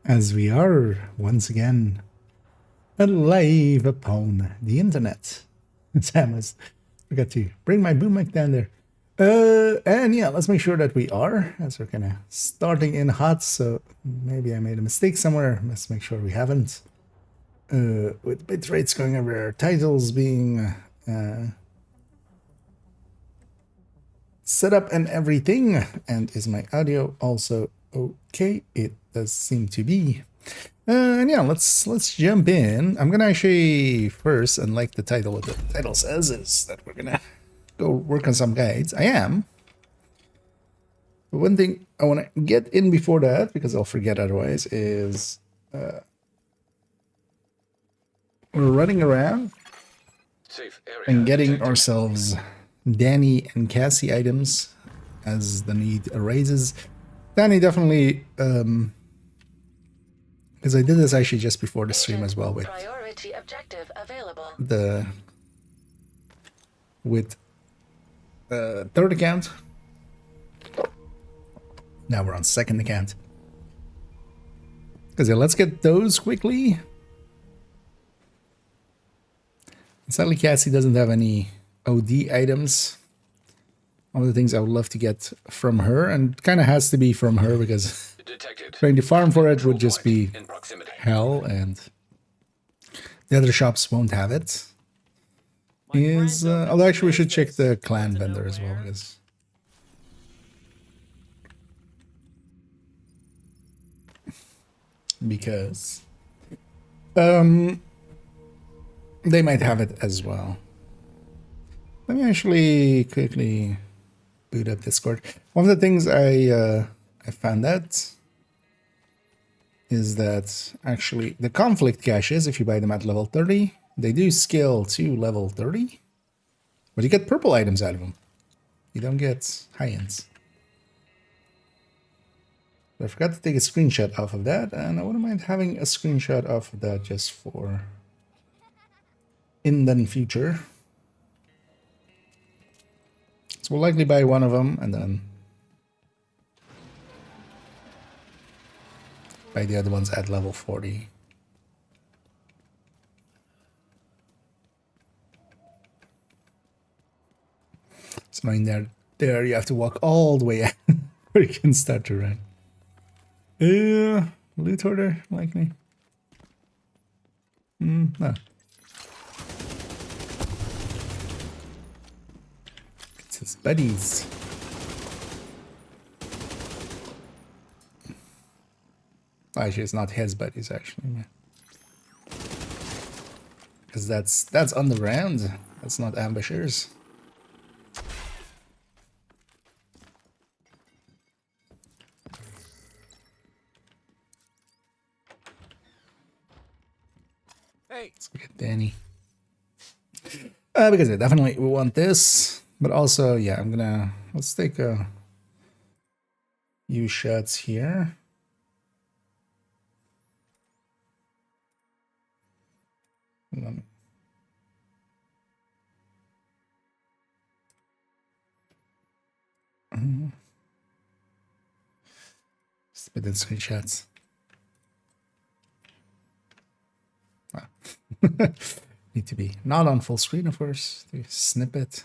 As we are once again alive upon the internet. Sam has forgot to bring my boom mic down there. And yeah, let's make sure that we are, as we're kind of starting in hot, so maybe I made a mistake somewhere. Let's make sure we haven't. With bit rates going everywhere, titles being set up and everything. And is my audio also okay? It does seem to be. And yeah, let's jump in. I'm gonna actually first, unlike the title, what the title says is that we're gonna go work on some guides. I am. But one thing I want to get in before that, because I'll forget otherwise, is we're running around and getting ourselves Danny and Cassie items as the need arises. Danny definitely, because I did this actually just before the stream as well with priority objective available. With third account. Now we're on second account. Because yeah, let's get those quickly. Sadly, Cassie doesn't have any OD items. One of the things I would love to get from her, and kind of has to be from her because trying to farm for it would just be hell, and the other shops won't have it. Is although actually we should check the clan vendor as well, because they might have it as well. Let me actually quickly boot up Discord. One of the things I found out is that actually the conflict caches, if you buy them at level 30, they do scale to level 30, but you get purple items out of them. You don't get high-ends. I forgot to take a screenshot off of that, and I wouldn't mind having a screenshot off of that just for in the future. So we'll likely buy one of them and then buy the other ones at level 40. It's annoying that there you have to walk all the way out where you can start to run. Loot order, likely. No. It's his buddies. Actually, it's not his buddies, actually. Because that's underground. That's not ambushers. Hey, let's go get Danny. Because I definitely want this, but also, yeah, let's take a few shots here. Spit in screenshots. Need to be not on full screen, of course, to snip it.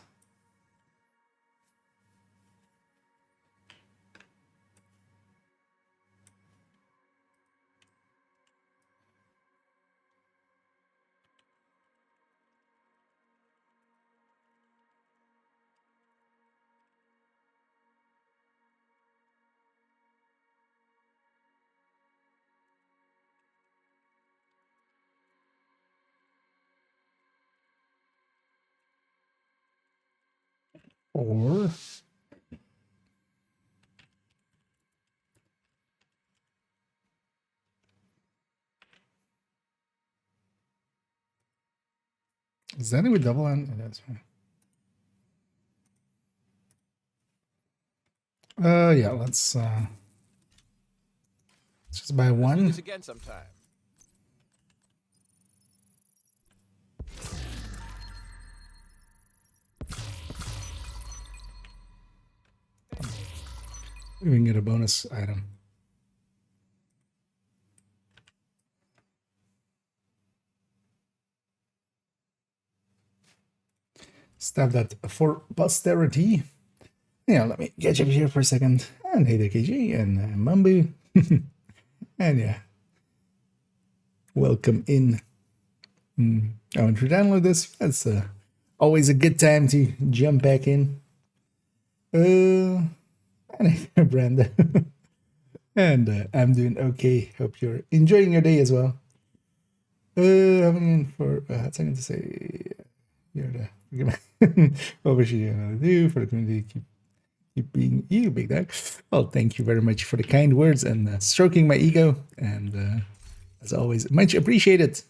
Or is that with double end? Oh, that's fine. Yeah, let's just buy one. this again sometime. We can get a bonus item. Stab that for posterity. Yeah, let me get you here for a second. And hey there, KG and Mambu. And yeah, welcome in. I want to download this. That's always a good time to jump back in. And hey there, Brenda. And I'm doing okay. Hope you're enjoying your day as well. Having in for a hot second to say, you're the what was you gonna do for the community? Keep being you, big dog. Well, thank you very much for the kind words and stroking my ego, and as always, much appreciated.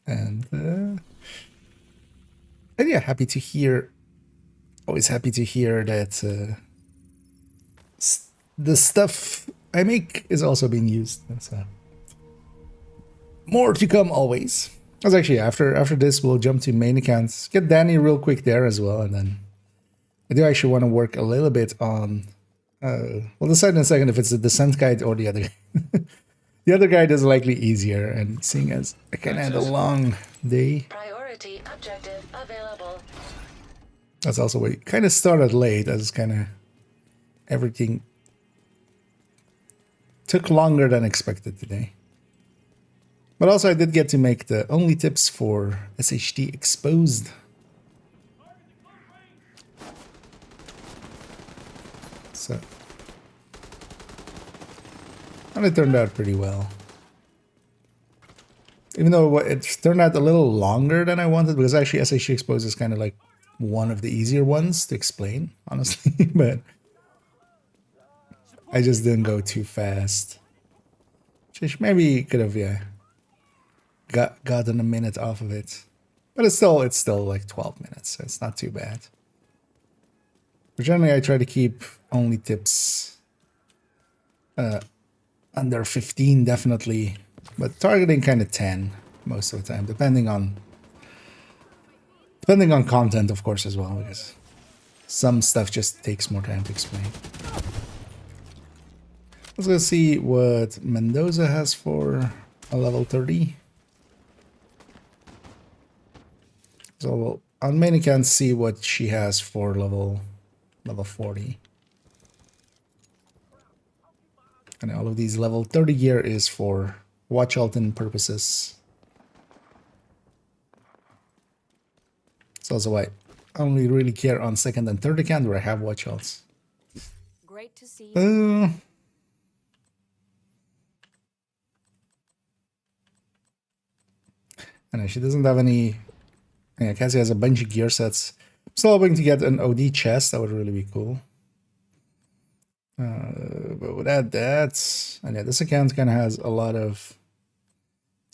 And yeah, happy to hear. Always happy to hear that the stuff I make is also being used. So more to come always. Because actually, after this, we'll jump to main accounts. Get Danny real quick there as well, and then I do actually want to work a little bit on. We'll decide in a second if it's the descent guide or the other guy. The other guide is likely easier, and seeing as I kind of had a long day. Priority objective available. That's also why it kind of started late, as kind of everything took longer than expected today. But also I did get to make the only tips for SHD exposed. So, and it turned out pretty well. Even though it turned out a little longer than I wanted, because actually SHD exposed is kind of like one of the easier ones to explain, honestly. But I just didn't go too fast. Which maybe could have, yeah, gotten a minute off of it. But it's still like 12 minutes, so it's not too bad. But generally I try to keep only tips under 15 definitely, but targeting kind of 10 most of the time, depending on content, of course, as well, because some stuff just takes more time to explain. Let's go see what Mendoza has for a level 30. So we'll on main account see what she has for level 40. And all of these level 30 gear is for watch Alton purposes. It's also why I only really care on second and third account where I have watch alts. Great to see you. And she doesn't have any. Yeah, Cassie has a bunch of gear sets. I'm still hoping to get an OD chest. That would really be cool. But without that, and yeah, this account kind of has a lot of.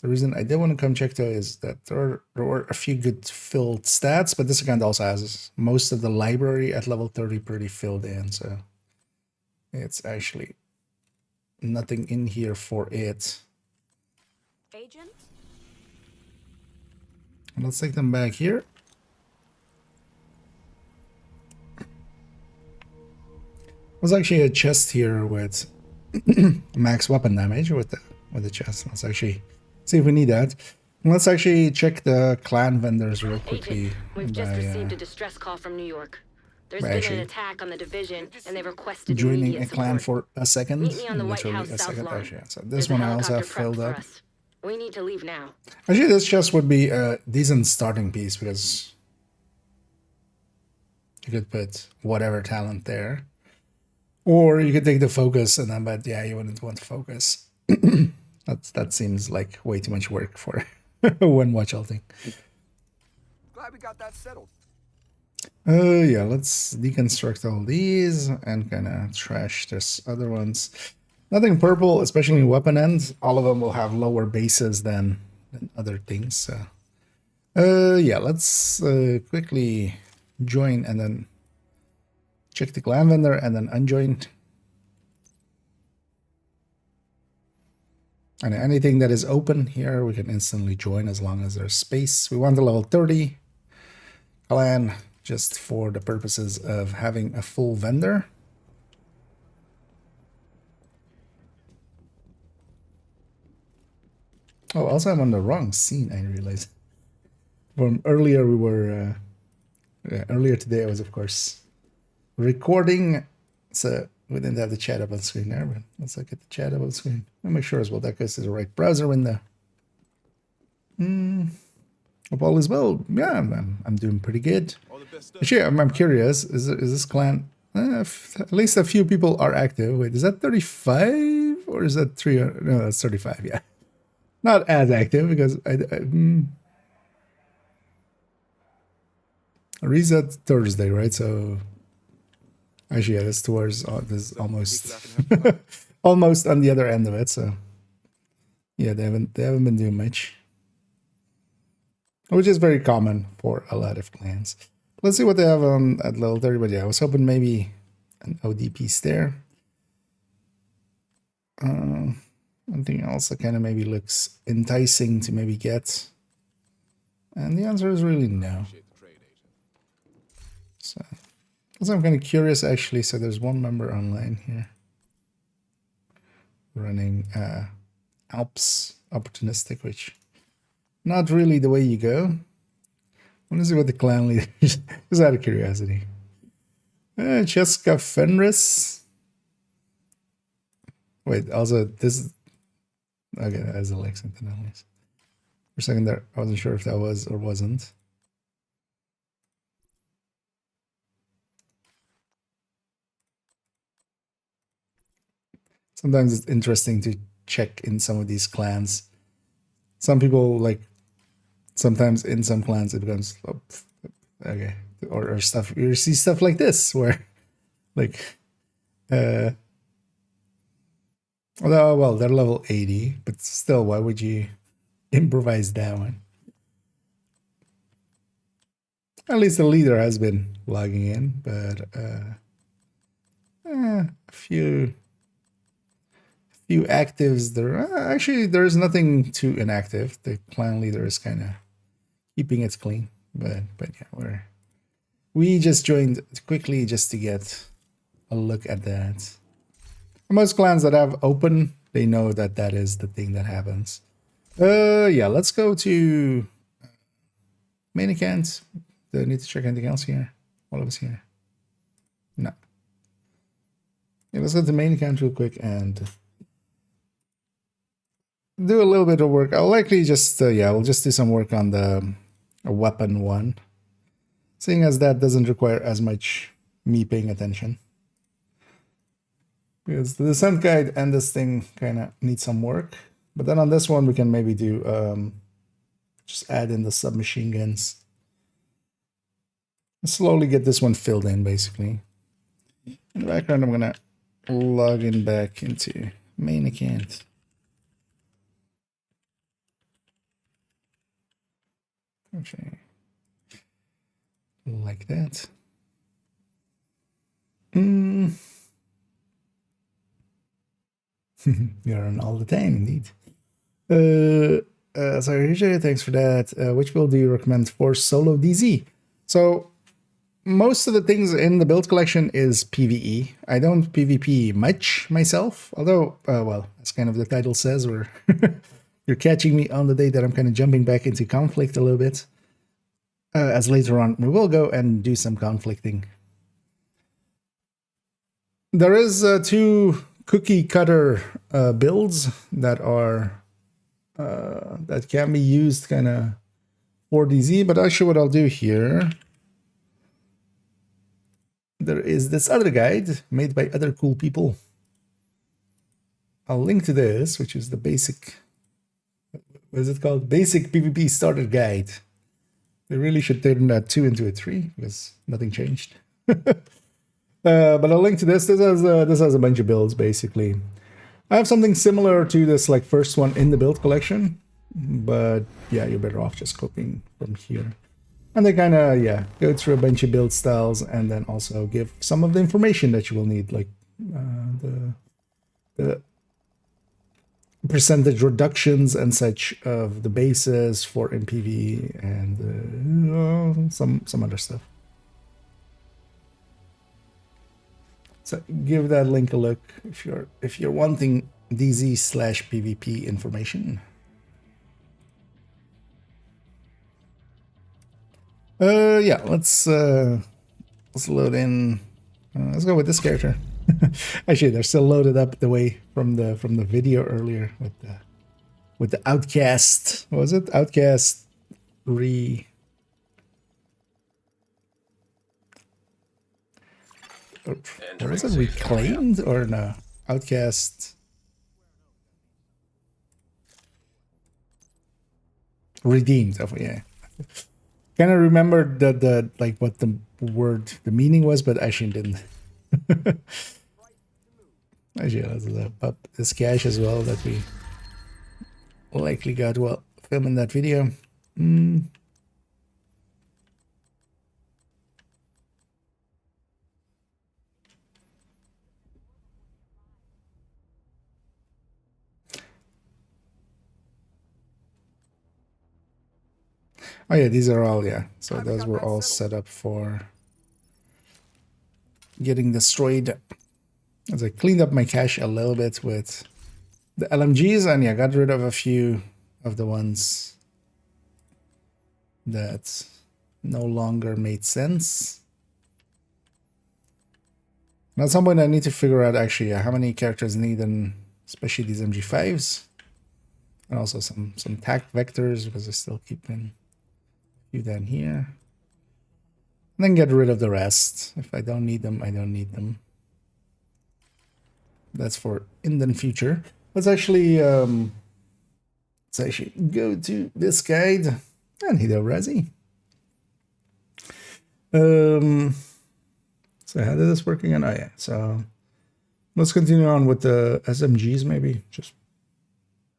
The reason I did want to come check though is that there were a few good filled stats, but this account also has most of the library at level 30 pretty filled in, so it's actually nothing in here for it. Agent? Let's take them back here. There's actually a chest here with max weapon damage with the chest. Let's actually see if we need that. And let's actually check the clan vendors real quickly. Agent, we've just received a distress call from New York. There's been an attack on the division, and they've requested joining immediate a clan support. for a second. Meet me on the White Literally House a South second. Lawn. Actually, yeah. So this There's a one I also have helicopter prepped filled for up. us. We need to leave now. Actually, this chest would be a decent starting piece because you could put whatever talent there. Or you could take the focus and then, but yeah, you wouldn't want focus. That seems like way too much work for one watch all thing. Glad we got that settled. Yeah, let's deconstruct all these and kind of trash this other ones. Nothing purple, especially in weapon ends. All of them will have lower bases than other things. So, yeah, let's quickly join and then check the clan vendor and then unjoin. And anything that is open here, we can instantly join as long as there's space. We want the level 30 clan just for the purposes of having a full vendor. Oh, also I'm on the wrong scene, I realized. From earlier we were Earlier today I was, of course, recording, so we didn't have the chat up on screen there, but let's look at the chat up on screen. I'll make sure as well that goes to the right browser window. Hope all is well. Yeah, I'm doing pretty good. Actually, I'm curious, is this clan, at least a few people are active. Wait, is that 35 or is that 300? No, that's 35, yeah. Not as active because reset Thursday, right? So actually, yeah, that's towards this almost almost on the other end of it. So yeah, they haven't been doing much, which is very common for a lot of clans. Let's see what they have on at level 30. But yeah, I was hoping maybe an OD piece there. Anything else that kind of maybe looks enticing to maybe get? And the answer is really no. So I'm kind of curious actually. So there's one member online here running Alps opportunistic, which not really the way you go. I want to see what the clan leader is, just out of curiosity. Cheska Fenris. Wait, also this. Okay, that is a Lexington at least. For a second there, I wasn't sure if that was or wasn't. Sometimes it's interesting to check in some of these clans. Some people like, sometimes in some clans it becomes, oh, okay, or stuff, you see stuff like this where like, although, well, they're level 80, but still, why would you improvise that one? At least the leader has been logging in, but a few actives there. Actually, there's nothing too inactive. The clan leader is kind of keeping it clean, but yeah, we just joined quickly just to get a look at that. Most clans that have open, they know that that is the thing that happens. Yeah, let's go to main account. Do I need to check anything else here? All of us here? No. Yeah, let's go to main account real quick and do a little bit of work. I'll likely just, yeah, we'll just do some work on the weapon one. Seeing as that doesn't require as much me paying attention. Because the descent guide and this thing kind of need some work. But then on this one, we can maybe do, just add in the submachine guns. Slowly get this one filled in, basically. In the background, I'm going to log in back into main account. Okay. Like that. You're on all the time, indeed. Sorry, AJ, thanks for that. Which build do you recommend for solo DZ? So, most of the things in the build collection is PvE. I don't PvP much myself, although, well, as kind of the title says, or you're catching me on the day that I'm kind of jumping back into conflict a little bit. As later on, we will go and do some conflicting. There is 2 cookie cutter builds that are that can be used kind of for DZ, but actually what I'll do here, there is this other guide made by other cool people. I'll link to this, which is the basic, what is it called? Basic PvP starter guide. They really should turn that 2 into a 3 because nothing changed. But I'll link to this. This has a bunch of builds, basically. I have something similar to this like first one in the build collection, but yeah, you're better off just copying from here. And they kind of, yeah, go through a bunch of build styles and then also give some of the information that you will need, like the percentage reductions and such of the bases for MPV and some other stuff. So give that link a look if you're wanting DZ/PvP information. Yeah, let's load in. Let's go with this character. Actually, they're still loaded up the way from the video earlier with the Outcast. What was it? Outcast re. Or is it reclaimed or no? Outcast redeemed. Oh yeah. Kind of remember the like what the word the meaning was, but actually didn't. Actually, that's the pup this cache as well that we likely got while filming that video. Oh yeah, these are all, yeah. So those were all set up for getting destroyed. As I cleaned up my cache a little bit with the LMGs, and yeah, got rid of a few of the ones that no longer made sense. And at some point I need to figure out actually how many characters need, and especially these MG5s. And also some tac vectors, because I still keep in a few down here. And then get rid of the rest. If I don't need them, I don't need them. That's for in the future. Let's actually go to this guide and hit a Razzie. So how did this work again? Oh yeah. So let's continue on with the SMGs. Maybe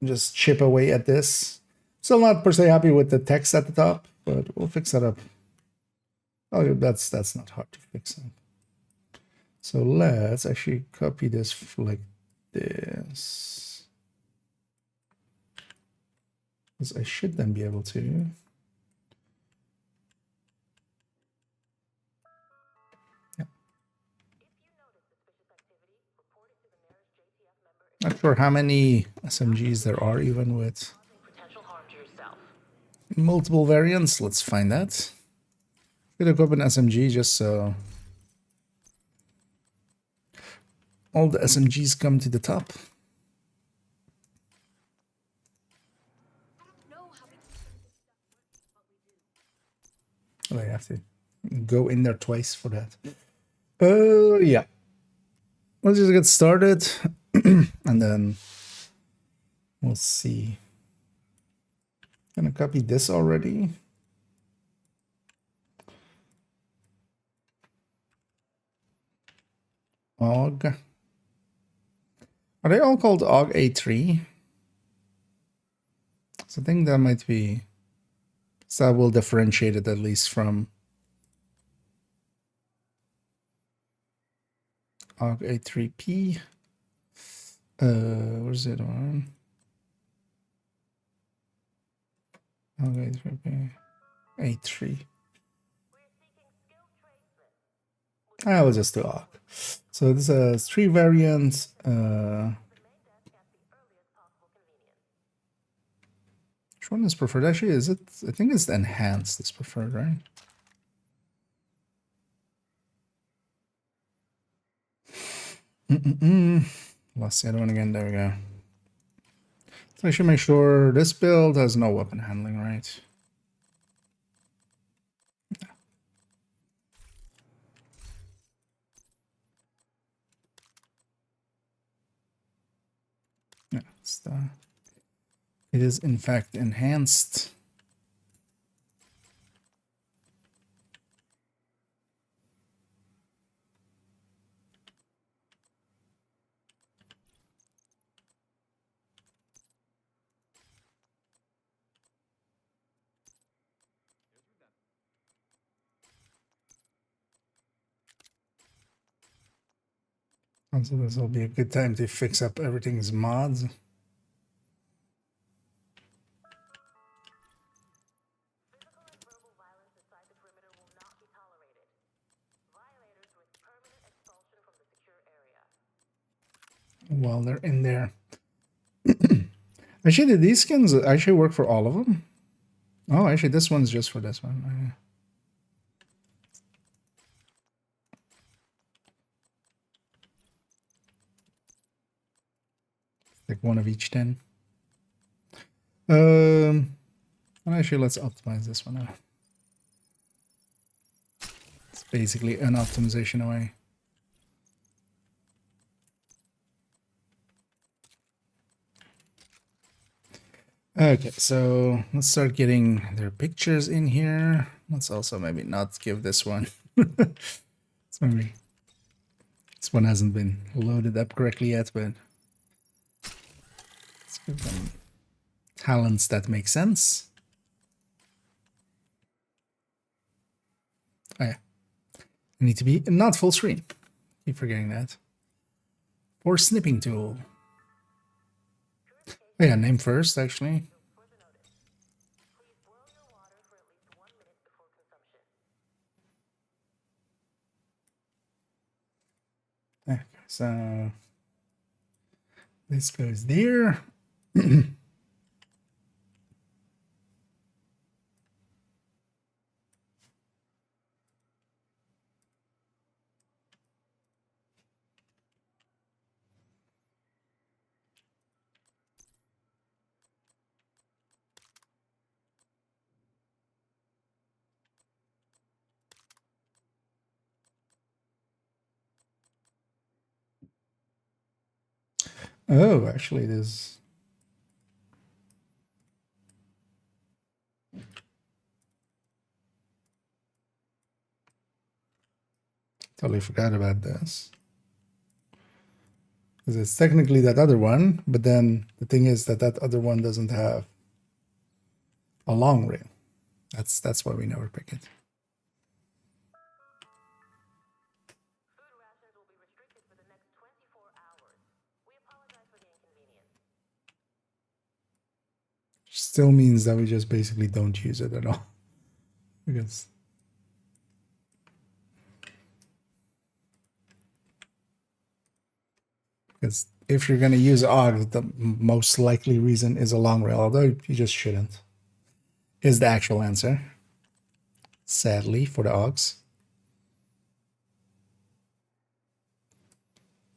just chip away at this. Still not per se happy with the text at the top, but we'll fix that up. Oh, that's not hard to fix up. So let's actually copy this like this. Because I should then be able to. Yeah. Not sure how many SMGs there are, even with multiple variants. Let's find that. Gonna go up an SMG just so all the SMGs come to the top. Oh, I have to go in there twice for that. Yeah. Let's just get started and then we'll see. Gonna copy this already. AUG. Are they all called AUG A3? So I think that might be. So that will differentiate it at least from AUG A3P. Where's it on? AUG A3P. A3. I will just do AUG. So this is 3 variants. Which one is preferred? Actually, is it? I think it's the enhanced is preferred, right? Lost the other one again. There we go. So I should make sure this build has no weapon handling, right? No. Yeah, it's the. It is in fact enhanced. Also, this will be a good time to fix up everything's mods. While they're in there. Actually, did these skins actually work for all of them? Oh, actually, this one's just for this one. Like one of each 10. Actually, let's optimize this one now. It's basically an optimization away. Okay, so let's start getting their pictures in here. Let's also maybe not give this one. It's maybe this one hasn't been loaded up correctly yet, but let's give them talents that make sense. Oh yeah, I need to be not full screen. Keep forgetting that. Or snipping tool. Oh yeah, name first actually. Okay, so this goes there. Oh, actually it is. Totally forgot about this. Because it's technically that other one, but then the thing is that that other one doesn't have a long rail. That's why we never pick it. Still means that we just basically don't use it at all. Because if you're going to use OG, the most likely reason is a long rail, although you just shouldn't, is the actual answer. Sadly, for the OGs.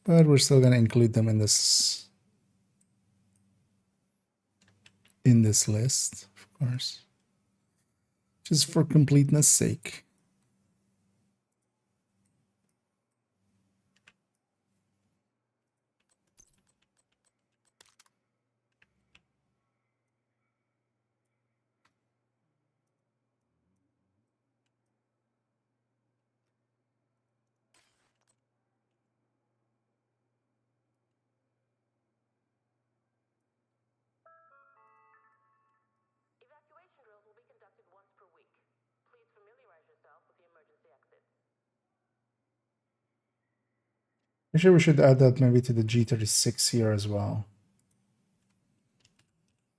But we're still going to include them in this list, of course. Just for completeness sake. I'm sure we should add that maybe to the G36 here as well.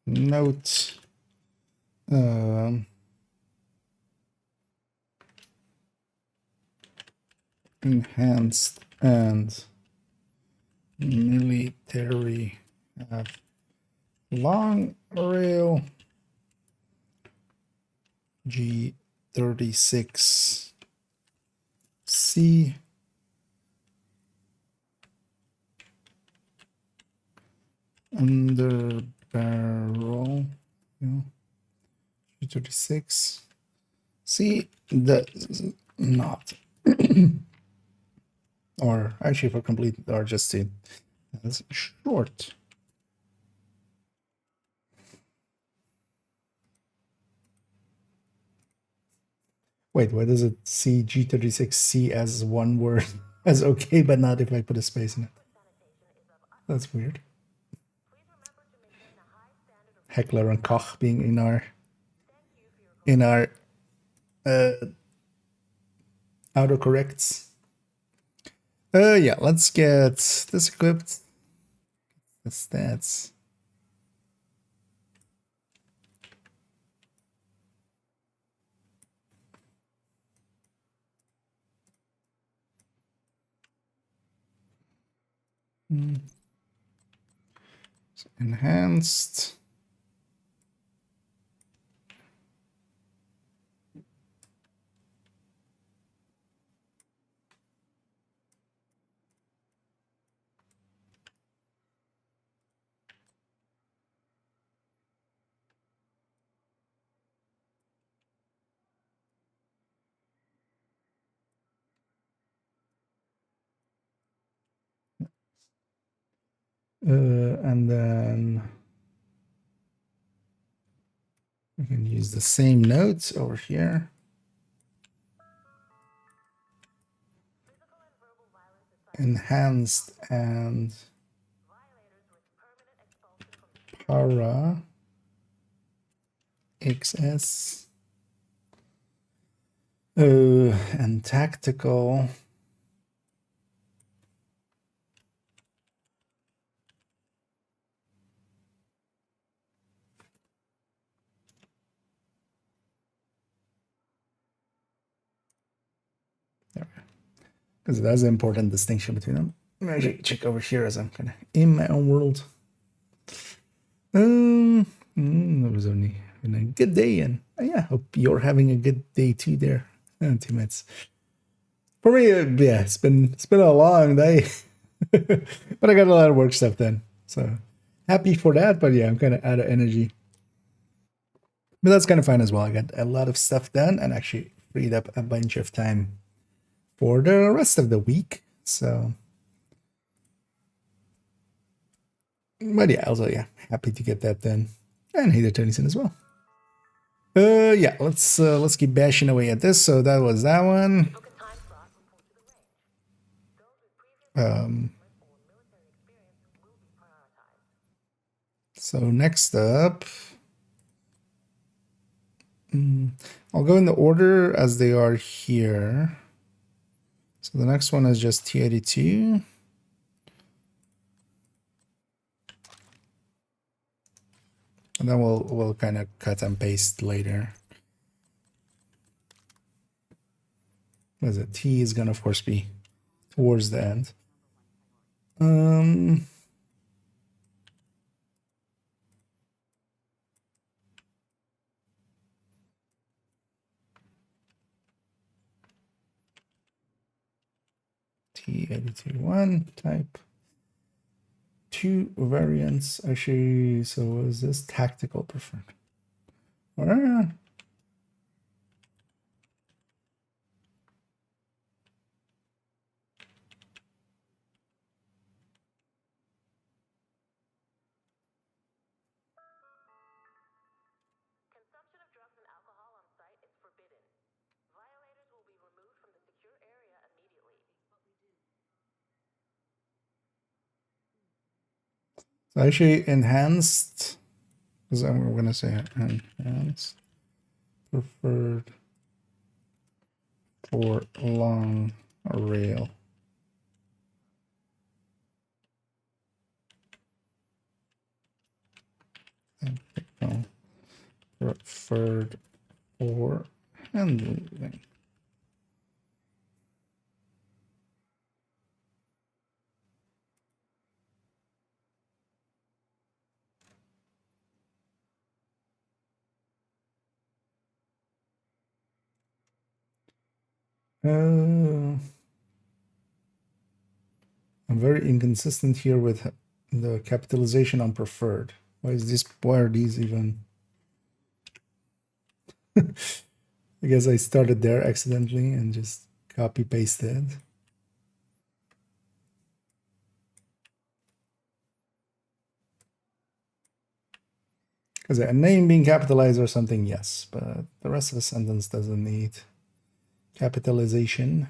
Note. Enhanced and military long rail G36C under barrel, G36 C does not or actually for complete or just it as short. Wait, why does it see G36C as one word as okay, but not if I put a space in it? That's weird. Heckler and Koch being in our autocorrects. Yeah, let's get this equipped. The stats. So enhanced. And then we can use the same notes over here. Enhanced and para XS. And tactical. Because that's an important distinction between them. Let me actually check over here as I'm kind of in my own world. It was only been a good day, and yeah, hope you're having a good day too there, teammates. For me, yeah, it's been a long day, but I got a lot of work stuff done, so happy for that. But yeah, I'm kind of out of energy, but that's kind of fine as well. I got a lot of stuff done and actually freed up a bunch of time for the rest of the week. So, but yeah, also yeah, happy to get that done. And hey there, Tonyson as well. Yeah, let's keep bashing away at this. So that was that one. So next up, I'll go in the order as they are here. So the next one is just T82. And then we'll kind of cut and paste later. What is it? T is gonna of course be towards the end. T82.1 type. 2 variants actually. So what is this? Tactical preferred. Alright. So actually enhanced, because I'm going to say enhanced, preferred for long rail. Preferred for handling. I'm very inconsistent here with the capitalization on preferred. Why is this? Why are these even? I guess I started there accidentally and just copy pasted. Because a name being capitalized or something, yes, but the rest of the sentence doesn't need capitalization.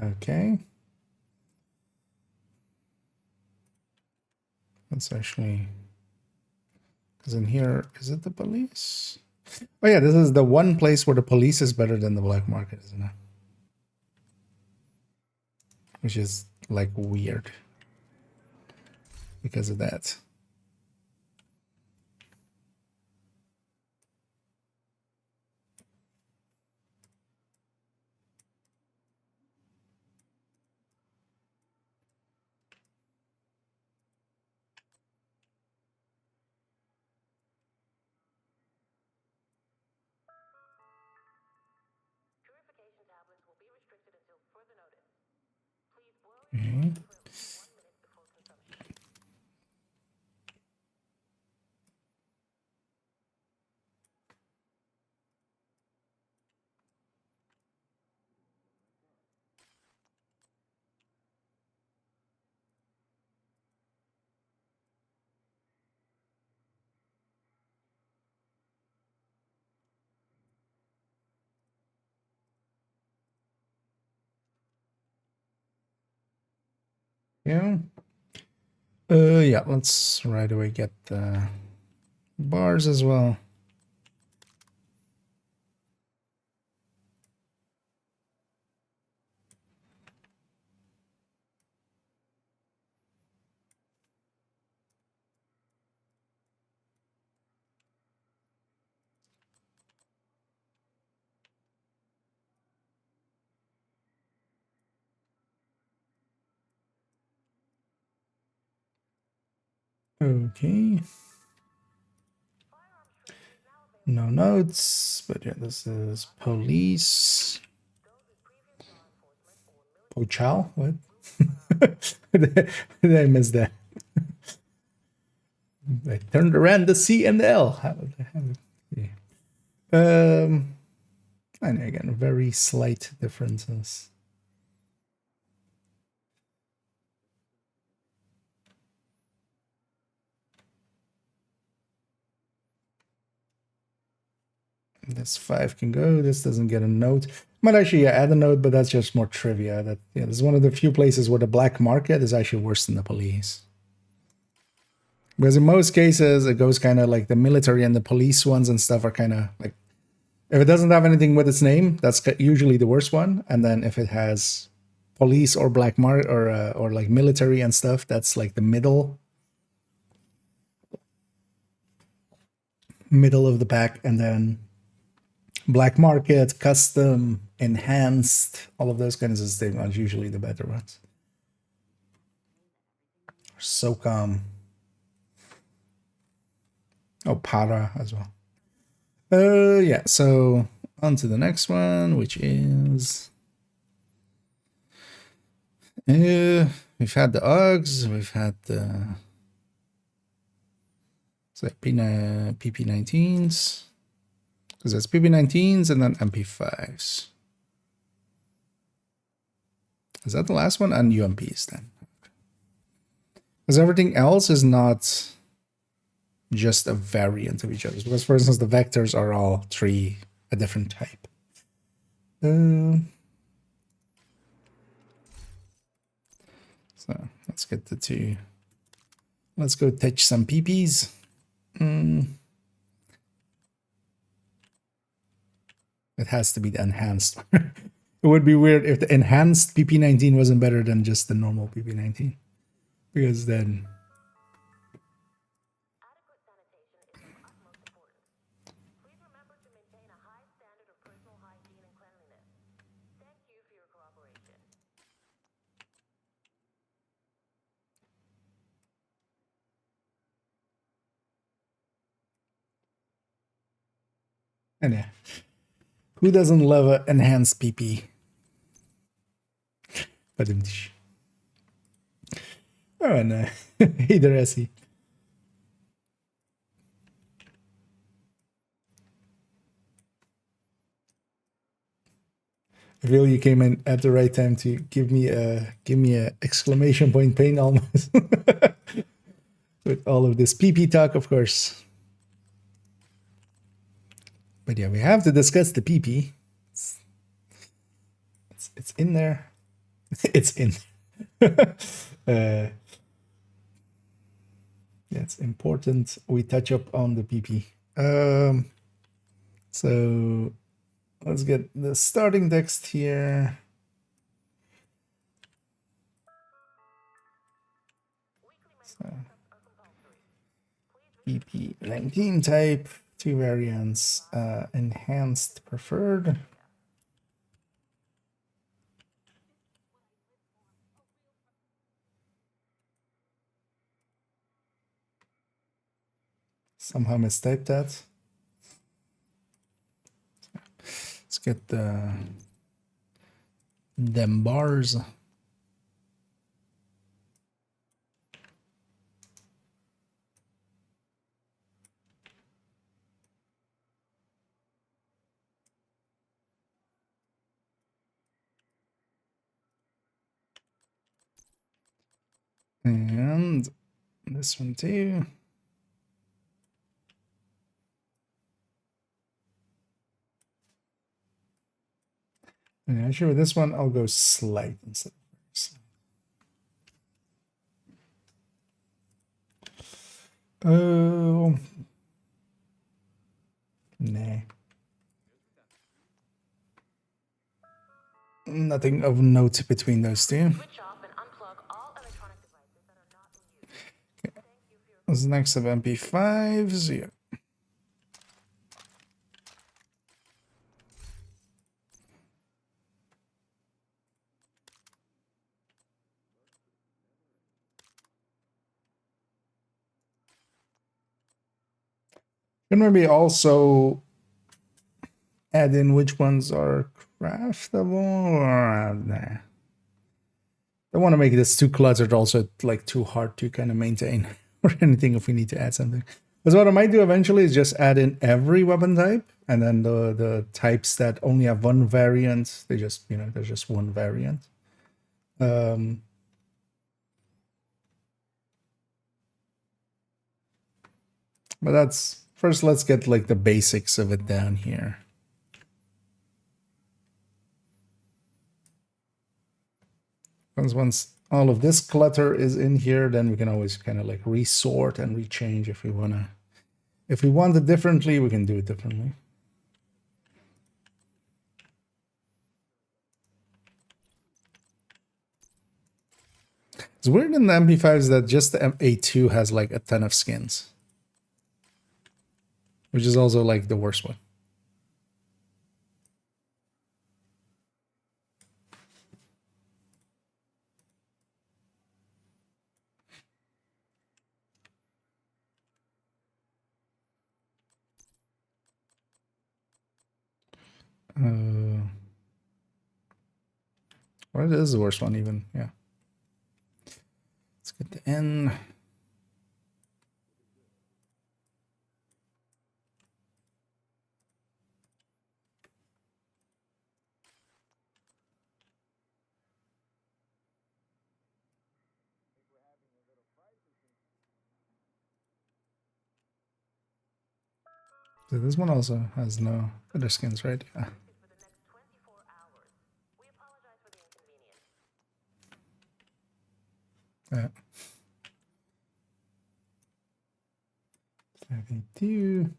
Okay. That's actually, because in here, is it the police? Oh yeah, this is the one place where the police is better than the black market, isn't it? Which is like weird because of that. Okay. Yeah. Yeah, let's right away get the bars as well. Okay. No notes, but yeah, this is police. Pochal? What? Did I miss that? I turned around the C and the L. How the hell? Yeah. And again, very slight differences. This 5 can go. This doesn't get a note. Might actually add a note, but that's just more trivia. That yeah, this is one of the few places where the black market is actually worse than the police. Because in most cases, it goes kind of like the military and the police ones and stuff are kind of like, if it doesn't have anything with its name, that's usually the worst one. And then if it has police or black market or like military and stuff, that's like the middle of the pack. And then black market, custom, enhanced, all of those kinds of things are usually the better ones. SOCOM. Oh, para as well. Yeah, so on to the next one, which is we've had the UGs, we've had the PP19s, because that's PP19s and then MP5s. Is that the last one? And UMPs then. Because everything else is not just a variant of each other. Because, for instance, the vectors are all 3 a different type. So let's get the 2. Let's go touch some PPs. It has to be the enhanced. It would be weird if the enhanced PP19 wasn't better than just the normal PP19. Because then... And yeah. Who doesn't love an enhanced PP? But oh, and hey there, Essie. I feel you came in at the right time to give me a exclamation point pain almost. With all of this PP talk, of course. But yeah, we have to discuss the PP. It's in there. It's in. Yeah, it's important we touch up on the PP. So let's get the starting text here. So, PP19 type, 2 variants, enhanced preferred. Somehow mistyped that. Let's get them bars. And this one too. And actually with this one, I'll go slight instead of very slight. Oh, nah. Nothing of note between those two. Switch off and unplug all electronic devices that are not in use. What's next of MP5s? Yeah. Can maybe also add in which ones are craftable or nah. Don't want to make this too cluttered, also like too hard to kind of maintain or anything if we need to add something. Because what I might do eventually is just add in every weapon type, and then the types that only have one variant, they just, you know, there's just one variant. But that's first, let's get like the basics of it down here. Once all of this clutter is in here, then we can always kind of like resort and rechange if we wanna. If we want it differently, we can do it differently. It's weird in the MP5s that just the A2 has like a ton of skins, which is also like the worst one. What is the worst one even? Yeah. Let's get the N. So this one also has no other skins, right? Yeah. Yeah. 72.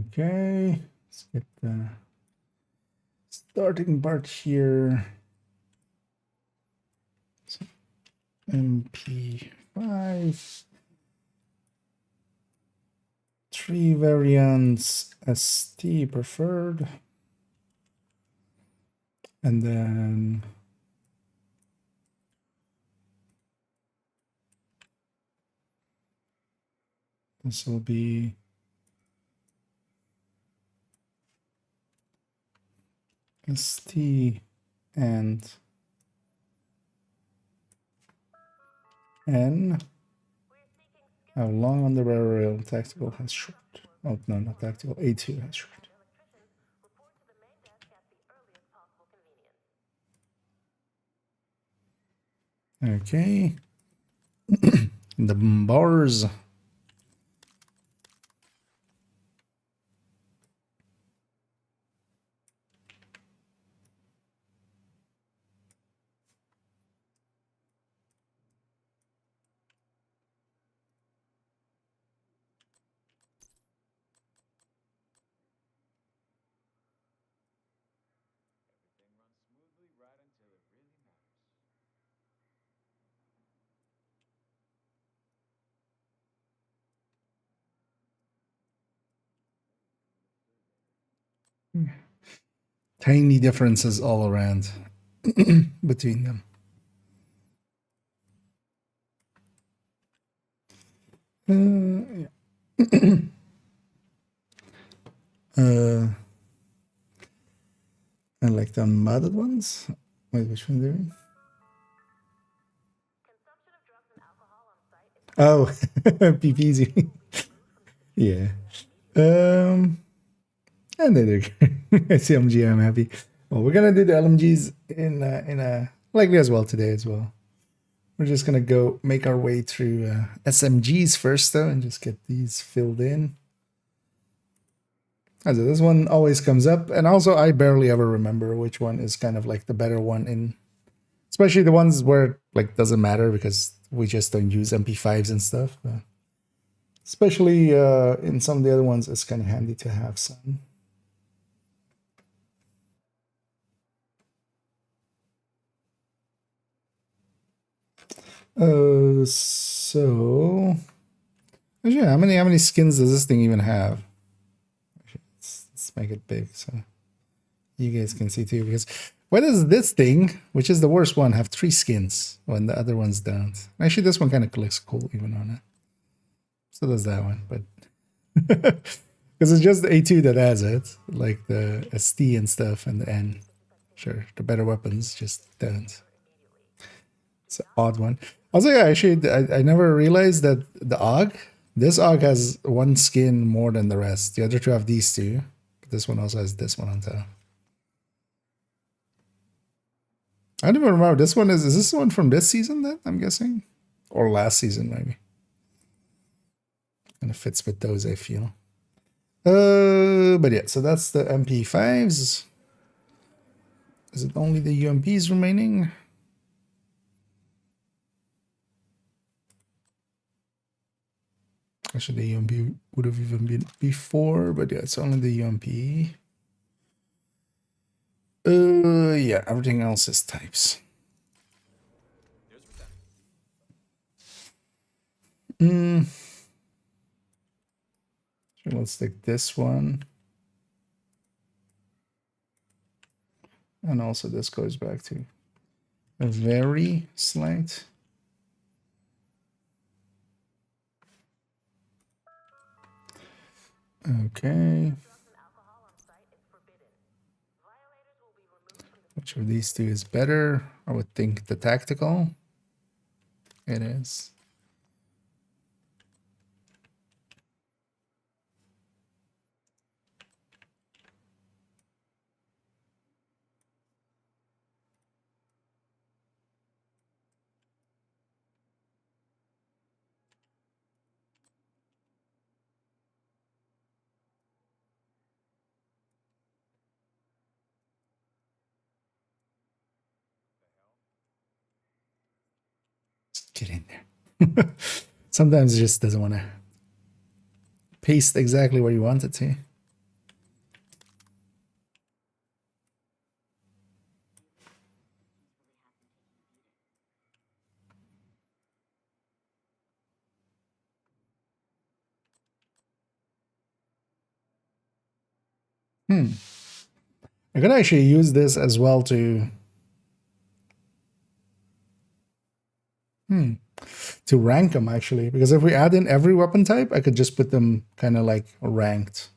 Okay, let's get the starting part here. So MP5. 3 variants, ST preferred. And then this will be ST and N. How long on the rail? Tactical has short. Oh, no, not tactical. A2 has short. Okay. The bars. Tiny differences all around between them. Yeah. I like the modded ones. Wait, which one are we? Oh, PPZ. Yeah. And there SMG, I'm happy. Well, we're gonna do the LMGs in a likely as well today as well. We're just gonna go make our way through SMGs first though, and just get these filled in. So this one always comes up, and also I barely ever remember which one is kind of like the better one in, especially the ones where like doesn't matter because we just don't use MP5s and stuff. But especially in some of the other ones, it's kind of handy to have some. So actually, how many skins does this thing even have? Let's make it big so you guys can see too. Because why does this thing, which is the worst one, have 3 skins when the other ones don't? Actually, this one kind of looks cool even on it. So does that one, but because it's just the A2 that has it, like the ST and stuff, and the N. Sure, the better weapons just don't. It's an odd one. Also, yeah, actually, I never realized that the AUG, this AUG has 1 skin more than the rest. The other 2 have these 2. But this one also has this one on top. I don't even remember. This one is this the one from this season then, I'm guessing? Or last season, maybe. And it fits with those, I feel. But yeah, so that's the MP5s. Is it only the UMPs remaining? Actually, the UMP would have even been before, but yeah, it's only the UMP. Yeah, everything else is types. So let's take this one. And also this goes back to a very slight. Okay. Which of these 2 is better? I would think the tactical. It is. Get in there. Sometimes it just doesn't want to paste exactly where you want it to. I could actually use this as well to rank them actually, because if we add in every weapon type, I could just put them kind of like ranked.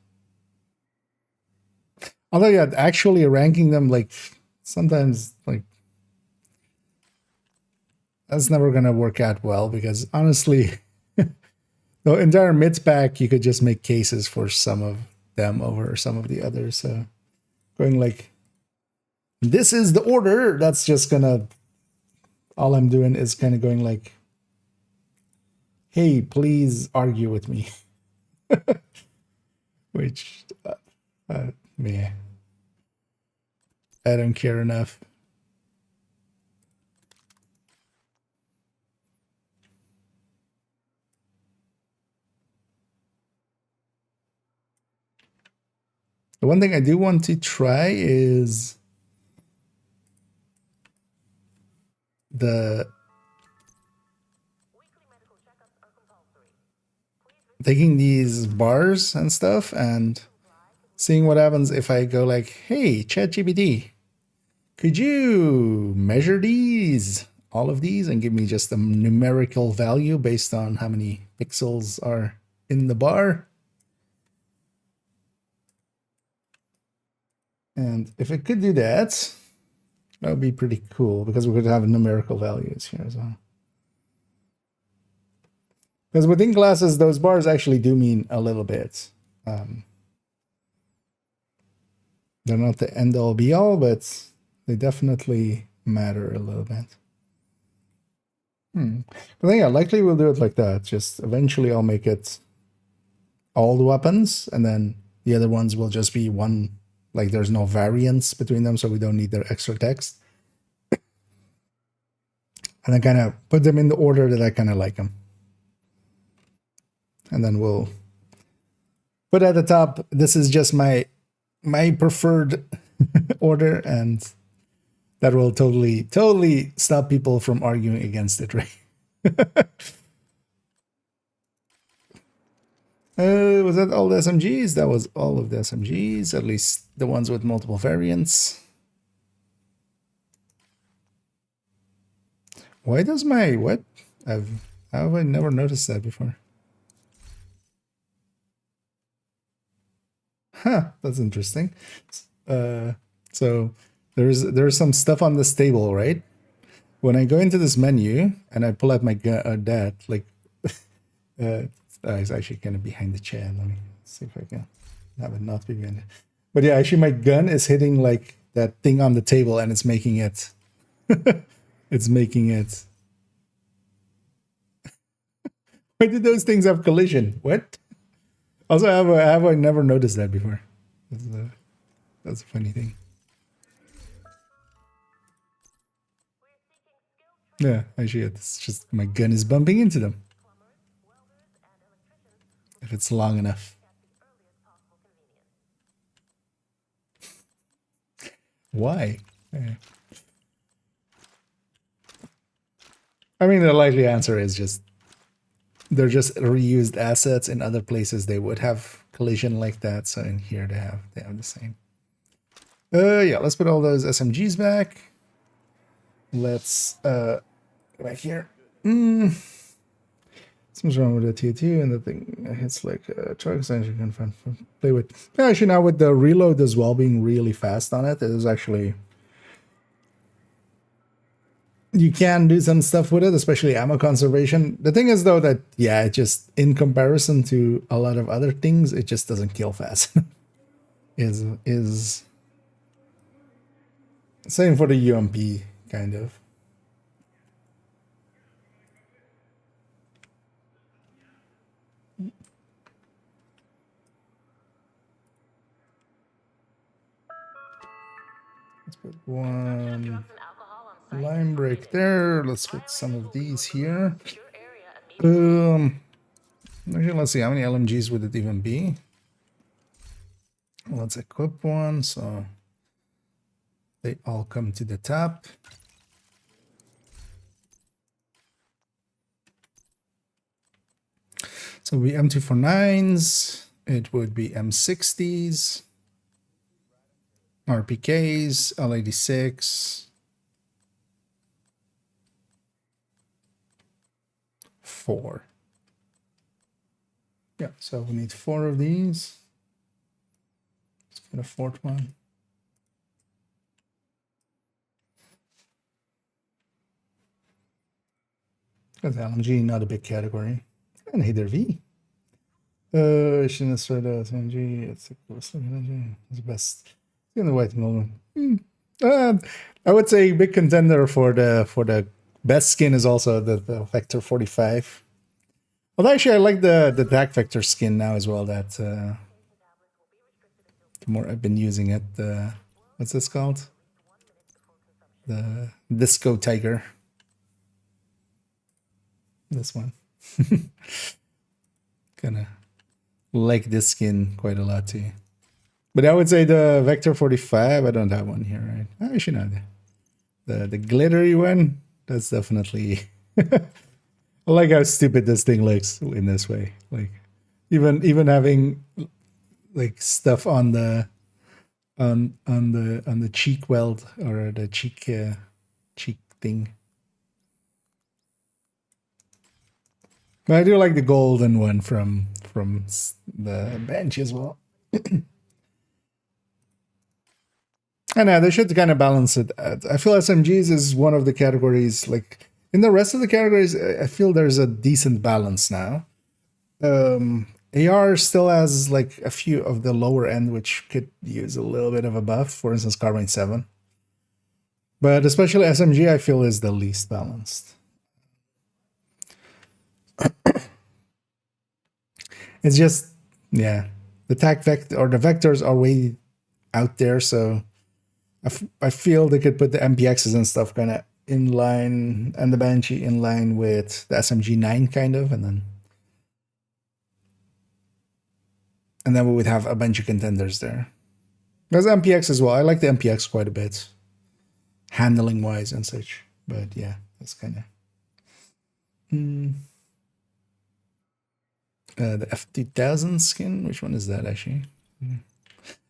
Although yeah, actually ranking them, like sometimes like that's never gonna work out well, because honestly the entire mids pack you could just make cases for some of them over some of the others. So going like this is the order, that's just gonna, all I'm doing is kind of going like, hey, please argue with me. Which yeah, I don't care enough. The one thing I do want to try is the taking these bars and stuff and seeing what happens if I go like, hey, ChatGPT, could you measure these, all of these, and give me just a numerical value based on how many pixels are in the bar? And if it could do that, that would be pretty cool, because we could have numerical values here as well. Because within classes, those bars actually do mean a little bit. They're not the end-all be-all, but they definitely matter a little bit. But then, yeah, likely we'll do it like that. Just eventually I'll make it all the weapons, and then the other ones will just be one, like there's no variance between them, so we don't need their extra text. And then kind of put them in the order that I kind of like them. And then we'll put at the top, this is just my preferred order, and that will totally stop people from arguing against it, right? Was that all the SMGs? That was all of the SMGs, at least the ones with multiple variants. Why does my what? How have I never noticed that before? Huh, that's interesting. So there's some stuff on this table, right? When I go into this menu and I pull out my that, like, it's actually kind of behind the chair. Let me see if I can have it not be behind it. But yeah, actually my gun is hitting like that thing on the table, and it's making it. It's making it. Why did those things have collision? What? Also, have I never noticed that before? That's a funny thing. Yeah, actually, it's just my gun is bumping into them. If it's long enough. Why? Yeah. I mean, the likely answer is just they're just reused assets. In other places they would have collision like that, so in here they have the same. Yeah, let's put all those SMGs back. Let's back here. Something's wrong with the T2, and the thing hits like a truck extension can play with. Actually, now with the reload as well being really fast on it, it is actually. You can do some stuff with it, especially ammo conservation. The thing is, though, that, yeah, it just, in comparison to a lot of other things, it just doesn't kill fast. is same for the UMP, kind of. Let's put one line break there. Let's put some of these here. Actually, let's see, how many LMGs would it even be? Let's equip one, so they all come to the top. So we M249s, it would be M60s, RPKs, L86, 4. Yeah, so we need 4 of these. Let's put a 4th one. Because LMG, not a big category. And neither V. Shouldn't start as LMG. It's the best. In the white moment. I would say big contender for the best skin is also the Vector 45. Although actually I like the Dark Vector skin now as well. That the more I've been using it, what's this called? The Disco Tiger. This one. Kinda like this skin quite a lot too. But I would say the Vector 45, I don't have one here, right? I should know the glittery one. That's definitely. I like how stupid this thing looks in this way. Like, even having like stuff on the cheek weld or the cheek thing. But I do like the golden one from the bench as well. I know they should kind of balance it. I feel SMGs is one of the categories, like in the rest of the categories, I feel there's a decent balance now. AR still has like a few of the lower end, which could use a little bit of a buff. For instance, Carbine 7. But especially SMG, I feel is the least balanced. It's just, yeah, the attack vector or the vectors are way out there, so I feel they could put the MPXs and stuff kind of in line, and the Banshee in line with the SMG9 kind of, and then we would have a bunch of contenders there. There's MPX as well. I like the MPX quite a bit, handling wise and such. But yeah, that's kind of the F2000 skin. Which one is that actually?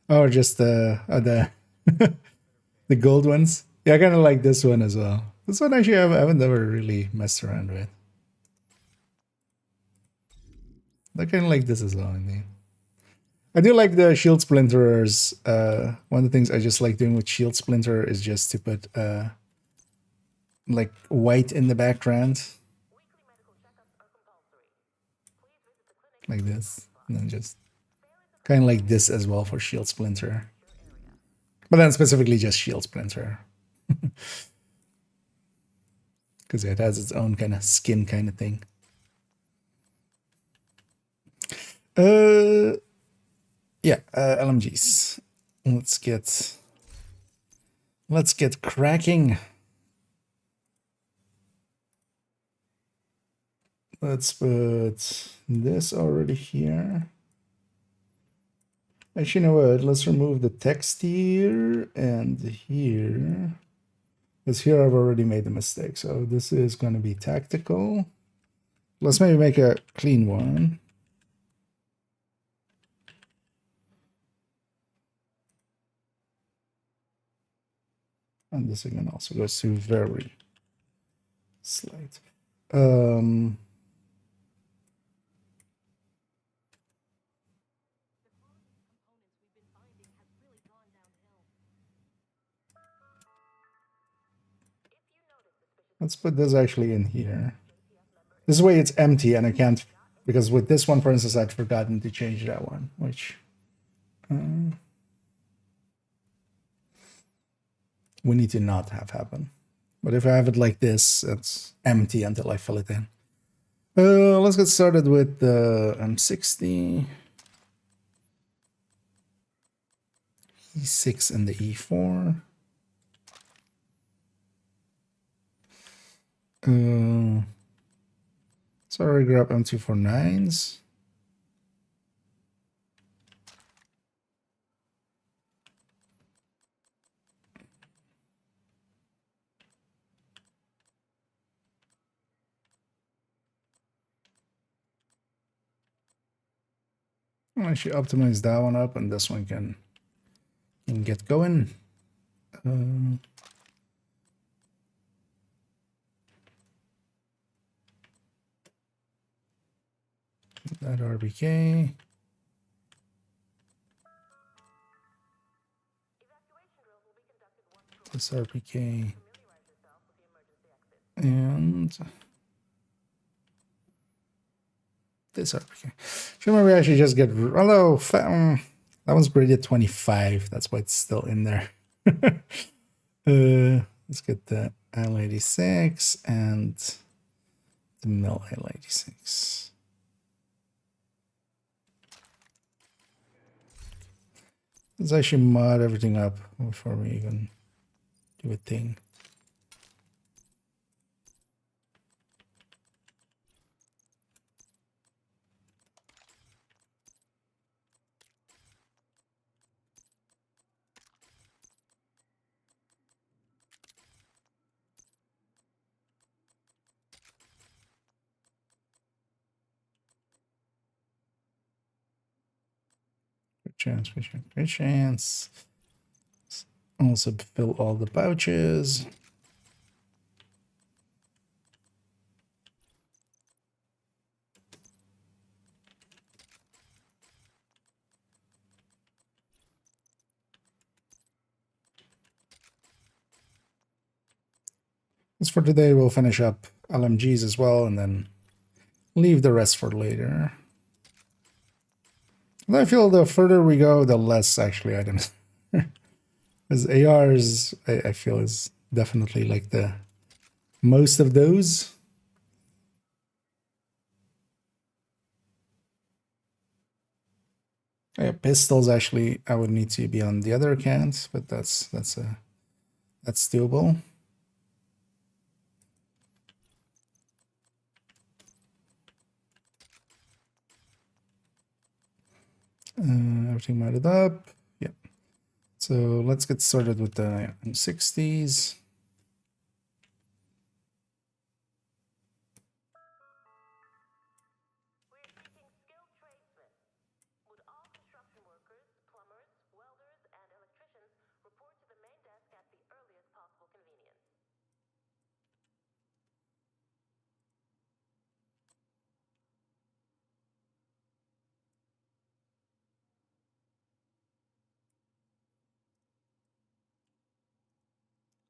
Oh, just the the gold ones. Yeah, I kind of like this one as well. This one actually I haven't ever really messed around with. I kind of like this as well. I mean, I do like the shield splinterers. One of the things I just like doing with shield splinter is just to put like white in the background, like this, and then just kind of like this as well for shield splinter. But then specifically just shield splinter. Because it has its own kind of skin kind of thing. Yeah, LMGs. Let's get cracking. Let's put this already here. Actually, you know what? Let's remove the text here and here. Because here I've already made the mistake. So this is going to be tactical. Let's maybe make a clean one. And this again also goes to very slight. Let's put this actually in here. This way it's empty and I can't, because with this one, for instance, I'd forgotten to change that one, which we need to not have happen. But if I have it like this, it's empty until I fill it in. Let's get started with the M60. E6 and the E4. So I already grab M249s. I'll actually optimize that one up, and this one can get going. That RBK. This RPK. And this RPK. Should maybe I should just get, although that one's graded 25. That's why it's still in there. Let's get the L86 and the mill L86. Let's actually mod everything up before we even do a thing. Good chance. Also fill all the pouches. As for today, we'll finish up LMGs as well, and then leave the rest for later. And I feel the further we go, the less actually items. As ARs, I feel is definitely like the most of those. Yeah, pistols actually I would need to be on the other account, but that's doable. Everything mounted up. Yep. So let's get started with the M60s.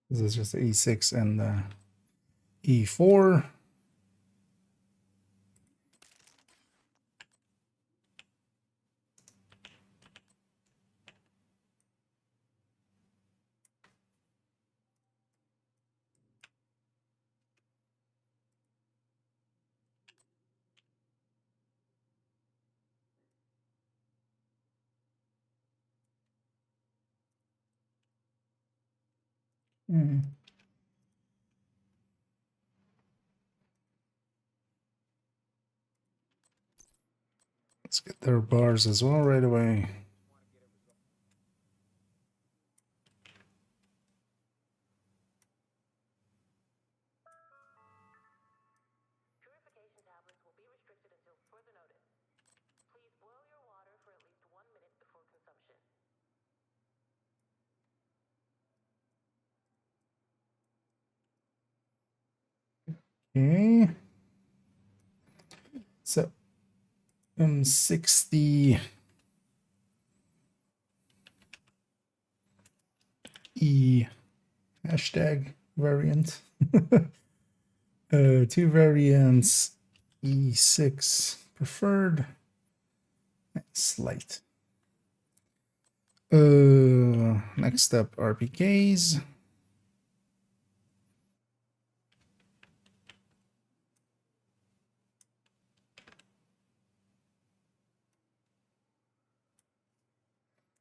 This is just the E6 and the E4. Let's get their bars as well right away. Okay. So M60 E hashtag variant. 2 variants, E6 preferred, slight. Next up, RPKs.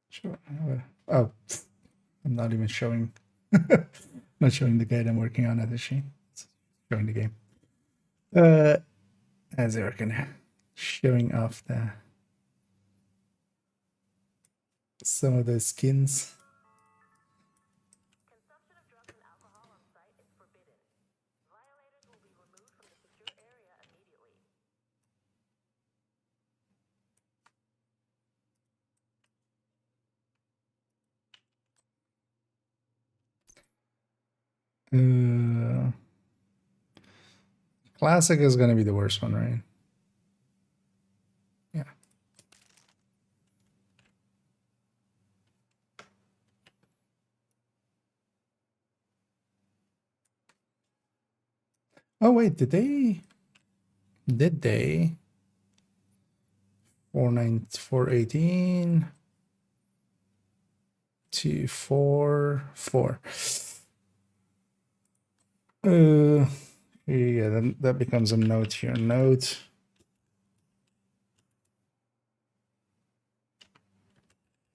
Sure. Oh, I'm not even showing. Not showing the guide I'm working on at the sheet. Showing the game. As Eric, showing off some of the skins. Classic is going to be the worst one, right? Yeah. Oh wait, did they? 418 244. Yeah, then that becomes a note here. Note.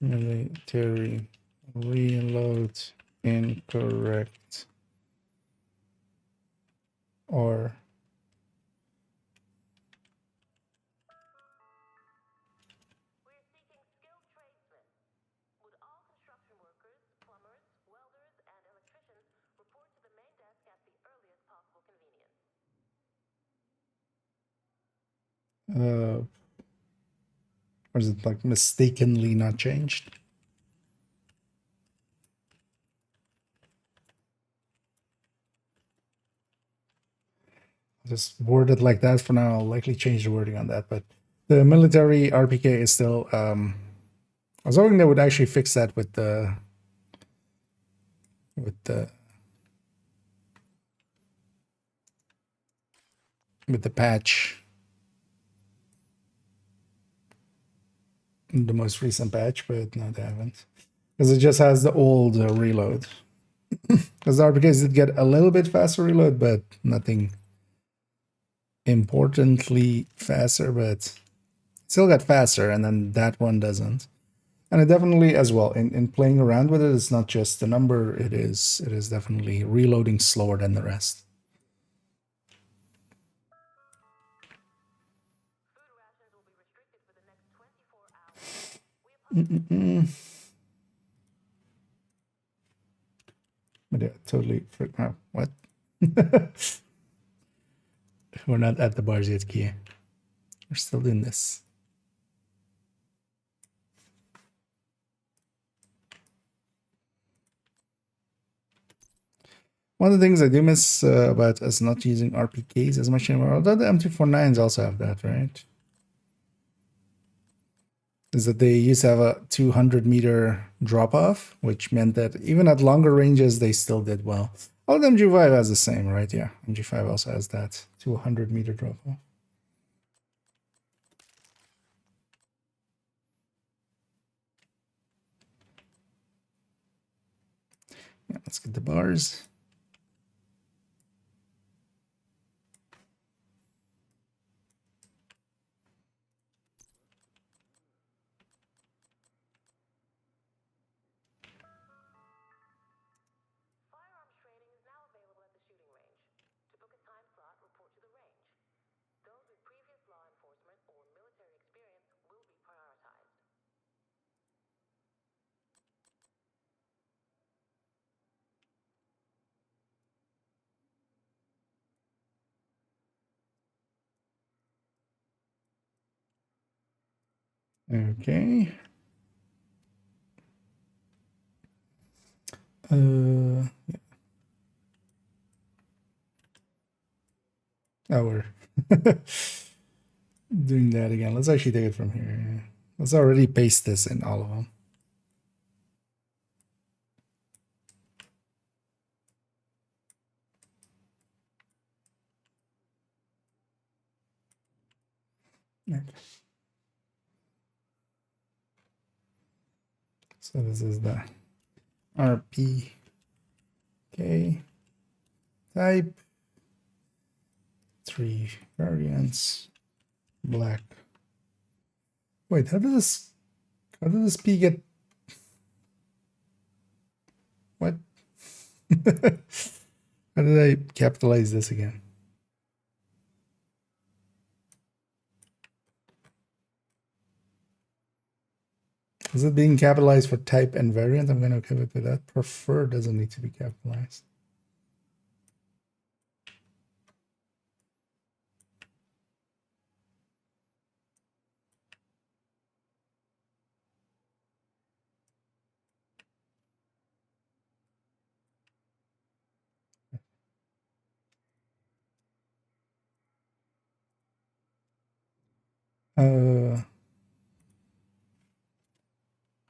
Military reload incorrect or or is it like mistakenly not changed? Just word it like that for now. I'll likely change the wording on that, but the military RPK is still. I was hoping they would actually fix that with the patch, the most recent patch, but no, they haven't, because it just has the old reload. Because the RPKs did get a little bit faster reload, but nothing importantly faster, but Still got faster, and then that one doesn't. And it definitely, as well, in playing around with it, it's not just the number, it is definitely reloading slower than the rest. But yeah, totally. Oh, what? We're not at the bars yet, Kia. We're still doing this. One of the things I do miss about us not using RPKs as much anymore, although the M249s also have that, right? Is that they used to have a 200-meter drop-off, which meant that even at longer ranges, they still did well. Oh, the MG5 has the same, right? Yeah, MG5 also has that 200-meter drop-off. Yeah, let's get the bars. Okay. Yeah. Oh, we're doing that again. Let's actually take it from here. Let's already paste this in all of them. Okay. So this is the RPK type, 3 variants, black. Wait, how did this P get? What? How did I capitalize this again? Is it being capitalized for type and variant? I'm going to give it to that. Prefer doesn't need to be capitalized.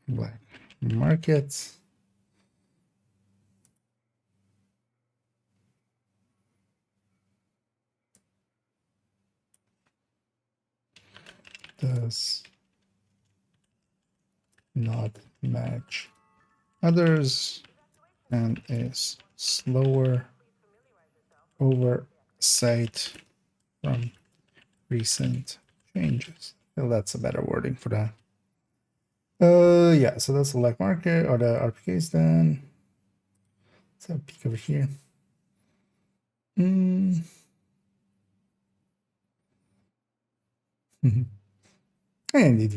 Black market. Does not match others and is slower oversight from recent changes. Well, that's a better wording for that. Yeah, so that's the black market or the RPKs then. Let's have a peek over here. Indeed,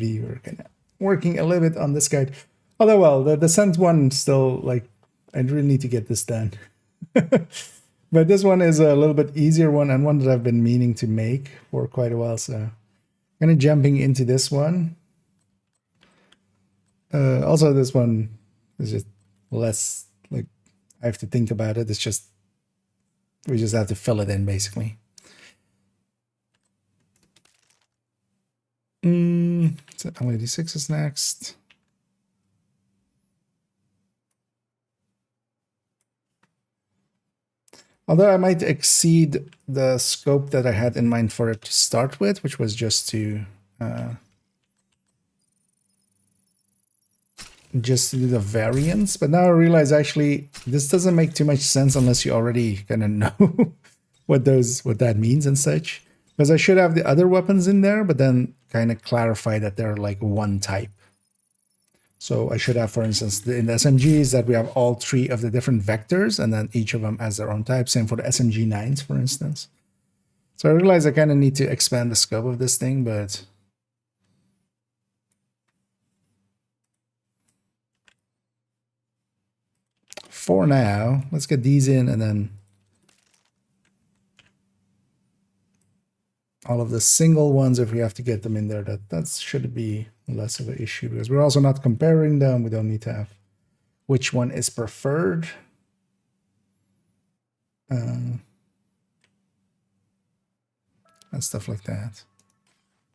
we were kind of working a little bit on this guide. Although, well, the descent one still, like, I really need to get this done. But this one is a little bit easier one and one that I've been meaning to make for quite a while. So I'm kind of jumping into this one. Also, this one is just less, like, I have to think about it. It's just, we just have to fill it in, basically. So LED6 is next. Although I might exceed the scope that I had in mind for it to start with, which was just to do the variants. But now I realize actually this doesn't make too much sense unless you already kind of know what that means and such. Because I should have the other weapons in there, but then kind of clarify that they're like one type. So I should have, for instance, in the SMGs that we have all 3 of the different vectors, and then each of them has their own type. Same for the SMG 9s, for instance. So I realize I kind of need to expand the scope of this thing, but for now, let's get these in, and then all of the single ones, if we have to get them in there, that should be less of an issue, because we're also not comparing them. We don't need to have which one is preferred. And stuff like that.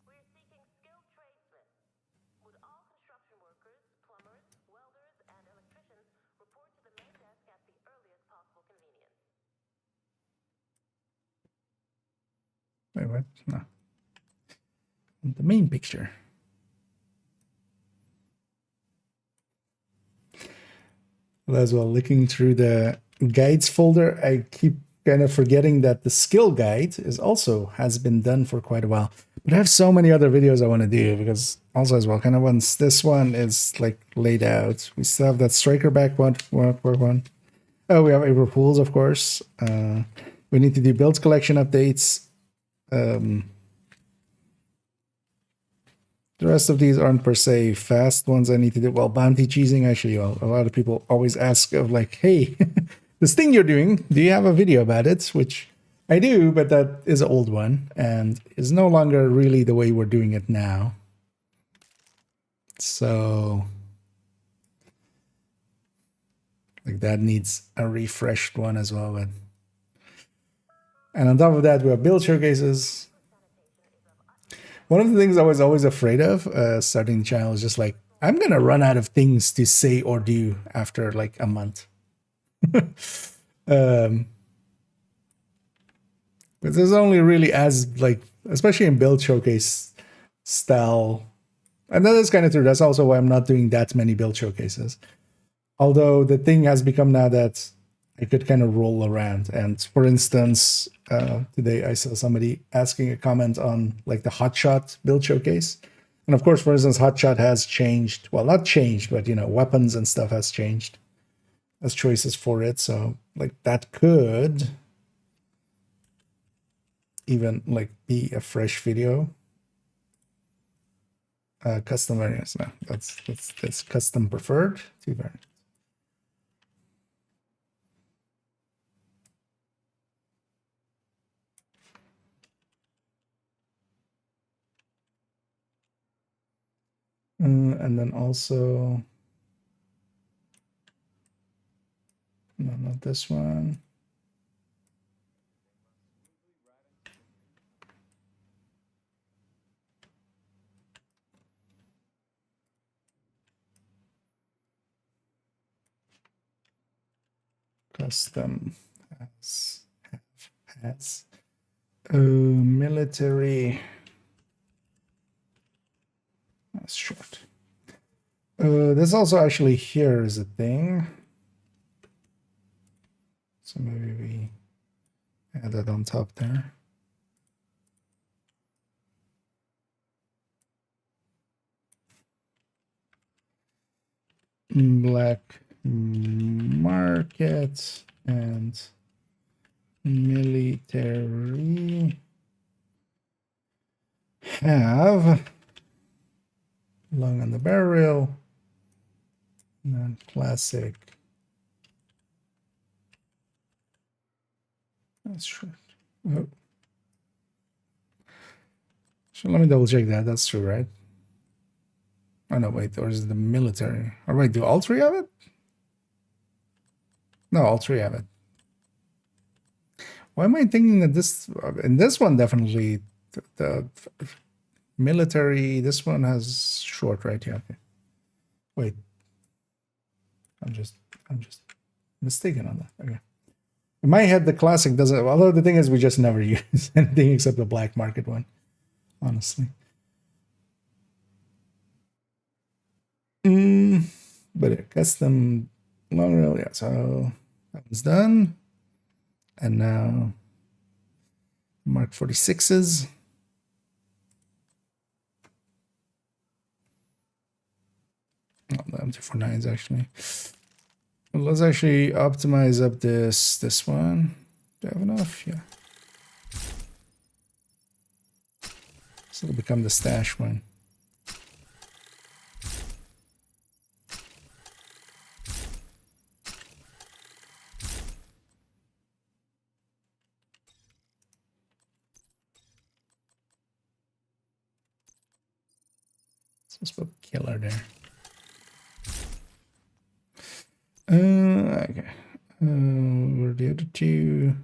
We're seeking skilled tradesmen. Would all construction workers, plumbers, welders, and electricians report to the main desk at the earliest possible convenience? Wait, what? No. The main picture. Well, as well, looking through the guides folder, I keep kind of forgetting that the skill guide is also has been done for quite a while. But I have so many other videos I want to do, because also as well, kind of once this one is like laid out, we still have that striker back one. Oh, we have April Fools, of course. We need to do build collection updates. The rest of these aren't per se fast ones I need to do. Well, bounty cheesing, actually, well, a lot of people always ask of like, hey, this thing you're doing, do you have a video about it? Which I do, but that is an old one and is no longer really the way we're doing it now. So like that needs a refreshed one as well. But and on top of that, we have build showcases. One of the things I was always afraid of starting the channel is just like, I'm going to run out of things to say or do after like a month. But there's only really as like, especially in build showcase style. And that is kind of true. That's also why I'm not doing that many build showcases. Although the thing has become now that I could kind of roll around. And for instance, today I saw somebody asking a comment on like the hotshot build showcase. And of course, for instance, hotshot has changed. Well, not changed, but you know, weapons and stuff has changed as choices for it. So like that could even like be a fresh video. Custom variants. No, that's custom preferred. 2 variants. And then also, no, not this one. Custom has military. That's short. This also actually here is a thing. So maybe we add that on top there. Black market and military have long on the barrel, and then classic. That's short. Oh. So let me double check that. That's true, right? Oh no, wait, or is it the military? All right, do all 3 have it? No, all 3 have it. Why am I thinking that this, in this one, definitely the military, this one has short, right? Yeah, okay. Wait. I'm just mistaken on that. Okay. In my head, the classic doesn't, although the thing is we just never use anything except the black market one, honestly. But a custom long rail, yeah, so that was done. And now Mark 46s. the M249s actually. Well, let's actually optimize up this one. Do I have enough? Yeah. So it'll become the stash one. Let's put killer there. Okay. Where are the other two?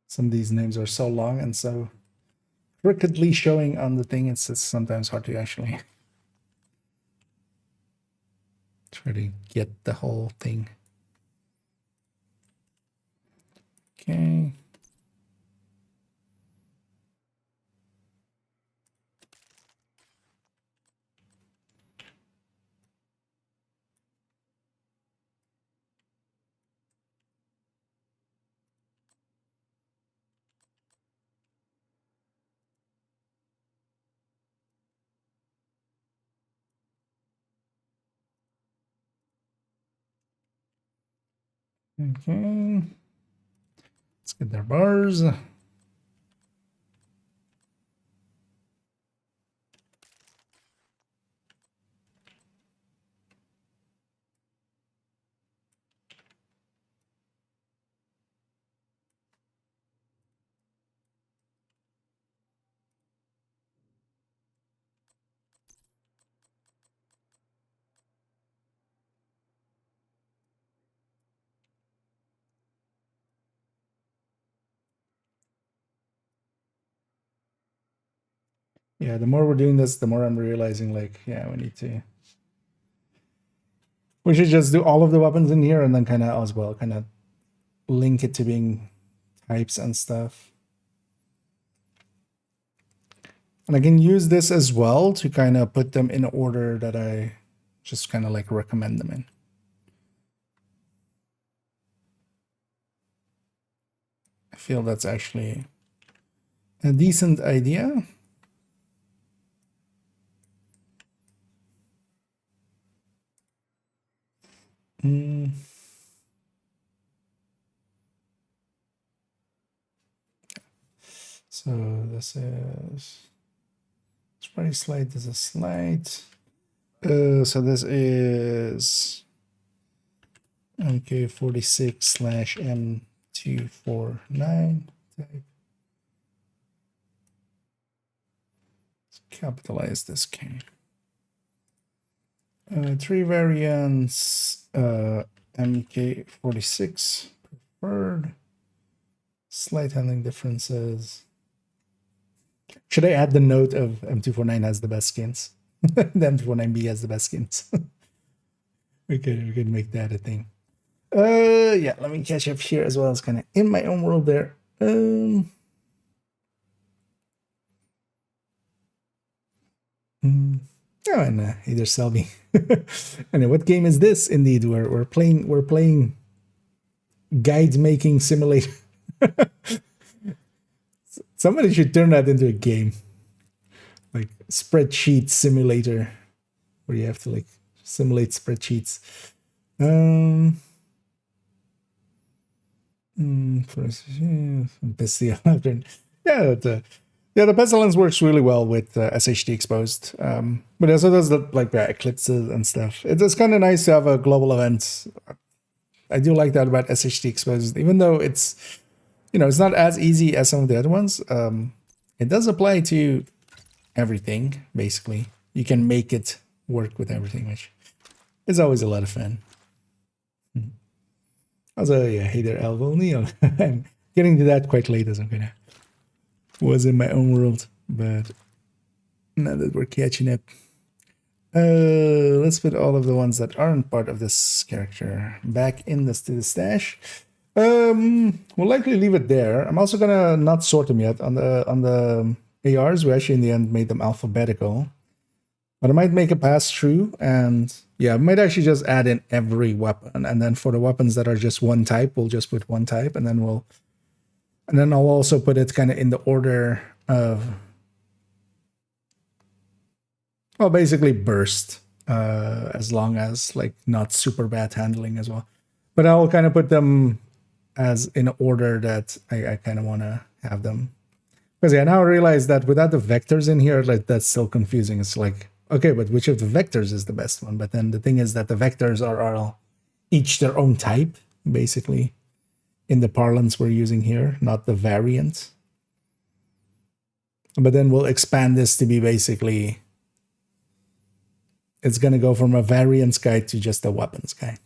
Some of these names are so long and so crookedly showing on the thing, it's sometimes hard to actually try to get the whole thing. Okay. Okay. Let's get their bars. Yeah, the more we're doing this, the more I'm realizing, like, yeah, we should just do all of the weapons in here and then kind of as well, kind of link it to being types and stuff. And I can use this as well to kind of put them in order that I just kind of like recommend them in. I feel that's actually a decent idea. So this is spray slide. This is slide. So this is MK46/M249 type. Let's capitalize this K. 3 variants. MK46 preferred. Slight handling differences. Should I add the note of M249 has the best skins? The M249B has the best skins. we could make that a thing. Yeah, let me catch up here as well as kind of in my own world there. Oh, and either Selby. And what game is this? Indeed, we're playing guide making simulator. Somebody should turn that into a game, like spreadsheet simulator, where you have to like simulate spreadsheets. Yeah, the pestilence works really well with SHD exposed, but it also does like eclipses and stuff. It's kind of nice to have a global event. I do like that about SHD exposed, even though it's, it's not as easy as some of the other ones. It does apply to everything, basically. You can make it work with everything, which is always a lot of fun. Also, yeah, hey there, Elvo Neil. I'm getting to that quite late as I'm gonna was in my own world, but now that we're catching up. Let's put all of the ones that aren't part of this character back in this to the stash. We'll likely leave it there. I'm also gonna not sort them yet on the ARs. We actually in the end made them alphabetical, but I might make a pass through, and yeah, I might actually just add in every weapon, and then for the weapons that are just one type, we'll just put one type, and then I'll also put it kind of in the order of, well, basically burst, as long as like not super bad handling as well. But I'll kind of put them as in order that I kind of want to have them. Because yeah, now I realize that without the vectors in here, like that's still confusing. It's like, okay, but which of the vectors is the best one? But then the thing is that the vectors are all each their own type, basically, in the parlance we're using here, not the variant. But then we'll expand this to be basically, it's going to go from a variance guide to just a weapons guide.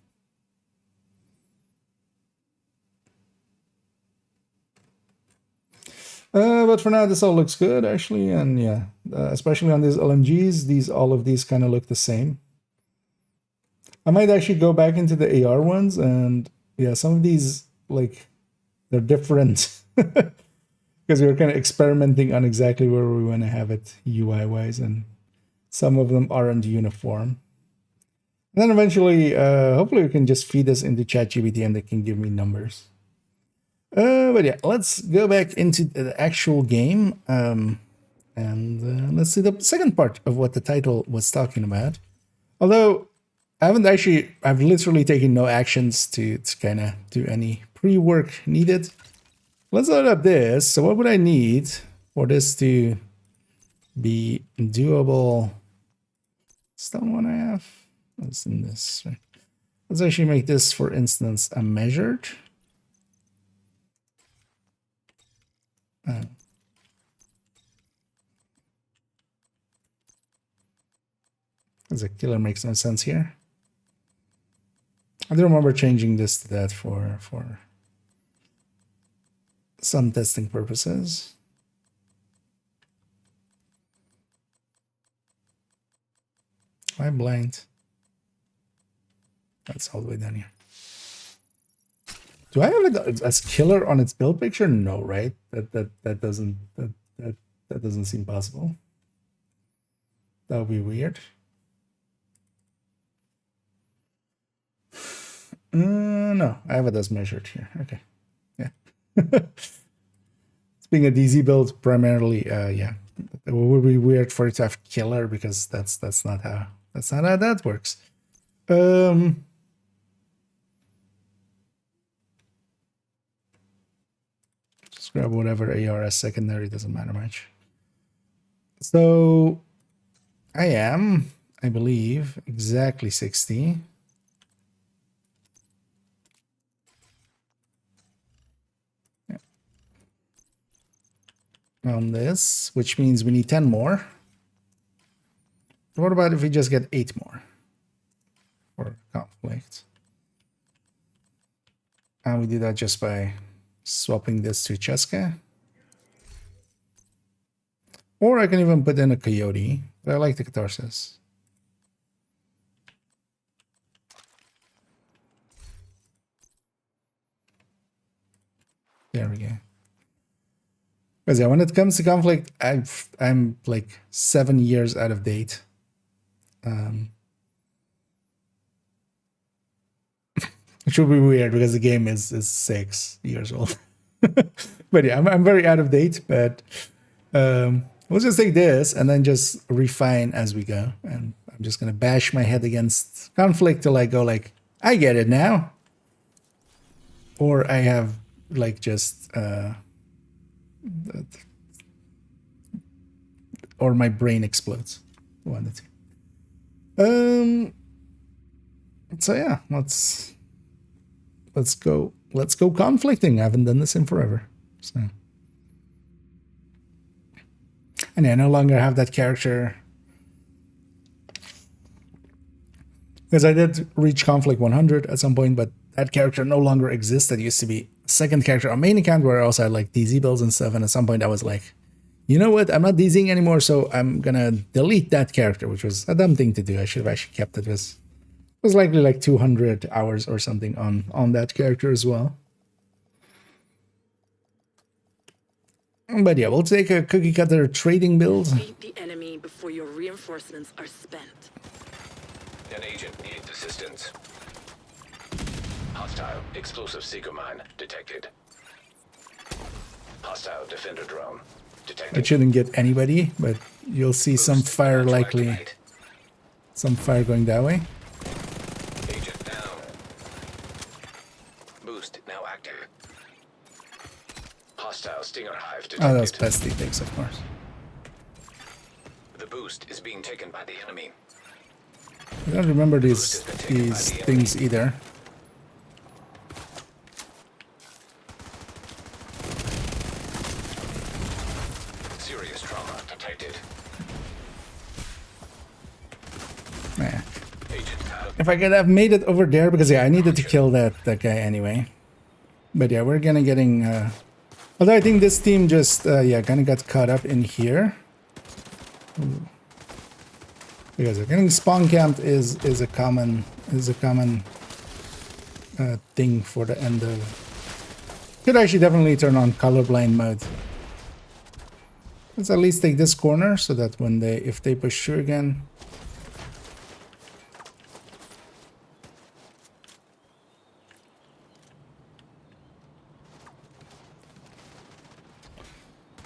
But for now, this all looks good, actually. And yeah, especially on these LMGs, all of these kind of look the same. I might actually go back into the AR ones, and yeah, some of these, like, they're different. Because we were kind of experimenting on exactly where we want to have it UI-wise, and some of them aren't uniform. And then eventually, hopefully we can just feed this into ChatGPT and they can give me numbers. But yeah, let's go back into the actual game. And let's see the second part of what the title was talking about. Although I've literally taken no actions to kind of do any pre-work needed. Let's load up this. So what would I need for this to be doable? Still one I have. What's in this? Let's actually make this, for instance, a measured. As a killer makes no sense here. I do remember changing this to that for some testing purposes. I'm blind. That's all the way down here. Do I have it as killer on its build picture? No, right? That doesn't seem possible. That would be weird. No, I have it as measured here. Okay, yeah. It's being a DZ build primarily. Yeah, it would be weird for it to have killer because that's not how that works. Just grab whatever ARS secondary, doesn't matter much. So I am, I believe, exactly 60. Yeah. On this, which means we need 10 more. What about if we just get 8 more for conflict? And we do that just by swapping this to Cheska. Or I can even put in a coyote, but I like the catharsis. There we go. Because yeah, when it comes to conflict, I'm like 7 years out of date. Which would be weird because the game is 6 years old. But yeah, I'm very out of date, but we'll just take this and then just refine as we go. And I'm just going to bash my head against conflict till I go like, I get it now. Or I have like just, or my brain explodes. One of the two. So yeah, let's go conflicting. I haven't done this in forever. So. And I no longer have that character. Because I did reach conflict 100 at some point, but that character no longer exists. That used to be second character, a main account where I also had like DZ builds and stuff. And at some point I was like, you know what? I'm not DZing anymore, so I'm gonna delete that character, which was a dumb thing to do. I should have actually kept it. It was likely like 200 hours or something on that character as well. But yeah, we'll take a cookie cutter trading build. Defeat the enemy before your reinforcements are spent. An agent needs assistance. Hostile explosive seeker mine detected. Hostile defender drone detected. It shouldn't get anybody, but you'll see some fire likely. Some fire going that way. Agent down. Boost now active. Hostile stinger hive detected. Oh, those pesty things, of course. The boost is being taken by the enemy. I don't remember these things either. Serious trauma detected. Nah. Agent out. If I could have made it over there, because yeah, I needed to kill that guy anyway. But yeah, we're gonna getting. Although I think this team just yeah kind of got caught up in here. Ooh. Because getting spawn camped is a common thing for the end of. Could actually definitely turn on colorblind mode. Let's at least take this corner so that when if they push through again.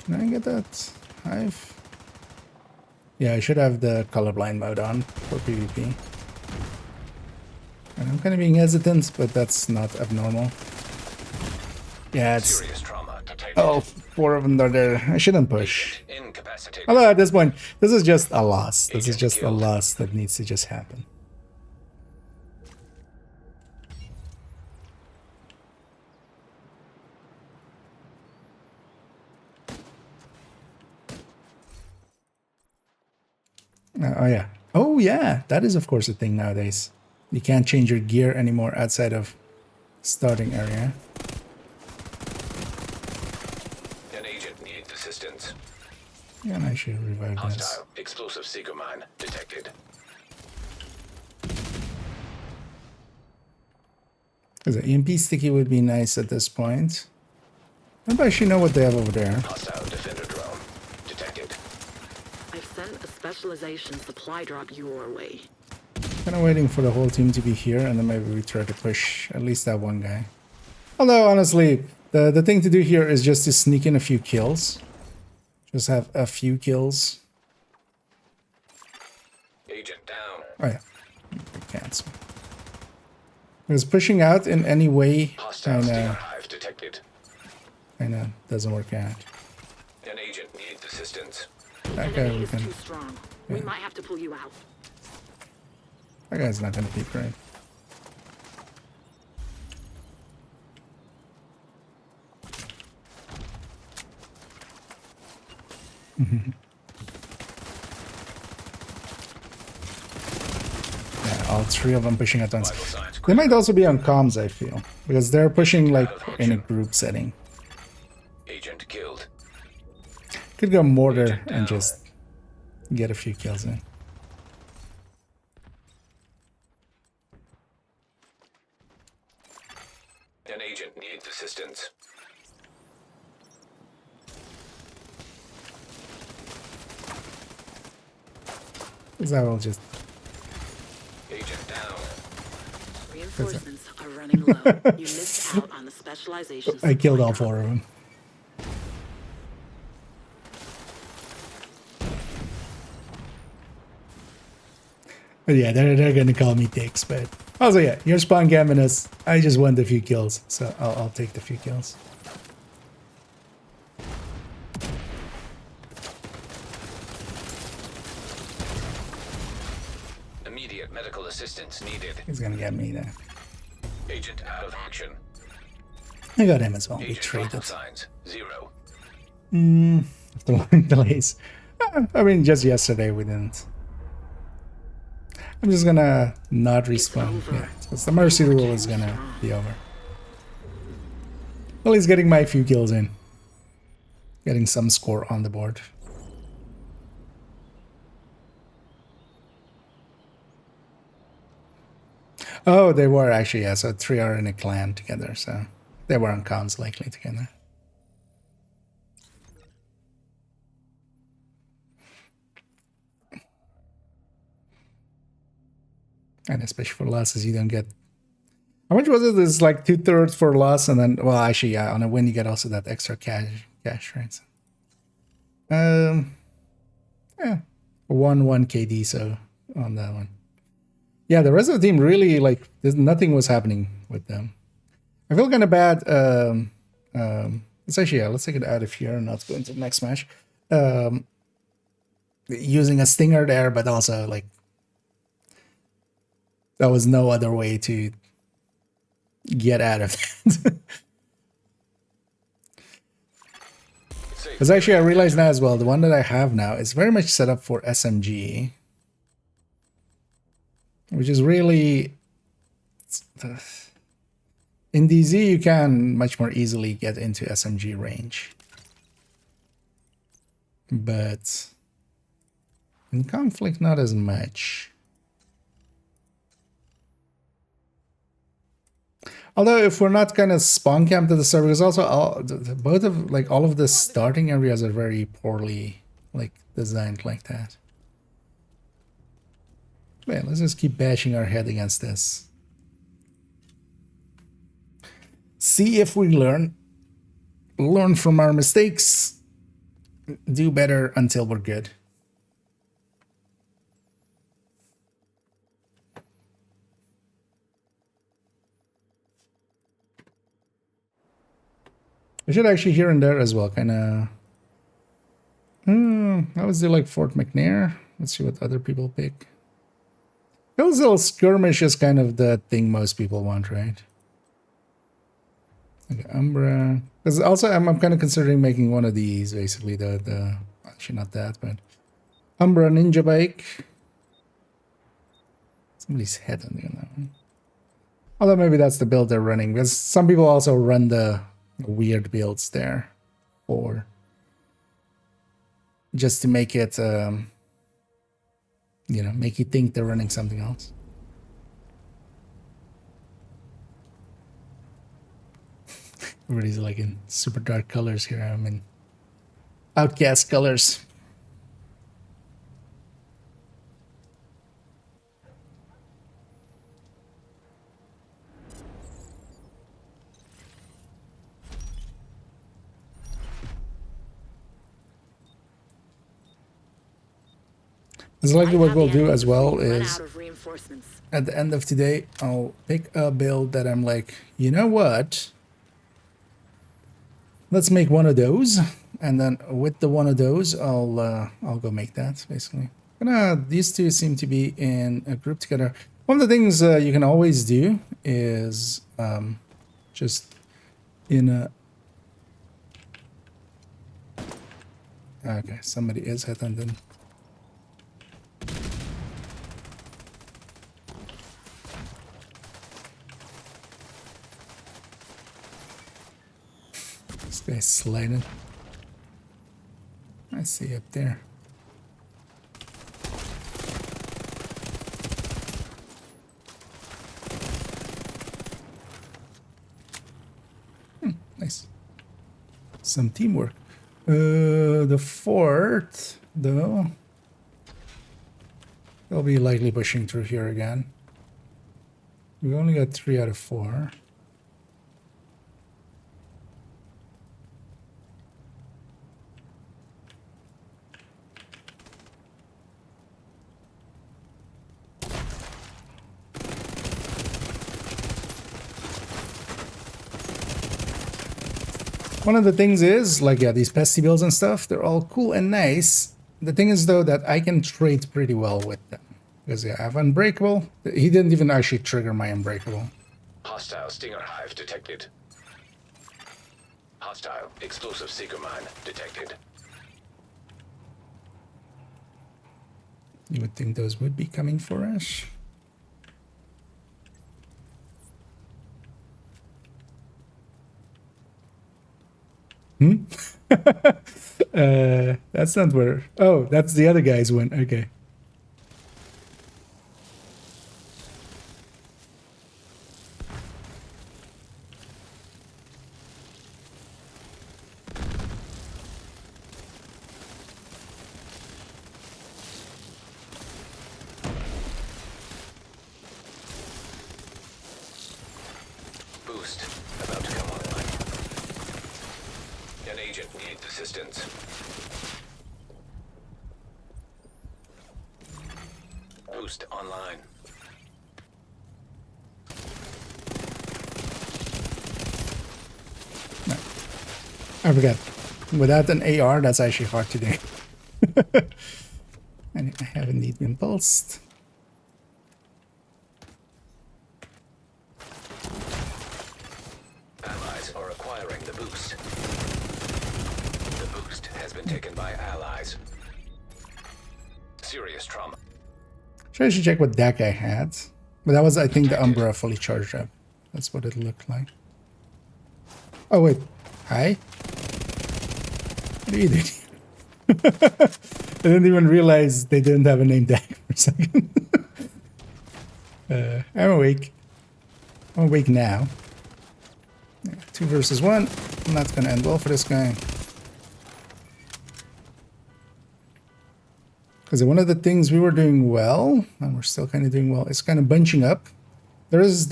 Can I get that hive? Yeah, I should have the colorblind mode on for PvP. And I'm kind of being hesitant, but that's not abnormal. Yeah, it's... Serious trauma detected. Oh, 4 of them are there. I shouldn't push. Incapacitated. Although at this point, this is just a loss. This is Agent just a killed. loss that needs to just happen. Oh yeah. Oh yeah. That is of course a thing nowadays. You can't change your gear anymore outside of starting area. An agent needs assistance. Yeah, and I should revive this. Hostile explosive seeker mine detected. Because the EMP sticky would be nice at this point. I don't actually know what they have over there. Hostile defender drone detected. I've sent a specialization supply drop your way. Kind of waiting for the whole team to be here, and then maybe we try to push at least that one guy. Although, honestly, the thing to do here is just to sneak in a few kills. Just have a few kills. Agent down. Oh yeah, cancel. Because pushing out in any way Hostile stinger hive detected. kinda doesn't work out. An agent needs assistance. That guy Enemy we is can. too strong. We might have to pull you out. That guy's not gonna be great. Yeah, all 3 of them pushing at once. Vital signs They might also be on comms, I feel, because they're pushing like in a group setting. agent killed. Could go mortar and just get a few kills in. An agent needs assistance. Because I will just. Agent down. Reinforcements are running low. You missed out on the specialization. I killed all supply 4 of them. But yeah, they're gonna call me dicks, but also yeah, you're spawn camping us. I just want a few kills, so I'll take the few kills. Immediate medical assistance needed. He's gonna get me there. Agent out of action. I got him as well. We Agent vital traded. signs 0. After long delays. I mean, just yesterday we didn't. I'm just gonna not respawn. Yeah, because the mercy rule is gonna be over. Well, he's getting my few kills in. Getting some score on the board. Oh, they were actually, yeah, so 3 are in a clan together, so they were on cons likely together. And especially for losses, you don't get... How much was it? It's like 2/3 for loss, and then, well, actually, yeah, on a win you get also that extra cash, right? Yeah, 1 KD, so on that one. Yeah, the rest of the team really, like, nothing was happening with them. I feel kind of bad. Let's actually, yeah, let's take it out of here and let's go into the next match. Using a stinger there, but also, like, there was no other way to get out of that. Because actually, I realize now as well, the one that I have now is very much set up for SMG. Which is really... In DZ, you can much more easily get into SMG range. But in Conflict, not as much. Although, if we're not kind of spawn camped to the server, because also all of the starting areas are very poorly like designed like that. But yeah, let's just keep bashing our head against this. See if we learn from our mistakes. Do better until we're good. I should actually here and there as well, kind of. I was do like Fort McNair. Let's see what other people pick. Those little skirmish is kind of the thing most people want, right? Okay, Umbra. Because also I'm kind of considering making one of these, basically the actually not that, but Umbra Ninja Bike. Somebody's head on that one. Although maybe that's the build they're running, because some people also run the weird builds there, or just to make it, you know, make you think they're running something else. Everybody's like in super dark colors here. I'm in outcast colors. It's likely what we'll do as well is at the end of today, I'll pick a build that I'm like, you know what? Let's make one of those, and then with the one of those, I'll go make that basically. These two seem to be in a group together. One of the things you can always do is just in a. Okay, somebody is headhunting. This guy's sliding. I see up there. Nice. Some teamwork. The fort, though, they'll be likely pushing through here again. We only got 3 out of 4. One of the things is, like, yeah, these pesty builds and stuff, they're all cool and nice. The thing is, though, that I can trade pretty well with them. Because, yeah, I have Unbreakable. He didn't even actually trigger my Unbreakable. Hostile Stinger Hive detected. Hostile Explosive Seeker Mine detected. You would think those would be coming for us. That's not where. Oh, that's the other guy's win. Okay. Boost about to come online. An agent needs assistance. Boost online. I forgot. Without an AR, that's actually hard to do. And I haven't need been pulsed. Allies are acquiring the boost. The boost has been taken by allies. Serious trauma. Sure, I should check what that guy had. But that was, I think, the Umbra fully charged up. That's what it looked like. Oh, wait. Hi? What are you doing? I didn't even realize they didn't have a name tag for a second. I'm awake. I'm awake now. Yeah, 2 versus 1. Not gonna end well for this guy. Because one of the things we were doing well, and we're still kind of doing well, is kind of bunching up. There's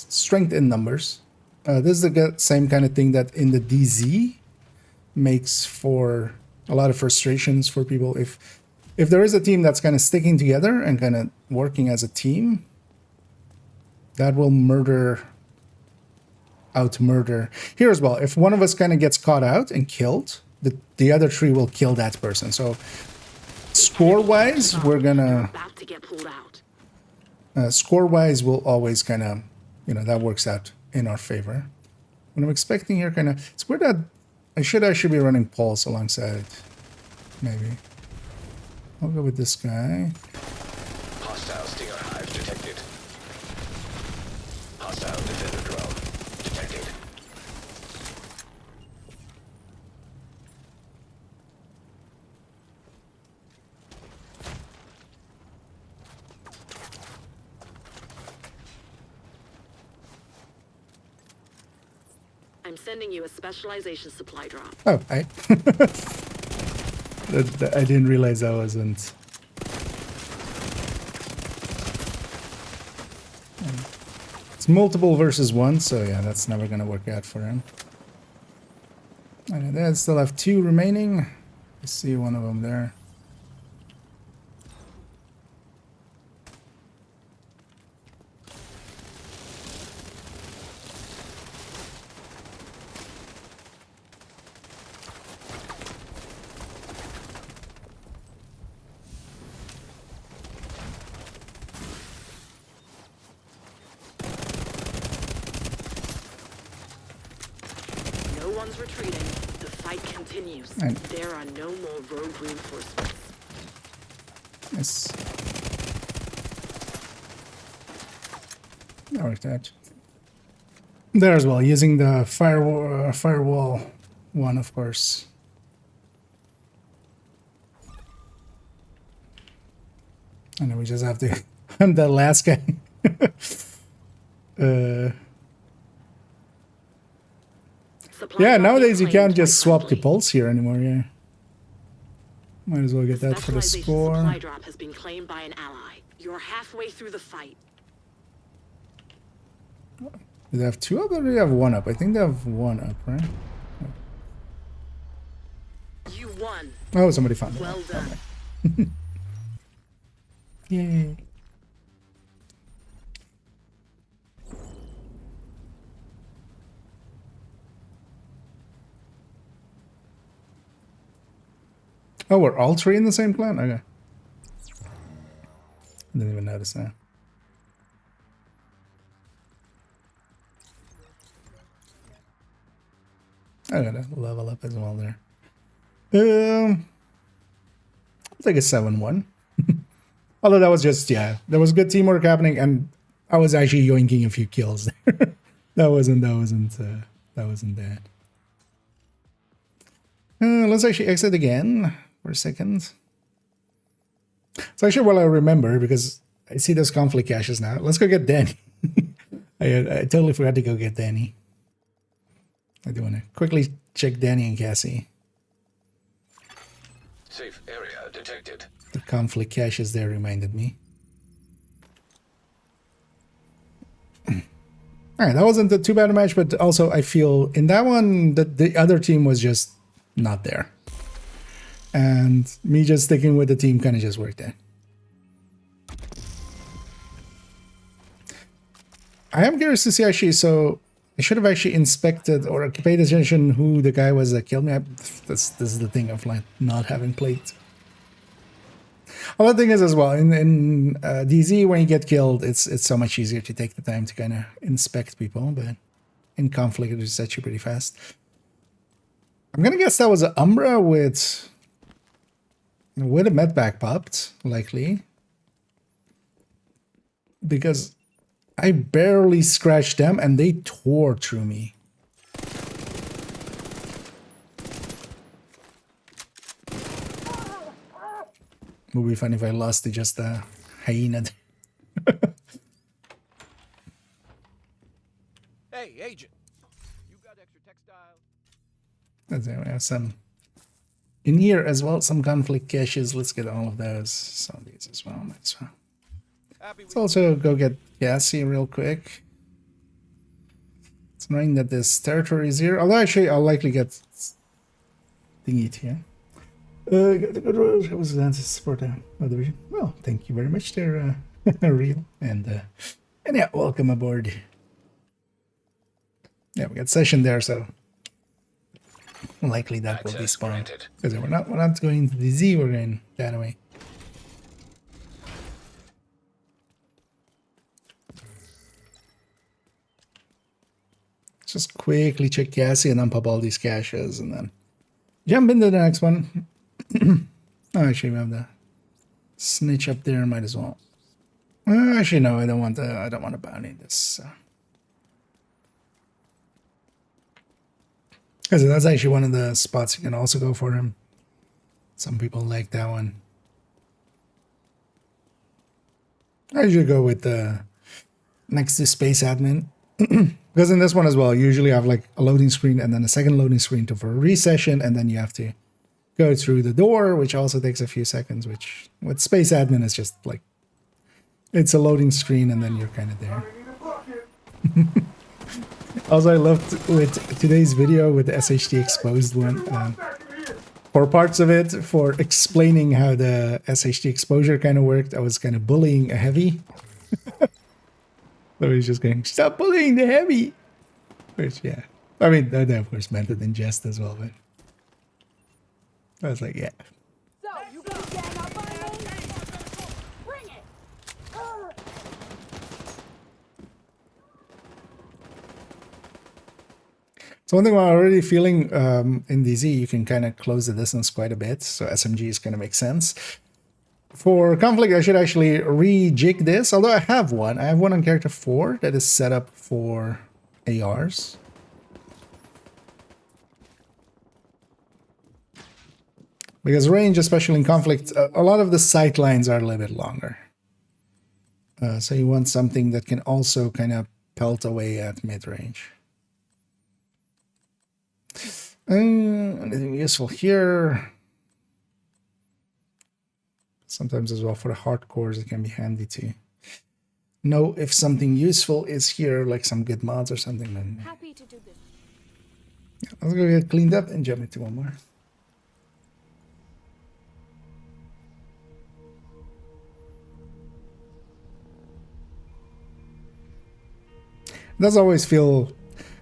strength in numbers. This is the same kind of thing that in the DZ makes for a lot of frustrations for people. If there is a team that's kind of sticking together and kind of working as a team, that will out-murder. Here as well, if one of us kind of gets caught out and killed, the other 3 will kill that person. So score-wise, we're gonna... About to get pulled out. Score-wise, we'll always kind of, that works out in our favor. What I'm expecting here kind of... It's weird that I should actually be running Pulse alongside. Maybe. I'll go with this guy. Hostile Stinger Hive detected. Hostile defender drone detected. I'm sending you a specialization supply drop. Oh, I didn't realize I wasn't. It's multiple versus 1, so yeah, that's never gonna work out for him. And then still have 2 remaining. I see one of them there. No one's retreating. The fight continues. And- There are no more rogue reinforcements. Yes. That worked out. There as well, using the firewall one, of course. And then we just have to hunt that last guy. Supply Yeah, drop nowadays you being claimed can't just by swap the friendly. pulse here anymore, yeah. Might as well get that for the Specialization score. supply drop has been claimed by an ally. You're halfway through the fight. Do they have 2 up or do they have 1 up? I think they have 1 up, right? You won. Oh, somebody found it. Well done. Yay. Oh, we're all 3 in the same clan? Okay. I didn't even notice that. I gotta level up as well there. I'll take a 7-1. Although that was just, yeah, there was good teamwork happening, and I was actually yoinking a few kills there. that wasn't bad. Let's actually exit again for a second. So actually, what I remember, because I see those conflict caches now. Let's go get Danny. I totally forgot to go get Danny. I do want to quickly check Danny and Cassie. Safe area detected. The conflict caches there reminded me. Alright, that wasn't too bad a match, but also I feel in that one that the other team was just not there. And me just sticking with the team kind of just worked out. I am curious to see actually, so I should have actually inspected or paid attention who the guy was that killed me. This is the thing of like not having played. Other thing is as well, in DZ, when you get killed, it's so much easier to take the time to kind of inspect people, but in conflict, it just sets you pretty fast. I'm gonna guess that was an Umbra with a medpack popped, likely. Because I barely scratched them and they tore through me. Would be fun if I lost to just a hyena. Hey, agent. You got extra textiles? That's it. We have some in here as well. Some conflict caches. Let's get all of those. Some of these as well. Might as well. Let's also go get Cassie real quick. It's annoying that this territory is here. Although actually, I'll likely get thingy here. How was that support division? Well, thank you very much there, Real. And yeah, welcome aboard. Yeah, we got session there, so likely that will be spawned. Because we're not going to the Z, we're going that way. Just quickly check Cassie and then pop all these caches and then jump into the next one. Oh, actually, we have the snitch up there. Might as well. Actually, no, I don't want to bounty this. Because that's actually one of the spots you can also go for him. Some people like that one. I usually go with the next to space admin. Because in this one as well, usually I have like a loading screen and then a second loading screen for a recession, and then you have to go through the door, which also takes a few seconds, which with space admin is just like, it's a loading screen and then you're kind of there. Also, I loved with today's video with the SHD exposed one, for parts of it, for explaining how the SHD exposure kind of worked, I was kind of bullying a heavy. So he's just going, stop bullying the heavy! Which, yeah. I mean, they of course meant it in jest as well, but I was like, yeah. So, you gonna gang up on me? Bring it! So one thing I'm already feeling in DZ, you can kind of close the distance quite a bit, so SMG is going to make sense. For conflict, I should actually rejig this, although I have one. I have one on character 4 that is set up for ARs. Because range, especially in conflict, a lot of the sight lines are a little bit longer. So you want something that can also kind of pelt away at mid-range. Anything useful here? Sometimes as well for the hardcores, it can be handy to know if something useful is here, like some good mods or something. Then Happy to do this. yeah, let's go get cleaned up and jump into one more. It does always feel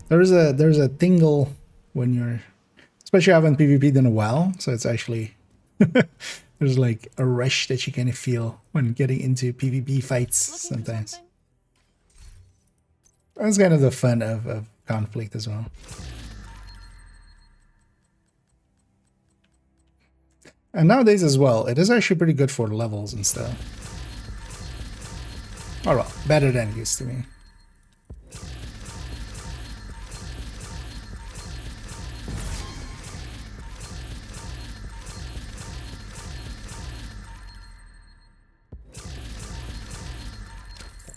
there's a tingle when you're, especially I haven't PvP'd in a while, so it's actually there's like a rush that you kind of feel when getting into PvP fights sometimes. That's kind of the fun of conflict as well. And nowadays as well, it is actually pretty good for levels and stuff. Or well, better than it used to be.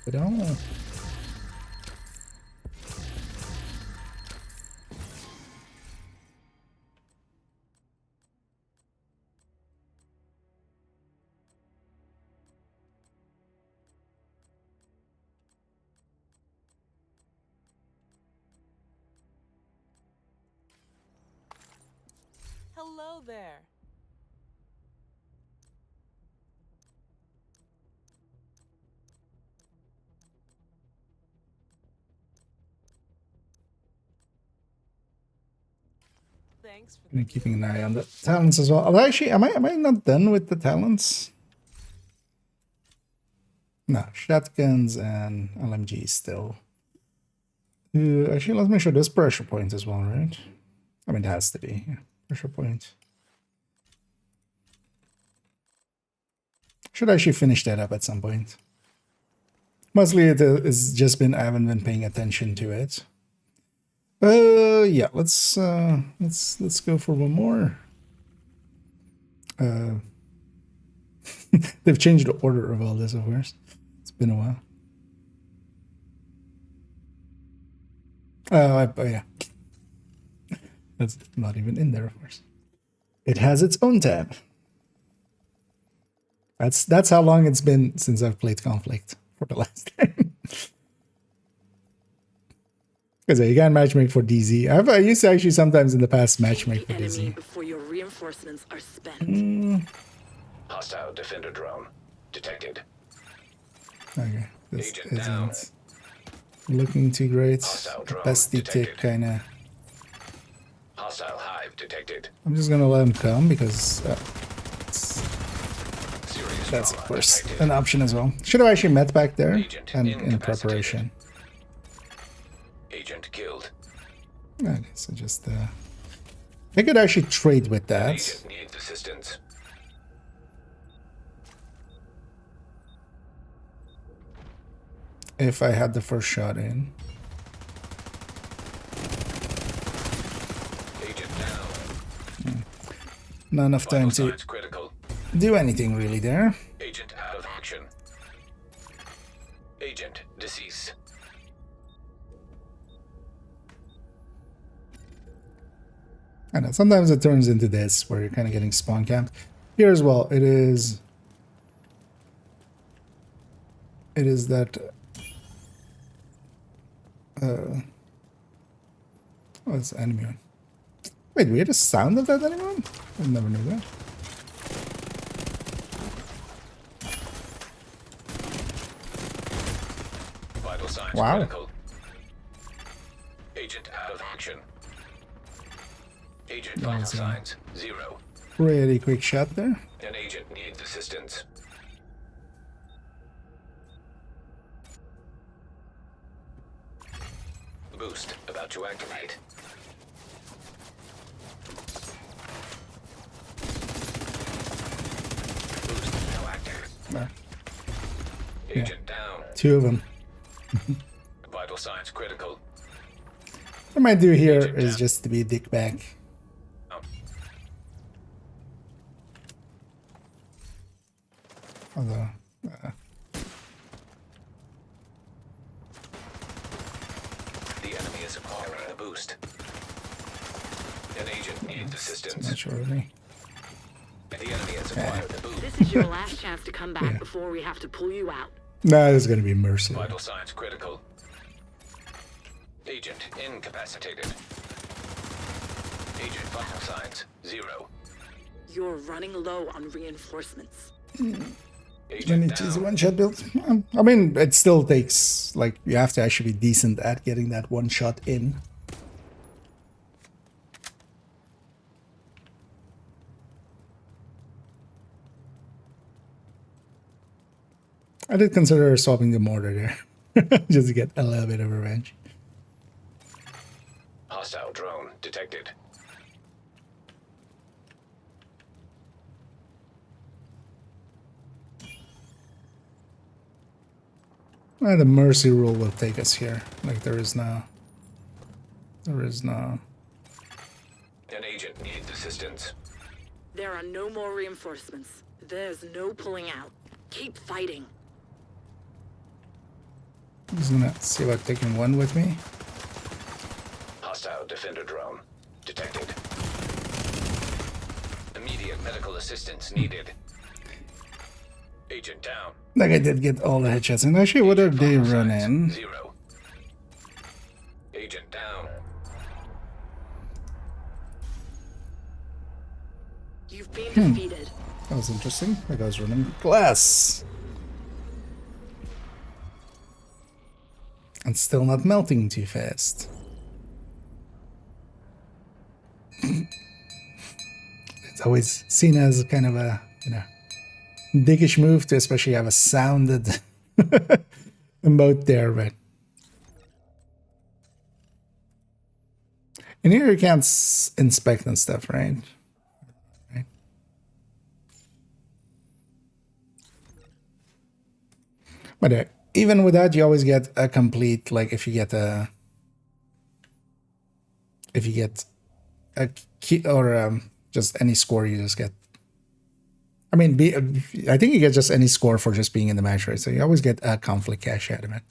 But oh. Hello there. Thanks for the I'm keeping an eye on the talents as well. Although actually, am I not done with the talents? No, shotguns and LMGs still. Actually, let's make sure there's pressure point as well, right? I mean, it has to be. Yeah, pressure point. Should actually finish that up at some point. Mostly it's just been I haven't been paying attention to it. Yeah, let's go for one more. They've changed the order of all this, of course. It's been a while. Oh yeah. That's not even in there, of course. It has its own tab. That's how long it's been since I've played Conflict for the last time. Because you can matchmake for DZ. I used to actually sometimes in the past matchmake for enemy DZ. before your reinforcements are spent. Hostile defender drone detected. Okay, this Agent down. isn't looking too great. Hostile drone Bestie tick detected. kind of. Hostile hive detected. I'm just gonna let him come because Serious that's of trauma course detected. an option as well. Should have actually met back there Agent and in incapacitated. preparation. Agent killed. Okay, so just I could actually trade with that. Agent needs assistance. If I had the first shot in. Agent down. Not enough time Vital to signs critical. do anything really there. Agent out of action. Agent deceased. I know, sometimes it turns into this where you're kind of getting spawn camped. Here as well, it is that oh, it's enemy one. Wait, we had a sound of that enemy one? I never knew that. Vital signs Wow. critical. Agent out of action. Agent vital was, signs 0. Pretty quick shot there. An agent needs assistance. Boost about to activate. Boost now active. Ah, Agent down. 2 of them. Vital signs critical. What I might do here Agent is down. just to be a dick bag. Oh, Although, the enemy is acquiring the boost. An agent needs not assistance. sure really. The enemy has acquired the boost. This is your last chance to come back before we have to pull you out. Nah, this is gonna be mercy. Vital signs critical. Agent incapacitated. Agent vital signs 0. You're running low on reinforcements. Agent When it is a down. one-shot build. I mean, it still takes, like, you have to actually be decent at getting that one shot in. I did consider swapping the mortar there, just to get a little bit of revenge. Hostile drone detected. The mercy rule will take us here. Like, there is no... An agent needs assistance. There are no more reinforcements. There's no pulling out. Keep fighting. I'm just gonna see about taking one with me. Hostile defender drone detected. Immediate medical assistance needed. Agent down. Like I did get all the headshots. And actually, what are they Vital signs, running? 0. Agent down. You've been defeated. That was interesting. That guy's running glass. And still not melting too fast. It's always seen as kind of a, you know, dickish move to especially have a sounded emote there, but in here you can't inspect and stuff, right? Right. But even with that, you always get a complete, like if you get a key or just any score, you just get. I mean, I think you get just any score for just being in the match, right? So you always get a conflict cash out of it,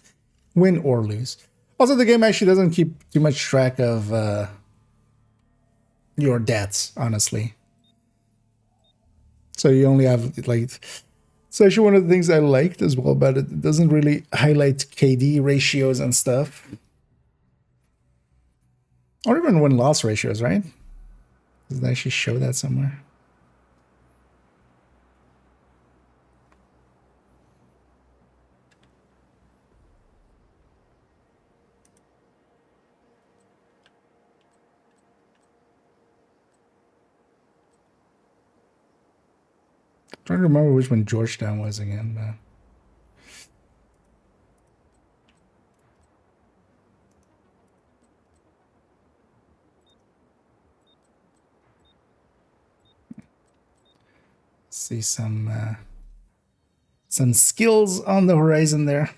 win or lose. Also, the game actually doesn't keep too much track of your deaths, honestly. So you only have like. It's actually one of the things I liked as well, but it doesn't really highlight KD ratios and stuff, or even win-loss ratios, right? Does it actually show that somewhere? Trying to remember which one Georgetown was again, but see some skills on the horizon there.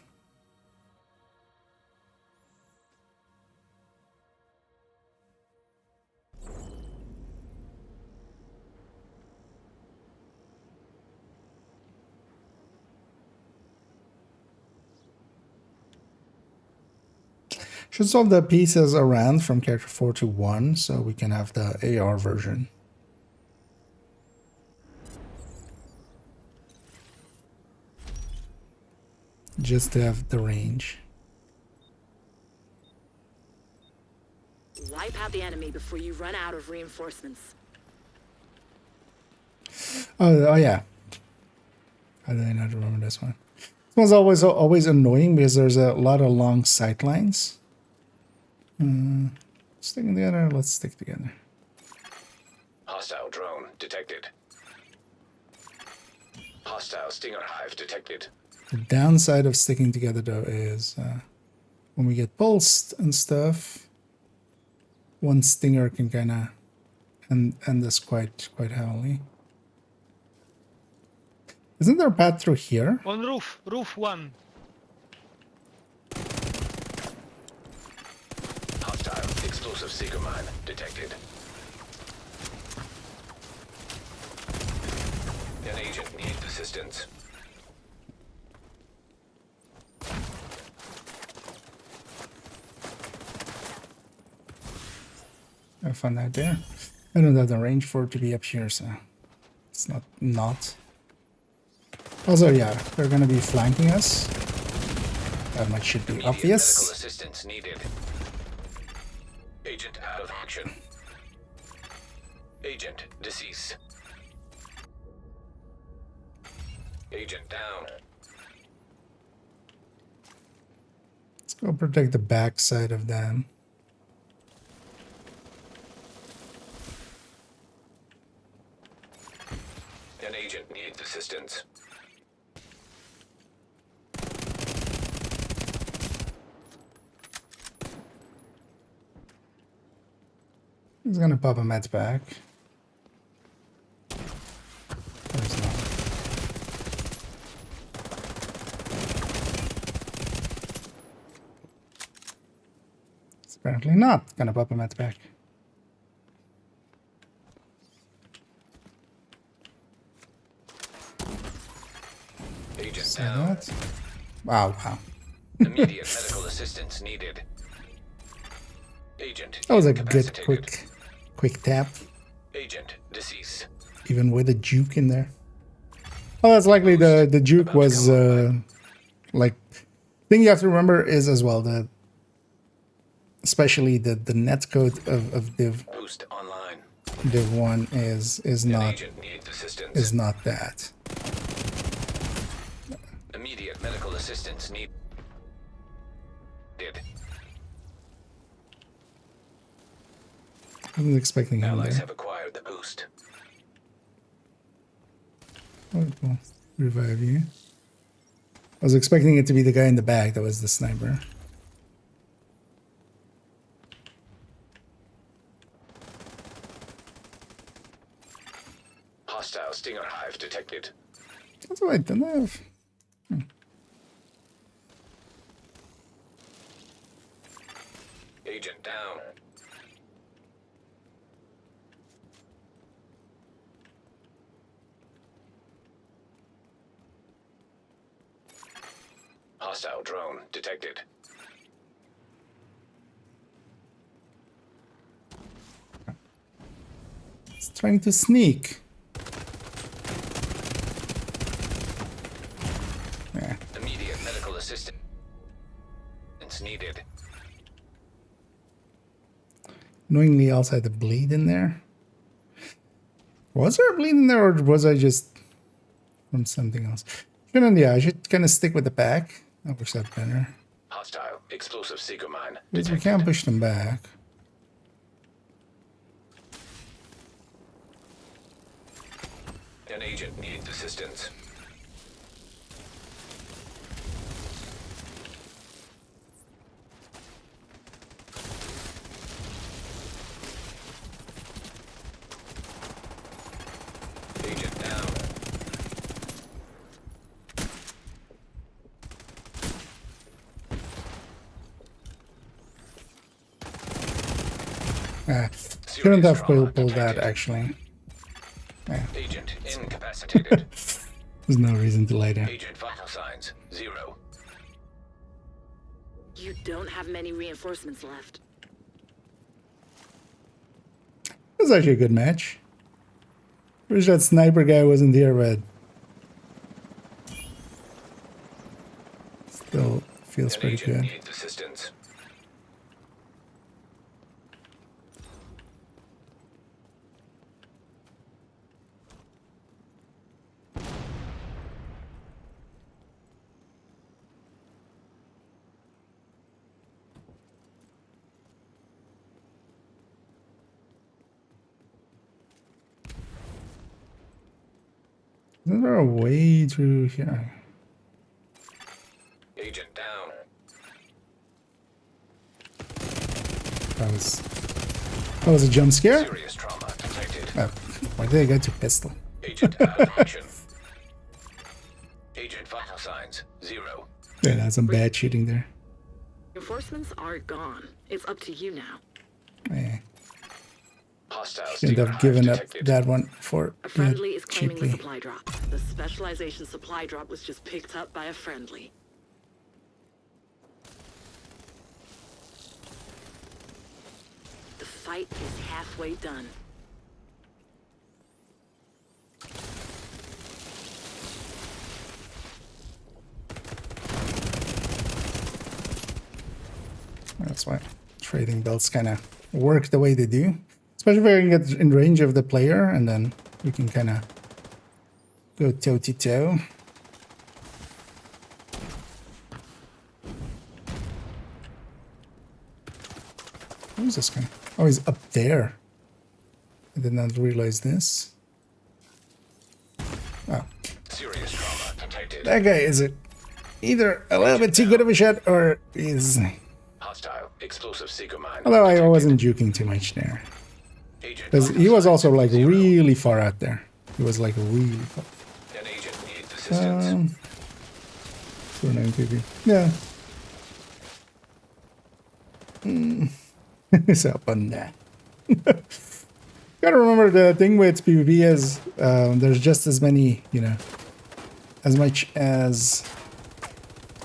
Should solve the pieces around from character 4 to 1 so we can have the AR version. Just to have the range. Wipe out the enemy before you run out of reinforcements. Oh yeah. How did I not remember this one? This one's always annoying because there's a lot of long sight lines. Sticking together, let's stick together. Hostile drone detected. Hostile Stinger hive detected. The downside of sticking together though is when we get pulsed and stuff, one stinger can kind of end us quite heavily. Isn't there a path through here? On roof, roof 1. Hostile explosive seeker mine detected. An agent needs assistance. I found that there. I don't have the range for it to be up here, so it's not. Also, yeah, they're gonna be flanking us. That much should be Immediate obvious. medical assistance needed. Agent out of action. Agent deceased. Agent down. Let's go protect the back side of them. An agent needs assistance. He's gonna pop a med back. There's not. It's apparently not gonna pop a med back. Agent So down. that. Wow. Immediate medical assistance needed. Agent That was a good incapacitated. quick tap, Agent deceased. even with a juke in there. Well, that's likely the juke was like thing you have to remember is as well especially the net code of Boost online. div 1 is An not agent needs assistance. that. Immediate medical assistance needed. I wasn't expecting him Allies there. have acquired the boost. Oh, well, revive you. I was expecting it to be the guy in the back that was the sniper. Hostile Stinger hive detected. That's what I don't have. Agent down. Hostile drone detected. It's trying to sneak. Yeah. Immediate medical assistance needed. Knowingly also had the bleed in there. Was there a bleed in there, or was I just from something else? Yeah, I should kind of stick with the pack. That works out better. Hostile explosive seeker mine Because we detected. can't push them back. An agent needs assistance. Agent down. Couldn't have trauma pulled that detected. actually. Agent incapacitated. There's no reason to lay down. Agent vital signs 0. You don't have many reinforcements left. It was actually a good match. Wish that sniper guy wasn't here, but still feels An pretty agent good. needs assistance. Isn't there a way through here? Agent down. That was a jump scare? Serious trauma detected. Oh, why did I go to pistol? Agent out of action. Agent vital signs 0. Yeah, that's some bad shooting there. Reinforcements are gone. It's up to you now. Yeah. Hostile Shouldn't Stinger have hive given up detected. that one for A friendly is claiming the cheaply. supply drop. The specialization supply drop was just picked up by a friendly. The fight is halfway done. That's why trading belts kind of work the way they do. Especially if I can get in range of the player, and then we can kind of go toe-to-toe. Who's this guy? Oh, he's up there. I did not realize this. Oh, Serious trauma detected. that guy is either a little bit too good of a shot, or is... Hostile explosive seeker mine. Although I detected. wasn't juking too much there. Agent Because vital he was signs also like 0. really far out there. He was like really far. An agent needs assistance. 49 PP. Yeah. It's up on that. Gotta remember the thing with PvP is there's just as many, as much as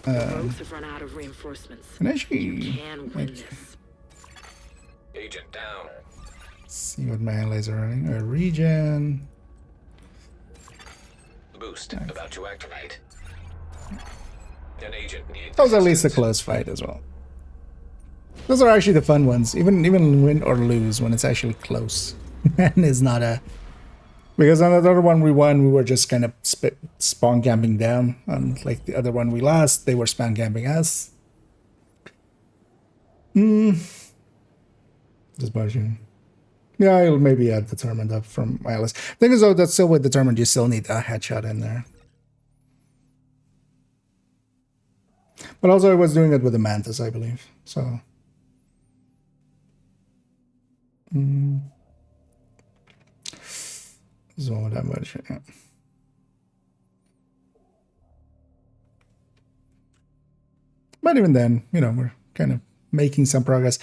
The rogues have run out of reinforcements. And You actually, can win this. Agent down. see what my allies are running. A regen. Boost about to activate. An agent needs. That was at least a close fight as well. Those are actually the fun ones. Even win or lose when it's actually close. And it's not a... Because on the other one we won, we were just kind of spawn camping down. And like the other one we lost, they were spawn camping us. Just budging. Yeah, I'll maybe add determined up from my list. Thing is though, that's still with determined, you still need a headshot in there. But also I was doing it with the Mantis, I believe. So... So that much, yeah. But even then, you know, we're kind of making some progress.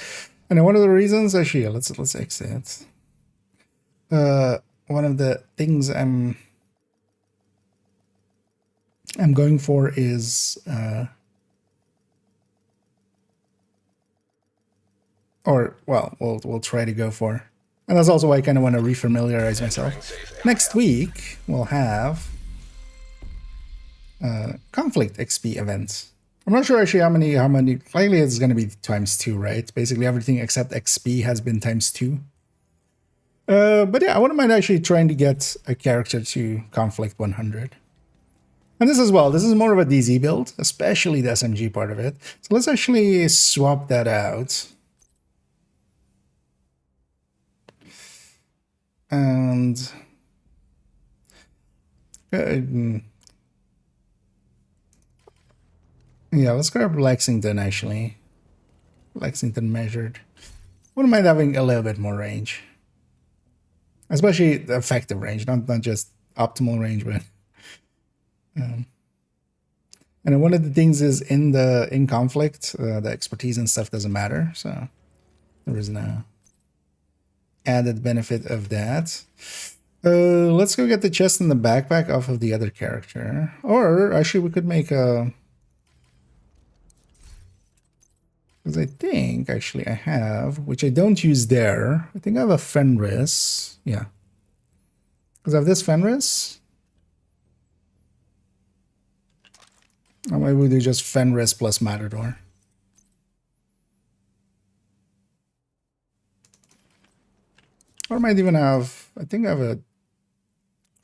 And one of the reasons, actually, let's exit. One of the things I'm going for is or well, we'll try to go for. And that's also why I kind of want to refamiliarize myself. Next week, we'll have conflict XP events. I'm not sure actually how many, likely it's going to be ×2, right? Basically everything except XP has been ×2. But yeah, I wouldn't mind actually trying to get a character to conflict 100. And this as well, this is more of a DZ build, especially the SMG part of it. So let's actually swap that out. And yeah, let's grab Lexington actually. Lexington measured. Wouldn't mind having a little bit more range. Especially the effective range, not just optimal range, but and then one of the things is in conflict, the expertise and stuff doesn't matter, so there is no added benefit of that. Let's go get the chest and the backpack off of the other character. Or actually we could make a... Because I think actually I have, which I don't use there. I think I have a Fenris. Yeah. Because I have this Fenris. Or maybe we do just Fenris plus Matador. Or I might even have, I think I have a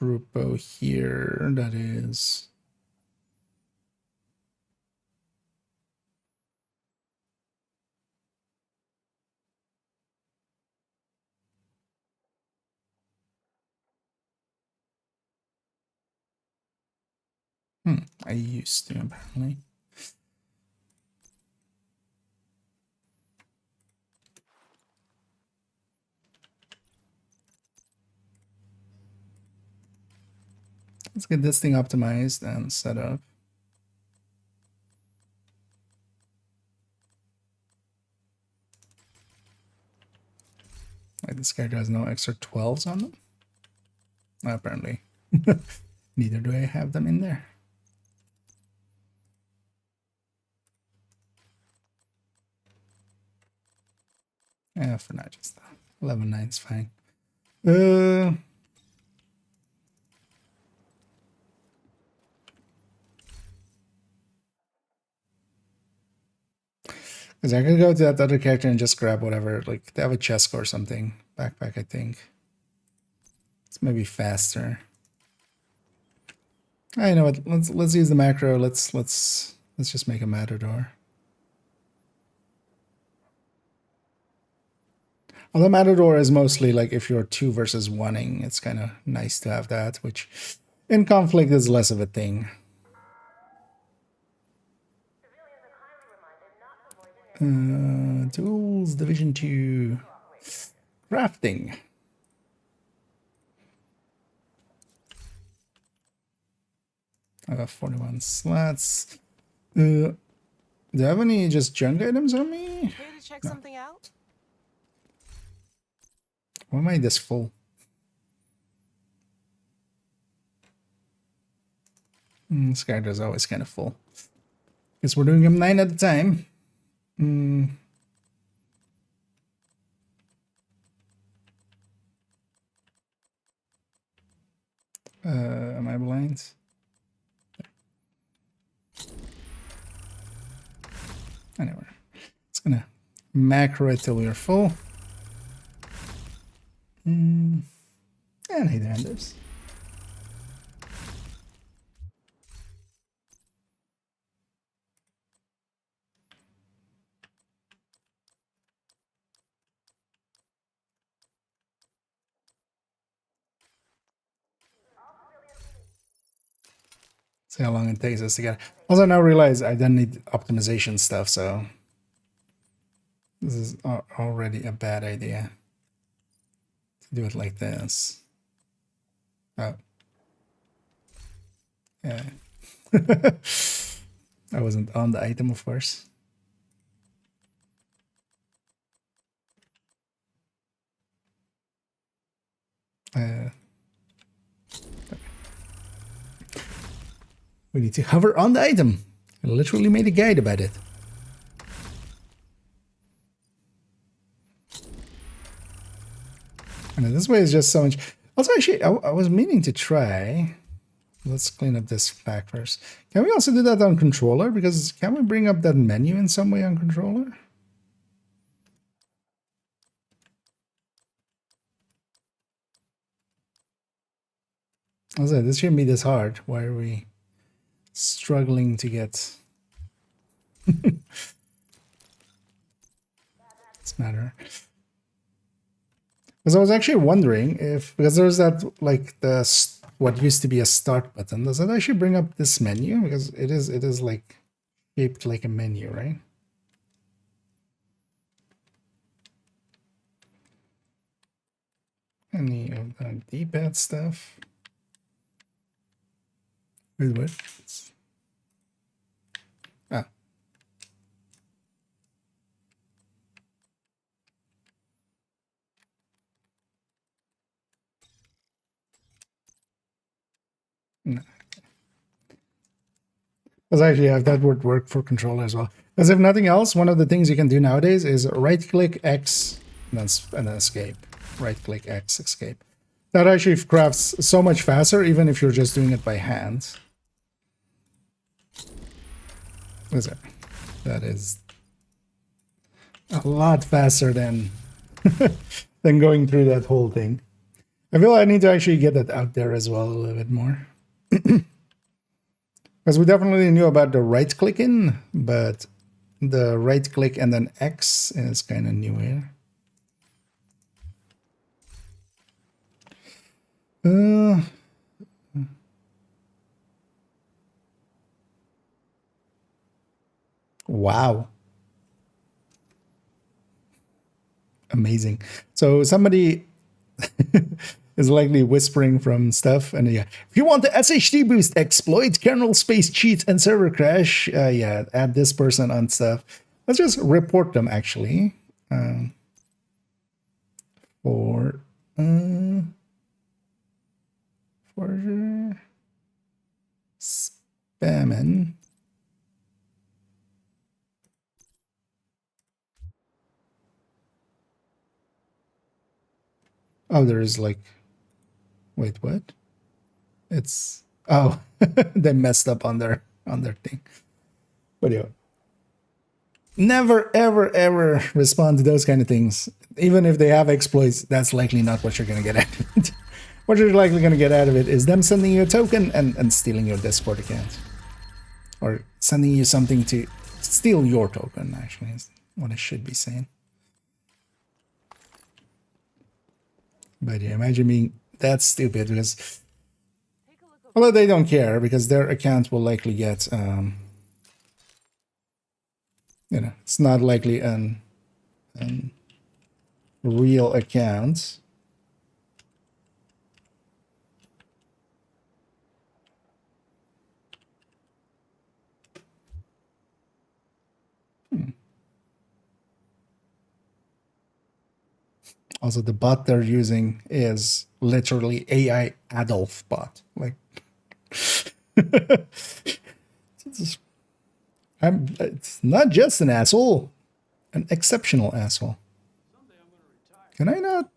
Grupo here that is... I used to apparently. Let's get this thing optimized and set up. Like this character has no extra 12s on them. Apparently. Neither do I have them in there. Yeah, for now, just 11.9 is fine. Because I could go to that other character and just grab whatever. Like, they have a chest or something. Backpack, I think. It's maybe faster. I know what. Let's use the macro. Let's just make a Matador. Although Matador is mostly like if you're 2 versus 1ing, it's kind of nice to have that, which in conflict is less of a thing. Tools, Division 2, crafting. I got 41 slots. Do I have any just junk items on me? Here to check something out? Why am I this full? This character is always kind of full. Guess we're doing them 9 at a time. Am I blind? Anyway, it's gonna macro it till we're full. And hey there, Anders. See how long it takes us to get. Also, now realize I don't need optimization stuff, so this is already a bad idea to do it like this. Oh, yeah. I wasn't on the item, of course. We need to hover on the item. I literally made a guide about it. And this way is just so much. Also, actually, I was meaning to try. Let's clean up this pack first. Can we also do that on controller? Because can we bring up that menu in some way on controller? Also, this shouldn't be this hard. Why are we struggling to get this matter? Because I was actually wondering if, because there's that, like, the what used to be a start button, does it actually bring up this menu? Because it is like shaped like a menu, right? Any of the D-pad stuff? Wait, what? Ah. No. Because actually, yeah, that would work for controller as well. Because if nothing else, one of the things you can do nowadays is right-click X and then escape. Right-click X, escape. That actually crafts so much faster, even if you're just doing it by hand. That is a lot faster than than going through that whole thing. I feel I need to actually get that out there as well a little bit more. Because we definitely knew about the right clicking, but the right click and then X is kind of new here. Wow. Amazing. So somebody is likely whispering from stuff, and yeah, if you want the SHD boost, exploit kernel space cheat and server crash, yeah, add this person on stuff. Let's just report them actually for spamming. Oh, there is like, wait, what? It's, oh, they messed up on their thing. But yeah, never ever ever respond to those kind of things. Even if they have exploits, that's likely not what you're gonna get out of it. What you're likely gonna get out of it is them sending you a token and stealing your Discord account, or sending you something to steal your token. Actually, is what I should be saying. But yeah, imagine being that stupid, because although they don't care, because their account will likely get, you know, it's not likely an real account. Also, the bot they're using is literally AI Adolf bot. Like, It's not just an asshole, an exceptional asshole. Can I not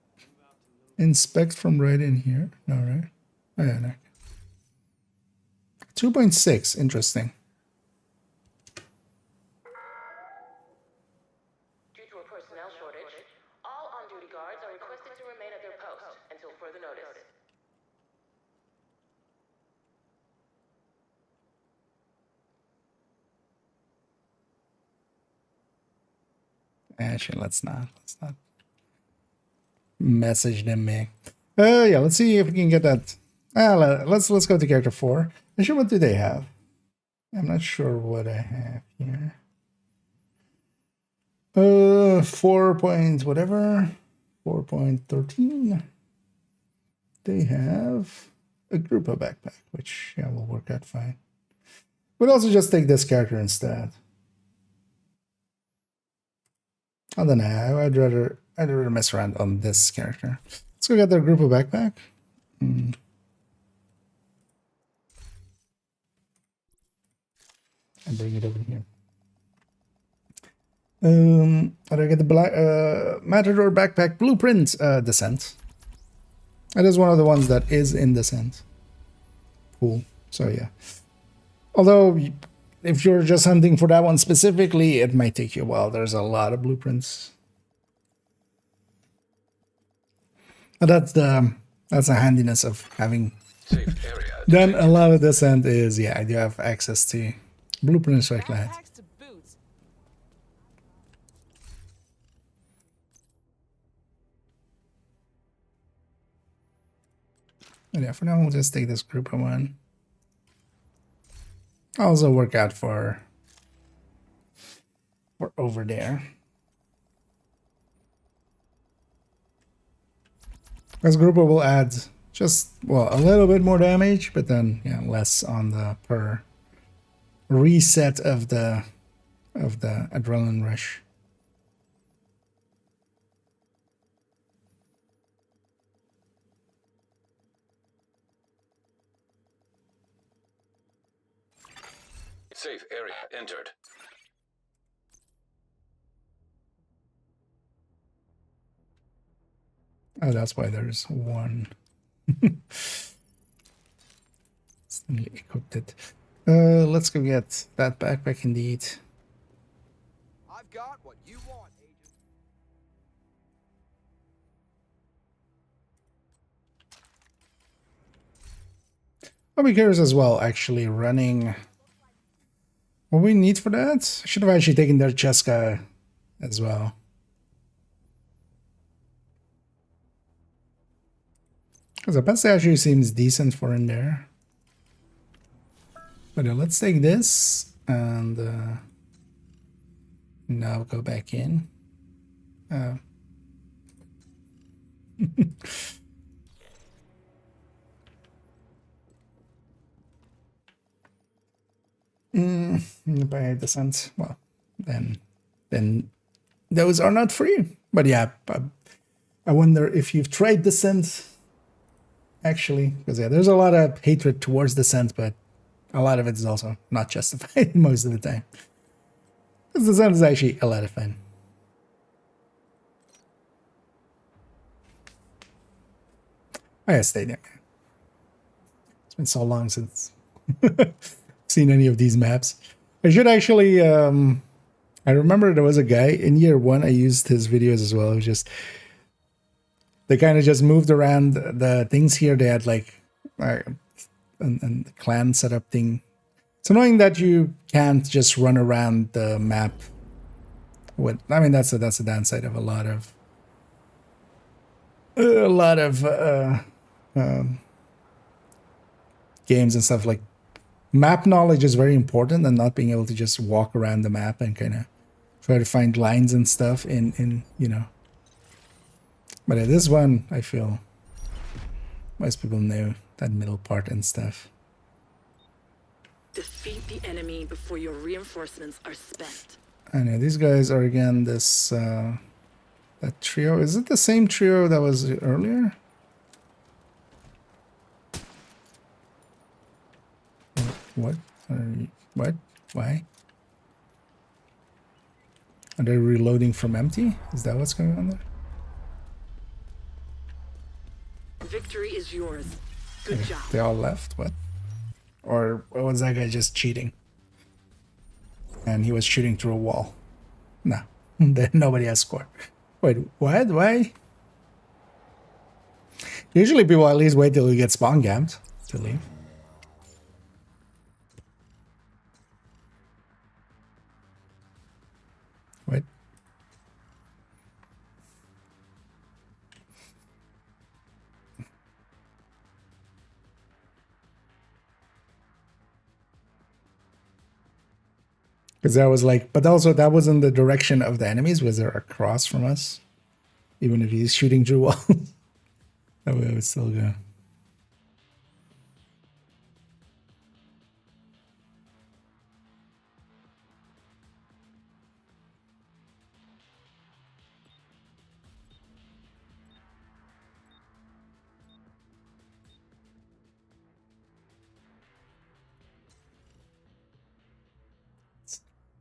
inspect from right in here? No, right? Oh, yeah, no. 2.6, interesting. Due to a personnel shortage, all on-duty guards are requested to remain at their post until further notice. Actually, let's not message them, man. Yeah, let's see if we can get that. Let's go to character 4. Actually, what do they have? I'm not sure what I have here. 4 point whatever, 4.13. They have a group of backpack, which yeah will work out fine. We'll also just take this character instead. I don't know. I'd rather mess around on this character. Let's go get their group of backpack. And bring it over here. How do I get the black Matador backpack blueprint descent? That is one of the ones that is in descent. Cool. So yeah. Although if you're just hunting for that one specifically, it might take you a while. There's a lot of blueprints. But that's the handiness of having Safe area. done a lot of descent is yeah, you have access to blueprints like that. Backpacks to boots. And yeah, for now we'll just take this group of one. Also work out for over there. This grouper will add just, well, a little bit more damage, but then yeah, less on the per reset of the adrenaline rush. Safe area entered. Oh, that's why there's one. Suddenly equipped it. Let's go get that backpack indeed. I've got what you want, Agent. I'll be curious as well, actually, running. What we need for that? I should have actually taken their Cheska as well. Because the Pest actually seems decent for in there. But let's take this and now go back in. By descent, well, then those are not free. But yeah, I wonder if you've tried descent. Actually, because yeah, there's a lot of hatred towards descent, but a lot of it is also not justified most of the time. Because descent is actually a lot of fun. I gotta stay there. It's been so long since seen any of these maps. I should actually I remember there was a guy in year 1, I used his videos as well. It was just they kind of just moved around the things here. They had like a clan setup thing. It's annoying that you can't just run around the map with, I mean that's the downside of a lot of games and stuff. Like map knowledge is very important, and not being able to just walk around the map and kind of try to find lines and stuff in you know. But in this one, I feel most people know that middle part and stuff. Defeat the enemy before your reinforcements are spent. I know these guys are again this that trio. Is it the same trio that was earlier? What? What? Why? Are they reloading from empty? Is that what's going on there? Victory is yours. Good job. They all left? What? Or was that guy just cheating? And he was shooting through a wall. No. Nobody has scored. Wait, what? Why? Usually people at least wait till you get spawn gamped to leave. Wait. Because that was like, but also that wasn't the direction of the enemies. Was there across from us? Even if he's shooting through walls, that way I would still go.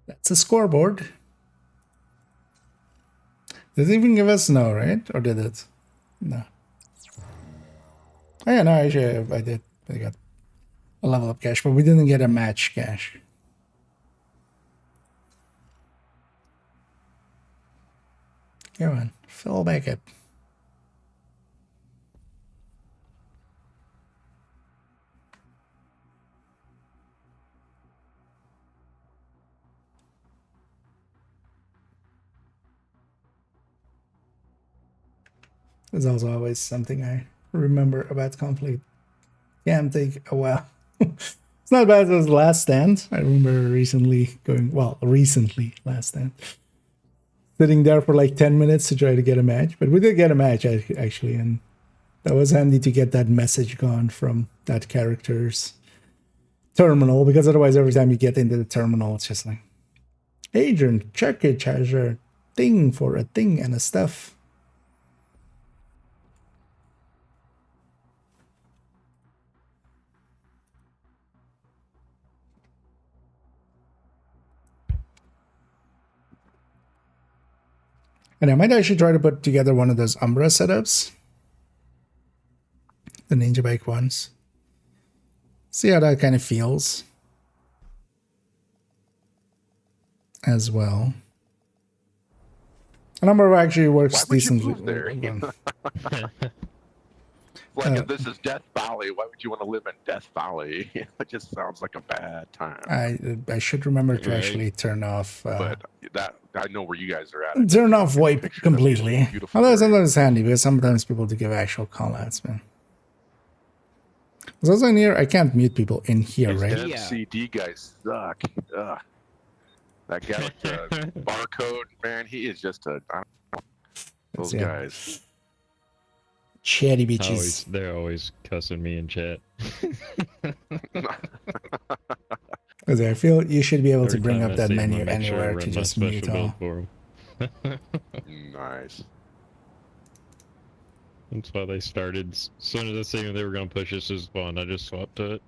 That's a scoreboard. Did it even give us no, right? Or did it? No. Oh yeah, no, actually I did. I got a level up cache, but we didn't get a match cache. Come on, fill back up. There's also always something I remember about conflict. Can take a while. It's not bad as Last Stand. I remember recently Last Stand. Sitting there for like 10 minutes to try to get a match. But we did get a match actually, and that was handy to get that message gone from that character's terminal, because otherwise every time you get into the terminal, it's just like, Agent, check it, has a thing for a thing and a stuff. And I might actually try to put together one of those Umbra setups. The Ninja Bike ones. See how that kind of feels. As well. And Umbra actually works decently. There? Like if this is Death Valley, why would you want to live in Death Valley? It just sounds like a bad time. I should remember to actually turn off. But that I know where you guys are at. Turn off VoIP completely. Although sometimes it's handy because sometimes people do give actual callouts, man. There's also in here, I can't mute people in here, These right? MCD guys suck. Ugh. That guy with the barcode, man, he is just a. I don't know, those guys. Chatty bitches. They're always cussing me in chat. Because I feel you should be able to bring up that menu anywhere to just mute all. Nice. That's why they started. As soon as I seen they were going to push us as spawn, I just swapped to it.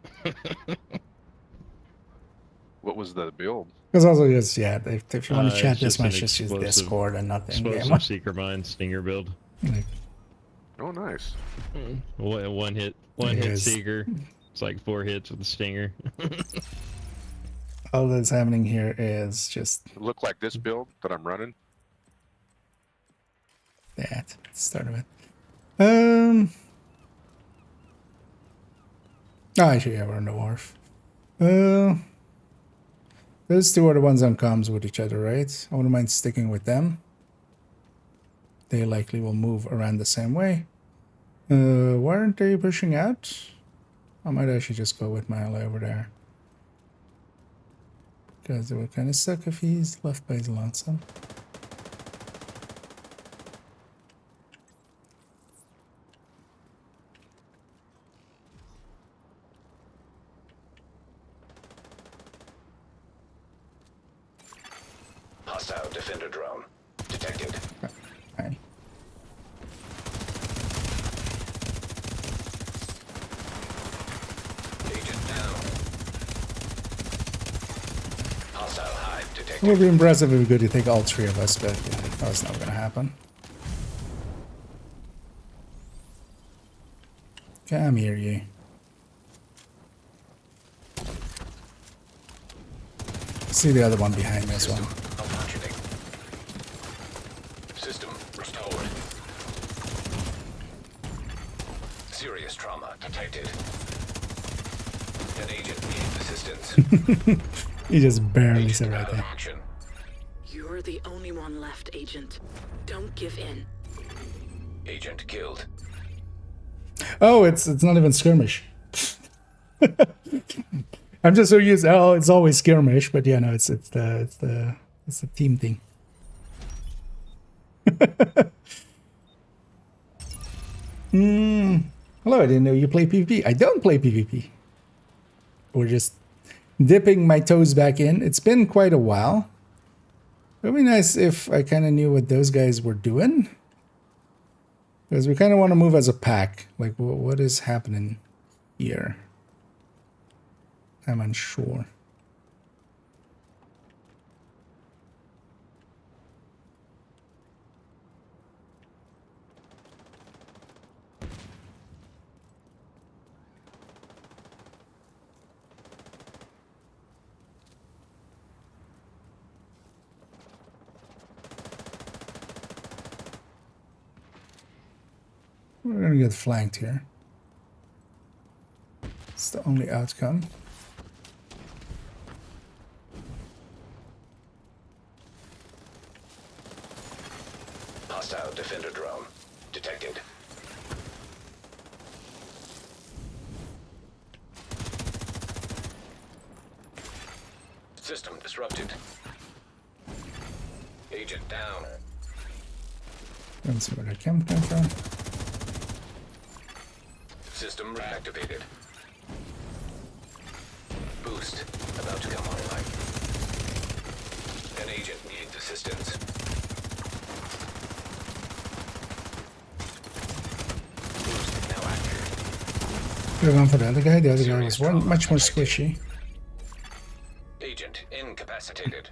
What was the build? Because also just, yeah, if you want to chat this much, just use Discord and nothing. Explosive Seeker Mine Stinger build. Like, oh, nice. One hit Seeker. It's like 4 hits with the Stinger. All that's happening here is just... It looked like this build that I'm running. That. Start of it. Oh, actually, yeah, we're on the wharf. Those two are the ones on comms with each other, right? I wouldn't mind sticking with them. They likely will move around the same way. Why aren't they pushing out? I might actually just go with my ally over there. Because it would kind of suck if he's left by his lonesome. Hostile defender drone detected. Right. Agent down. Hostile hive detected. It would be impressive if we could take all three of us, but yeah, that's not gonna happen. Come here, you. See the other one behind me as well. Malfunctioning. System restored. Serious trauma detected. An agent needs assistance. He just barely Agent said right out of there. action. You're the only one left, Agent. Don't give in. Agent killed. Oh, it's not even skirmish. I'm just so used. Oh, it's always skirmish, but yeah, no, it's the team thing. Hello, I didn't know you play PvP. I don't play PvP. We're just dipping my toes back in. It's been quite a while. It would be nice if I kind of knew what those guys were doing. Because we kind of want to move as a pack. Like, what is happening here? I'm unsure. We're gonna get flanked here. It's the only outcome. Hostile defender drone detected. System disrupted. Agent down. Let's see where that came from. System reactivated. Boost about to come online. An agent needs assistance. Boost now active. Could have gone for the other guy. The other guy was much more squishy. Agent incapacitated.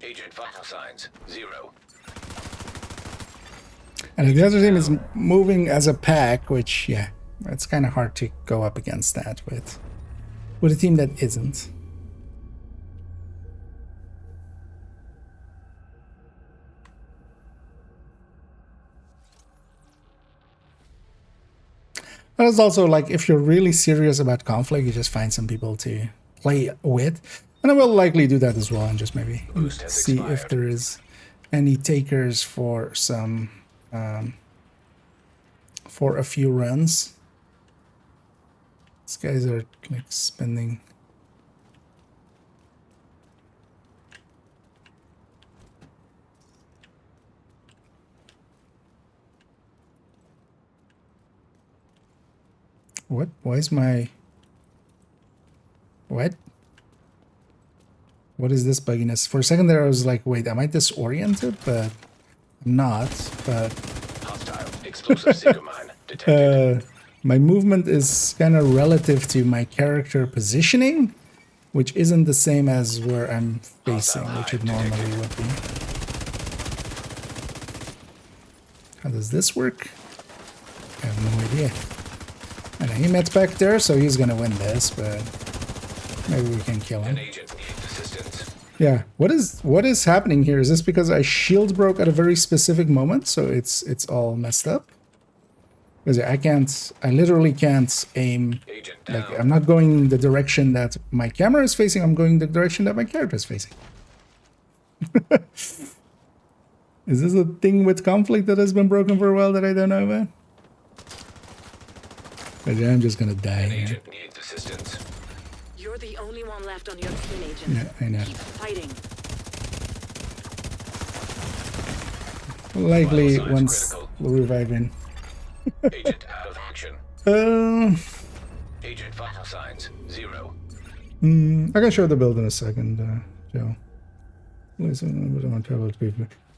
Agent vital signs 0. And the other team is moving as a pack, which, yeah, it's kind of hard to go up against that with a team that isn't. But it's also like, if you're really serious about conflict, you just find some people to play with. And I will likely do that as well, and just maybe see if there is any takers for some... for a few runs. These guys are like spending. What? Why is my... What? What is this bugginess? For a second there I was like, wait, am I disoriented? But I'm not, but... Hostile explosive seeker mine detected. My movement is kind of relative to my character positioning, which isn't the same as where I'm facing, which it normally would be. How does this work? I have no idea. I know he met back there, so he's gonna win this, but maybe we can kill him. An agent needs assistance. Yeah, what is happening here? Is this because I shield broke at a very specific moment, so it's all messed up? Because I literally can't aim. Like, I'm not going the direction that my camera is facing, I'm going the direction that my character is facing. Is this a thing with conflict that has been broken for a while that I don't know about? But yeah, I'm just gonna die An here. agent needs assistance. You're the only one left on your team, Agent. Yeah, I know. Keep fighting. Likely Vital signs once critical. we'll revive in. Agent out of action. Agent vital signs 0. I can show the build in a second, Joe.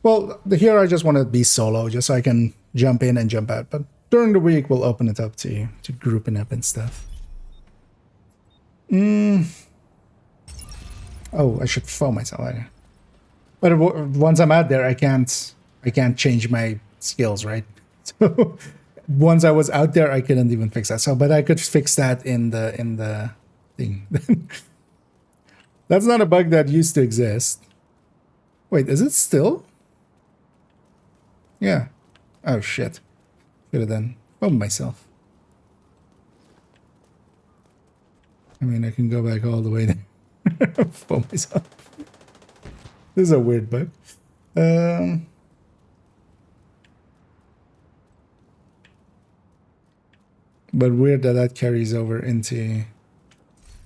Well, here I just want to be solo, just so I can jump in and jump out. But during the week, we'll open it up to grouping up and stuff. Oh, I should foam myself. But once I'm out there, I can't change my skills, right? So once I was out there, I couldn't even fix that. So, but I could fix that in the thing. That's not a bug that used to exist. Wait, is it still? Yeah. Oh shit. Should have done foam myself. I mean, I can go back all the way there. Foam myself. This is a weird bug. But weird that that carries over into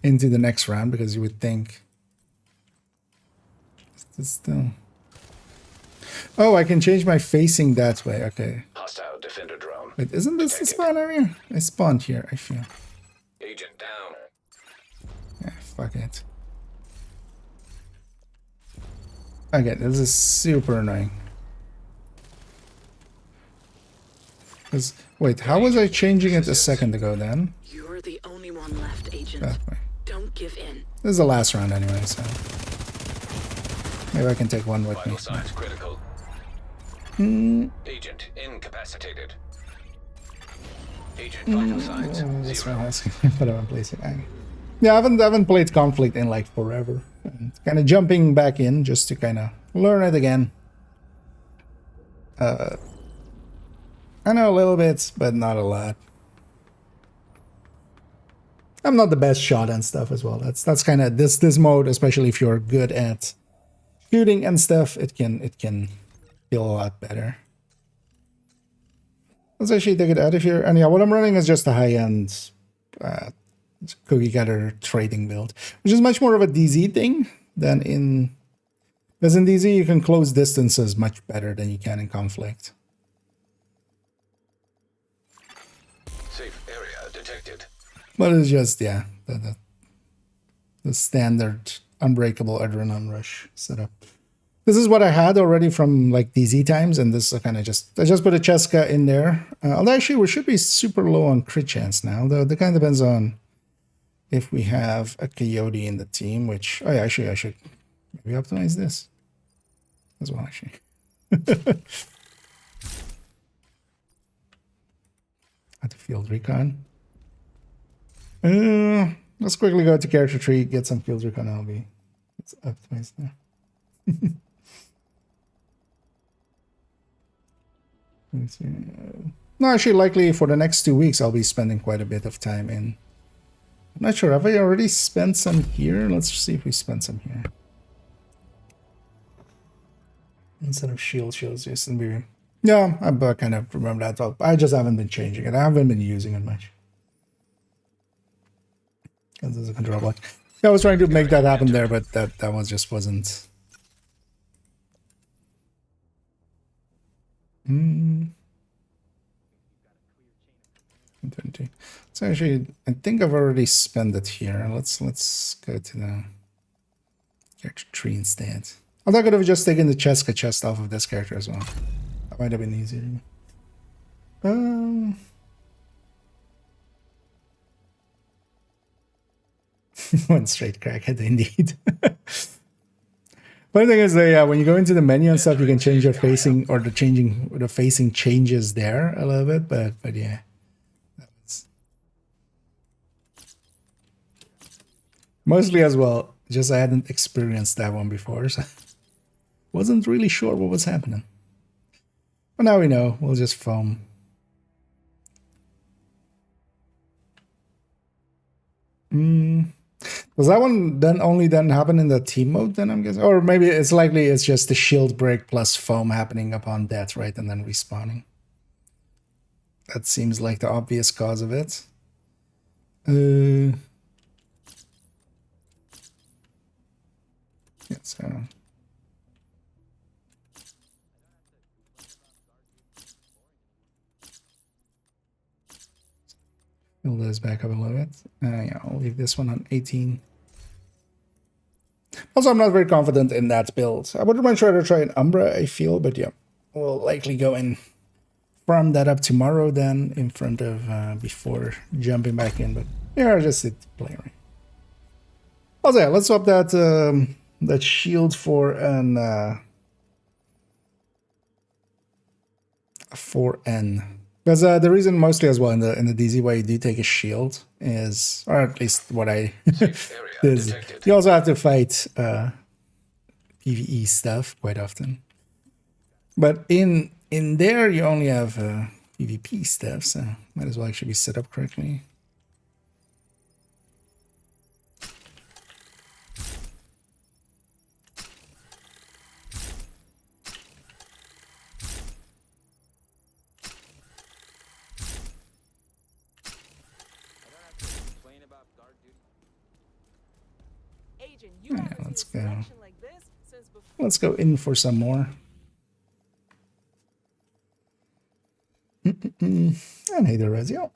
the next round, because you would think it's still. Oh, I can change my facing that way. Okay. Hostile defender drone. Wait, isn't this the spawn area? I spawned here, I feel. Agent down. Yeah, fuck it. Okay, this is super annoying. Because, wait, how was I changing it a second ago then? You're the only one left, Agent. That way. Don't give in. This is the last round anyway, so maybe I can take one with me. Vital signs critical. Agent incapacitated. Agent vital signs That's what zero. I'm asking. But I'm placing. Yeah, I haven't played Conflict in like forever. Kind of jumping back in just to kind of learn it again. I know a little bit, but not a lot. I'm not the best shot and stuff as well. That's kind of this mode, especially if you're good at shooting and stuff, it can feel a lot better. Let's actually take it out of here. And yeah, what I'm running is just a high-end cookie cutter trading build, which is much more of a DZ thing than in. Because in DZ you can close distances much better than you can in Conflict. Safe area detected. But it's just, yeah, the standard unbreakable adrenaline rush setup. This is what I had already from like DZ times, and this kind of I just put a Cheska in there. Although actually we should be super low on crit chance now, though that kind of depends on if we have a Coyote in the team, which, oh yeah, actually I should maybe optimize this as well, actually. At the field recon. Let's quickly go to character tree, get some field recon. Let's optimize there. Let's see. No, actually, likely for the next 2 weeks, I'll be spending quite a bit of time in. I'm not sure. Have I already spent some here? Let's see if we spent some here. Instead of shields, just in be. Yeah, I kind of remember that. I just haven't been changing it. I haven't been using it much. Because there's a control block. Yeah, I was trying to make that happen there, but that was just wasn't. 20. So actually, I think I've already spent it here. Let's go to the character tree instead. Although I could have just taken the Cheska chest off of this character as well. That might have been easier. One straight crackhead indeed. Funny thing is that when you go into the menu and stuff, you can change your facing, or the facing changes there a little bit, but yeah. Mostly as well, just I hadn't experienced that one before, so wasn't really sure what was happening. But now we know, we'll just foam. Does that one then only happen in the team mode then, I'm guessing? Or maybe it's likely it's just the shield break plus foam happening upon death, right? And then respawning. That seems like the obvious cause of it. Yeah, so. Fill those back up a little bit. Yeah, I'll leave this one on 18. Also, I'm not very confident in that build. I would much rather try an Umbra, I feel, but yeah, we'll likely go and farm that up tomorrow then in front of, before jumping back in, but yeah, just sit play, right? Also, yeah, let's swap that that shield for an because the reason mostly as well in the DZ why you do take a shield is, or at least what I Safe area is detected. you also have to fight PvE stuff quite often. But in there you only have PvP stuff, so might as well actually be set up correctly. Agent, you Yeah, haven't let's seen a go. selection like this since before. Let's go in for some more. And hey there, Rezio.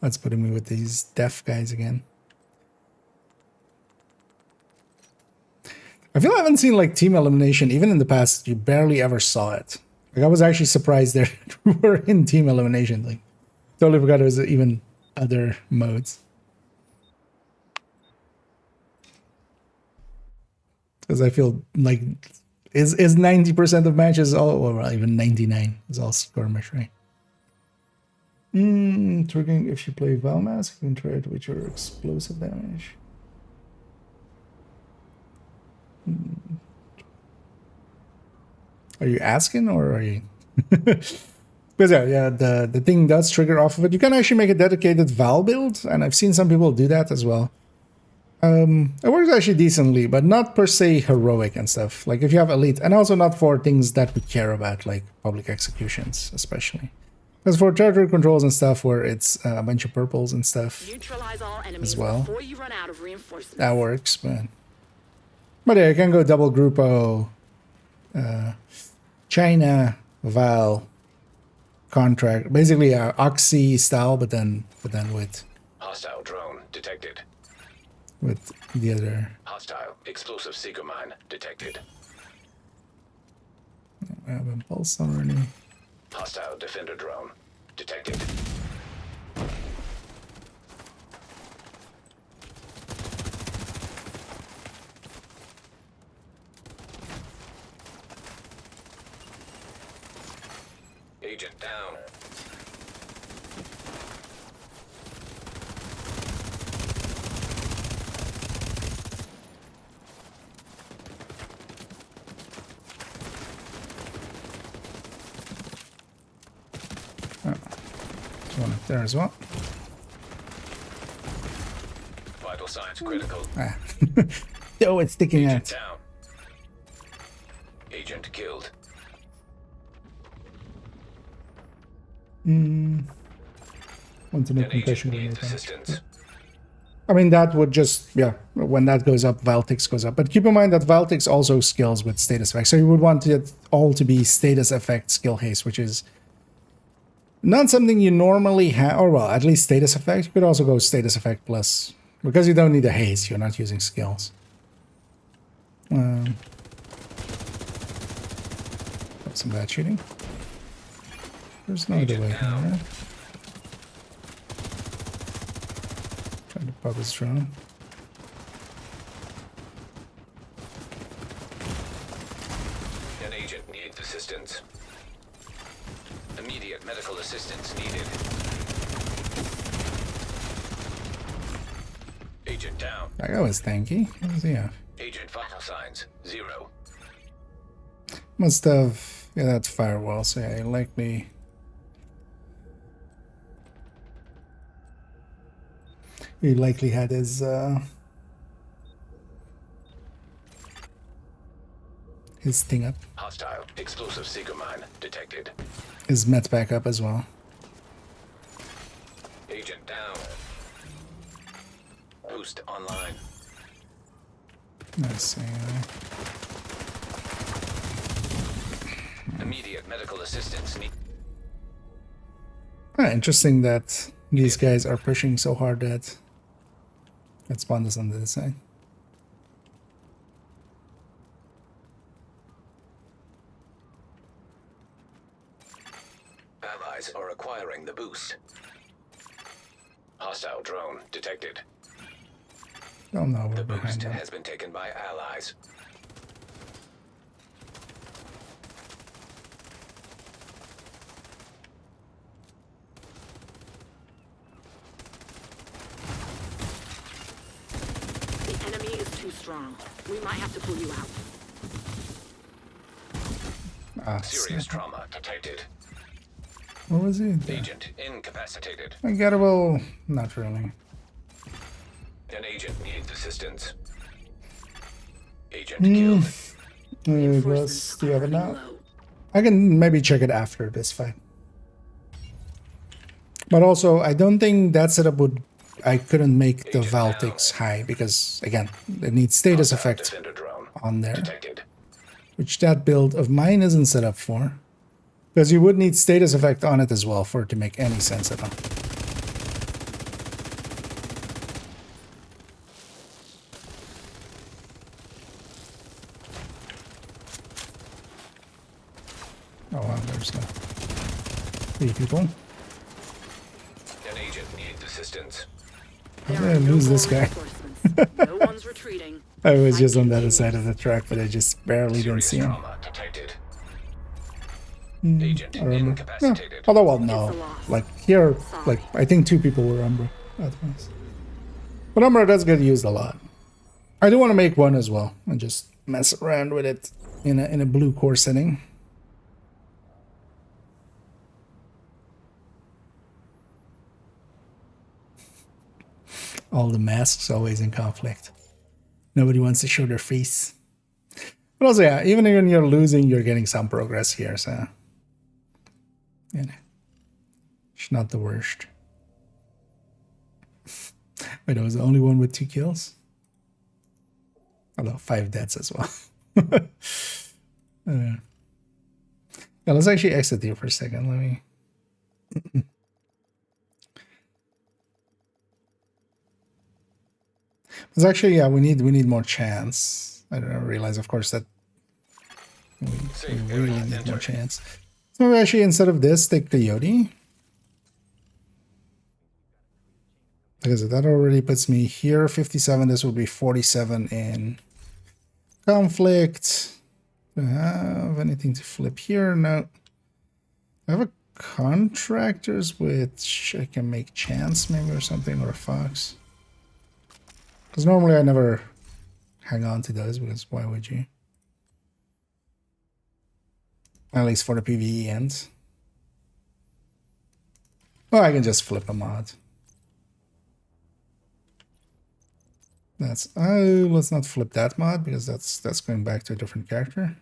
Let's put him with these deaf guys again. I feel I haven't seen like team elimination, even in the past, you barely ever saw it. Like I was actually surprised that we were in team elimination. Like totally forgot there was even other modes. Because I feel like is 90% of matches all, or well, even 99 is all skirmish, right? Triggering if you play Valmask, you can try it with your explosive damage. Are you asking or are you? Because yeah, the thing does trigger off of it. You can actually make a dedicated Val build, and I've seen some people do that as well. It works actually decently, but not per se heroic and stuff. Like if you have elite, and also not for things that we care about, like public executions, especially. Because for territory controls and stuff, where it's a bunch of purples and stuff, Neutralize all enemies well. before you run out of reinforcements. that works. But yeah, you can go double Grupo, China, Val, contract, basically Oxy style, but then with Hostile drone detected. the other. Hostile explosive seeker mine detected. I have impulse already. Hostile defender drone detected. Agent down. There's one up there as well. Vital signs critical. Ah. Oh, it's sticking Agent out. down. Agent killed. Want to know An agent compression needs grenade damage. assistance. I mean, that would just, yeah, when that goes up, Valtix goes up. But keep in mind that Valtix also scales with status effects. So you would want it all to be status effect skill haste, which is not something you normally have, or well, at least status effect. You could also go status effect plus, because you don't need a haste, you're not using skills. Some bad shooting. There's no other way here, right? Trying to pop his drone. An agent needs assistance. Immediate medical assistance needed. Agent down. That guy was tanky. What does he have? Agent vital signs 0. Must have, yeah, that's firewall, so yeah, likely. He likely had his thing up, Hostile explosive seeker mine detected. his met back up as well. Agent down. Boost online. Let's see. Immediate medical assistance need. Interesting that these guys are pushing so hard that let's spawn this on the other side. Allies are acquiring the boost. Hostile drone detected. Oh no, we're The behind boost them. has been taken by allies. The enemy is too strong. We might have to pull you out. Ah, Serious snap. trauma detected. What was it? Agent incapacitated. Ungettable? Not really. An agent needs assistance. Agent killed. Reinforcements Do you have it running now? low. I can maybe check it after this fight. But also, I don't think that setup would... I couldn't make the Agent Valtics down. high because, again, it needs status Hostile effect defender drone on there, detected. which that build of mine isn't set up for. Because you would need status effect on it as well for it to make any sense at all. Oh wow, there's 3 people. An agent needs assistance. There I'm are gonna no lose more this guy. reinforcements. No one's retreating. I was Fight just on the other continues. side of the track, but I just barely didn't Serious see him. trauma detected. Hmm, Agent I remember. Yeah. incapacitated. Although, well, It's a no. loss. Like, here, Sorry. like, I think 2 people were Umbra. That was. But Umbra does get used a lot. I do want to make one as well and just mess around with it in a blue core setting. All the masks always in conflict. Nobody wants to show their face. But also, yeah, even when you're losing, you're getting some progress here, so... You know, it's not the worst. Wait, I was the only one with 2 kills? Although 5 deaths as well. Yeah, let's actually exit here for a second. Let me... It's actually, yeah, we need more chance. I don't realize, of course, that we really need more chance. So maybe actually, instead of this, take Coyote. Because that already puts me here, 57. This would be 47 in conflict. Do I have anything to flip here? No. I have a contractors which I can make chance maybe or something, or a fox. Because normally I never hang on to those, because why would you? At least for the PvE ends. Or I can just flip a mod. That's let's not flip that mod because that's going back to a different character.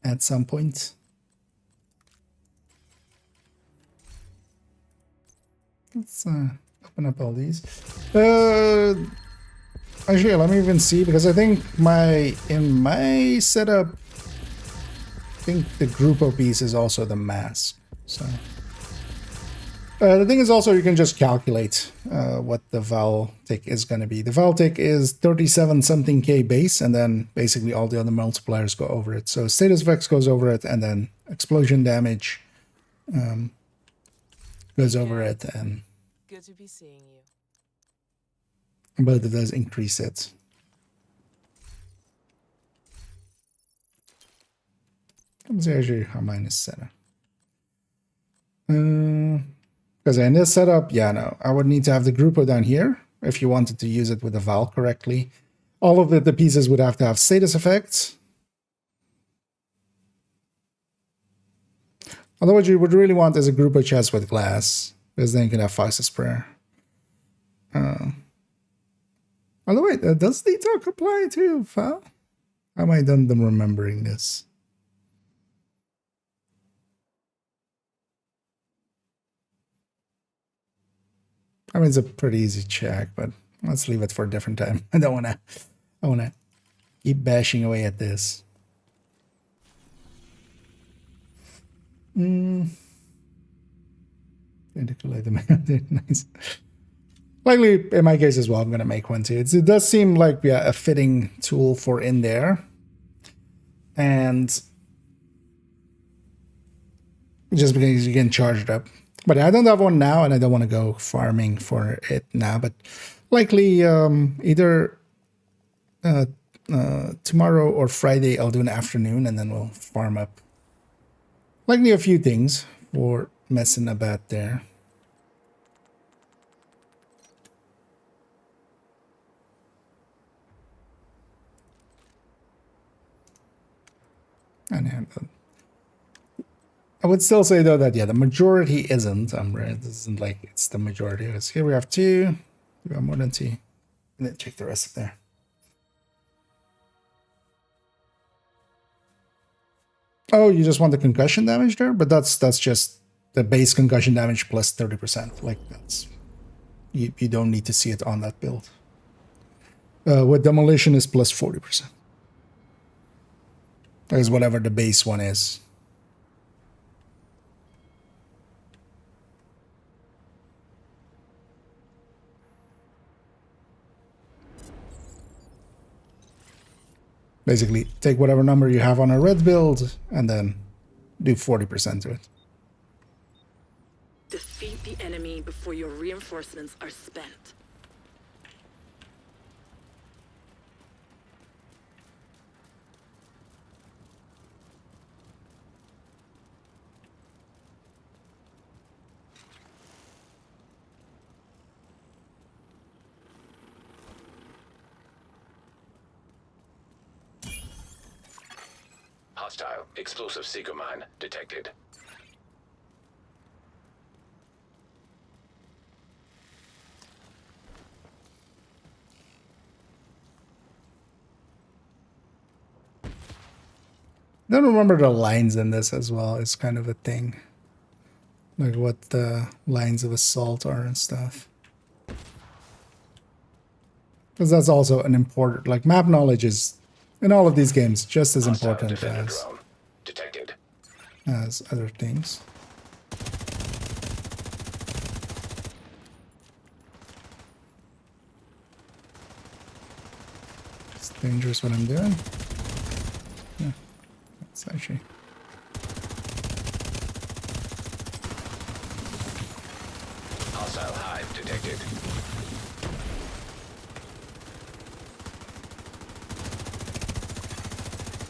At some point. Let's open up all these. Actually, let me even see, because I think in my setup, I think the group of piece is also the mask. So the thing is also you can just calculate what the Val tick is going to be. The Val tick is 37 something K base, and then basically all the other multipliers go over it. So status effects goes over it, and then explosion damage goes over it, and Good to be seeing you. but it does increase it. Let's see actually how mine is set up. Because in this setup, yeah, no, I would need to have the grouper down here if you wanted to use it with the Val correctly. All of the pieces would have to have status effects. Although what you would really want is a grouper chest with glass, because then you can have Fox's Prayer. Although wait, does the talk apply to Val? How am I done them remembering this? I mean, it's a pretty easy check, but let's leave it for a different time. I wanna keep bashing away at this. Indiculate the man. Nice. Likely, in my case as well, I'm gonna make one too. It does seem like, yeah, a fitting tool for in there. And just because you can charge it up. But I don't have one now, and I don't want to go farming for it now. But likely either tomorrow or Friday, I'll do an afternoon, and then we'll farm up likely a few things for messing about there. And I would still say though that yeah, the majority isn't. This isn't like it's the majority. Because here we have 2. We have more than 2, and then check the rest of there. Oh, you just want the concussion damage there, but that's just the base concussion damage plus 30%. Like that's you don't need to see it on that build. With demolition is plus 40%. That is whatever the base one is. Basically, take whatever number you have on a red build and then do 40% to it. Defeat the enemy before your reinforcements are spent. Hostile explosive seeker mine detected. I don't remember the lines in this as well. It's kind of a thing. Like what the lines of assault are and stuff. Because that's also an important, like map knowledge is, in all of these games, just as important as other things. It's dangerous what I'm doing. Yeah, it's actually... Hostile hive detected.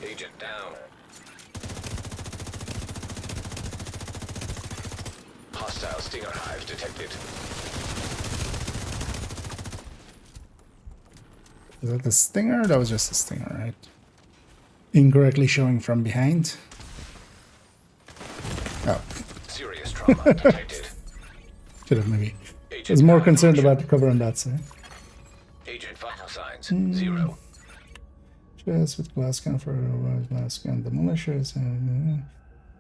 Agent down. Hostile stinger hive detected. Is that the stinger? That was just a stinger, right? Incorrectly showing from behind. Oh. Serious trauma detected. Should have maybe. I was more concerned about the cover on that side. Agent vital signs 0. Just with glass scan for glass scan the militias and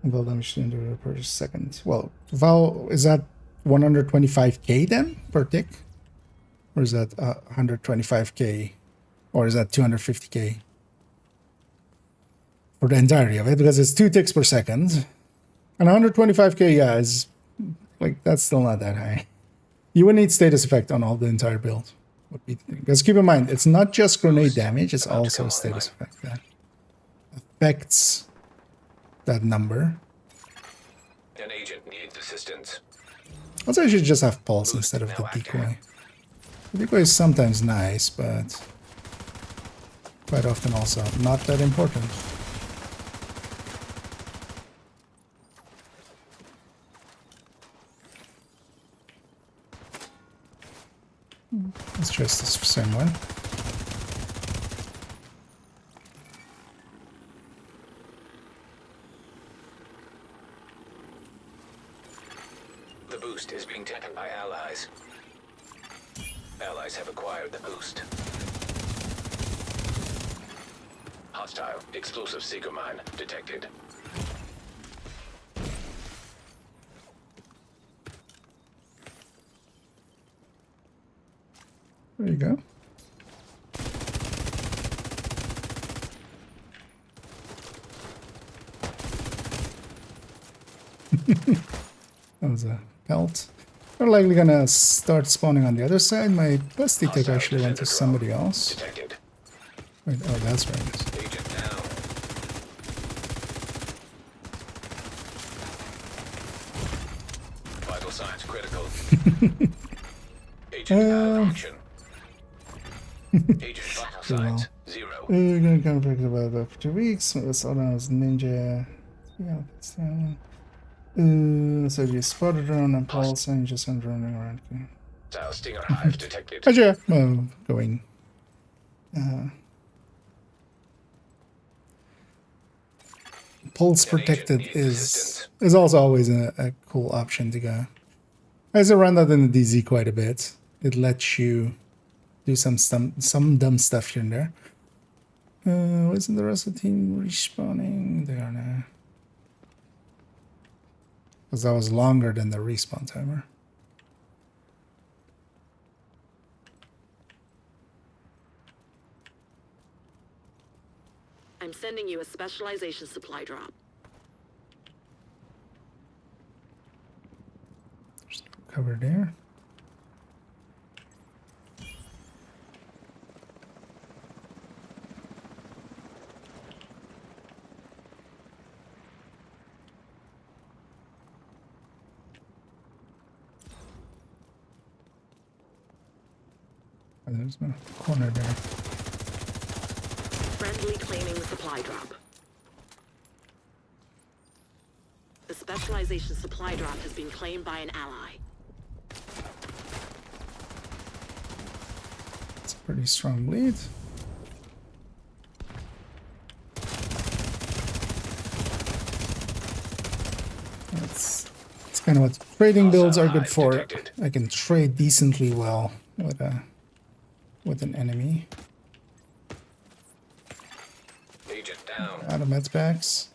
Val damage to the per second. Well, Val, is that 125k then per tick? Or is that 125k? Or is that 250k? For the entirety of it, because it's 2 ticks per second. And 125k, yeah, is like, that's still not that high. You would need status effect on all the entire build. Would be the thing. Because keep in mind, it's not just grenade damage, it's also status effect that affects that number. An agent needs assistance. Also, I should just have pulse instead of the decoy. The decoy is sometimes nice, but quite often also not that important. Let's try this same one. The boost is being taken by allies. Allies have acquired the boost. Hostile explosive seeker mine detected. There you go. That was a pelt. We're likely gonna start spawning on the other side. My bestie tick actually went to somebody else. Detected. Wait, oh, that's where it is. Agent down. Agent out of action. Agent vital signs 0. We're gonna conflict about for 2 weeks. So that's all as ninja. Yeah, so you spotted drone and pulse and you just send running around. Okay. Stinger hive detected. Gotcha. Going. Pulse protected is also always a cool option to go. I also run that in the DZ quite a bit. It lets you do some dumb stuff here and there. Isn't the rest of the team respawning? They are now. Because that was longer than the respawn timer. I'm sending you a specialization supply drop. There's no cover there. There's no corner there. Friendly claiming the supply drop. The specialization supply drop has been claimed by an ally. It's a pretty strong lead. That's kind of what trading builds are good for. I can trade decently well with an enemy. Agent down. Out of med packs.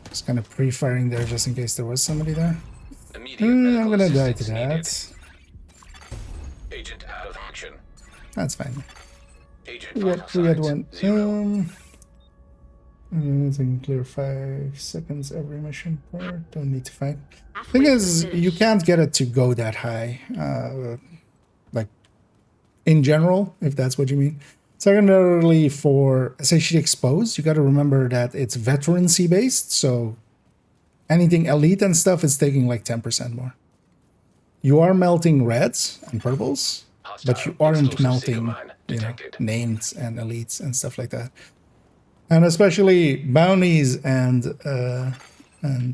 Just kind of pre-firing there just in case there was somebody there. I'm gonna die to that. Agent out of action. That's fine. Agent We got one. I can clear 5 seconds every mission part. Don't need to fight. Thing is, you can't get it to go that high. Like, in general, if that's what you mean. Secondarily, for essentially exposed, you got to remember that it's veterancy based. So anything elite and stuff is taking like 10% more. You are melting reds and purples, but you aren't melting, you know, names and elites and stuff like that. And especially bounties and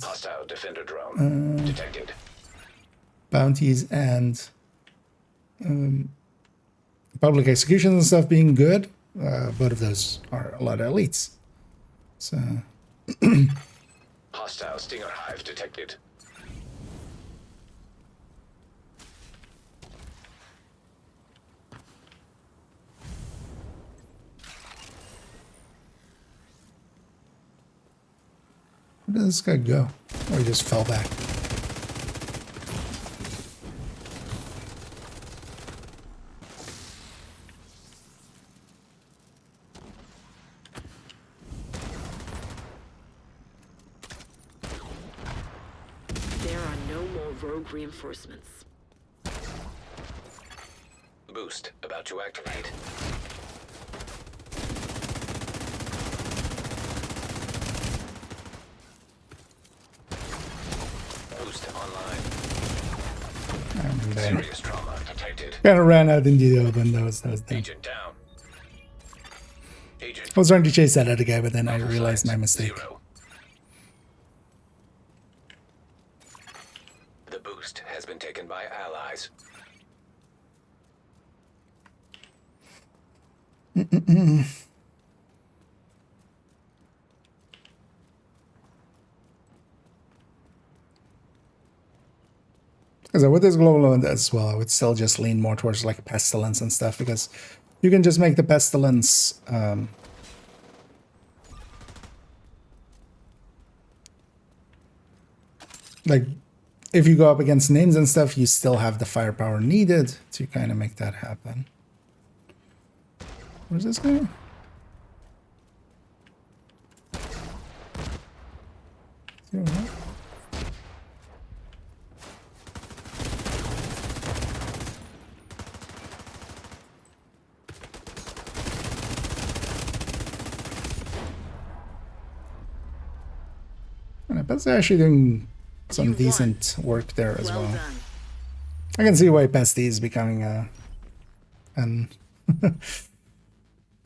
hostile defender drone detected. Bounties and public executions and stuff being good. Both of those are a lot of elites. So Hostile stinger hive detected. where did this guy go? Or he just fell back? There are no more rogue reinforcements. Boost about to activate. Boost online. And Serious trauma detected. kind of ran out into the open. That was dumb. Agent down. Agent I was trying to chase that other guy, but then I realized my mistake. 0. The boost has been taken by allies. Because with this global event as well, I would still just lean more towards like pestilence and stuff, because you can just make the pestilence like if you go up against names and stuff, you still have the firepower needed to kind of make that happen. Where's this guy? And I bet they're actually doing some You decent work there as Well well. done. I can see why Pesty is becoming a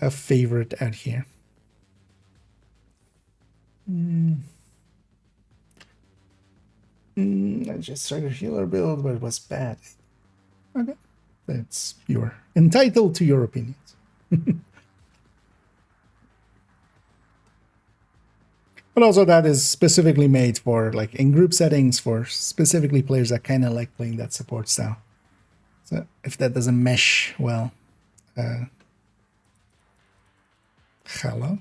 favorite out here. I just started healer build, but it was bad. Okay, that's you're entitled to your opinions. But also that is specifically made for like in group settings for specifically players that kind of like playing that support style. So if that doesn't mesh well, hello.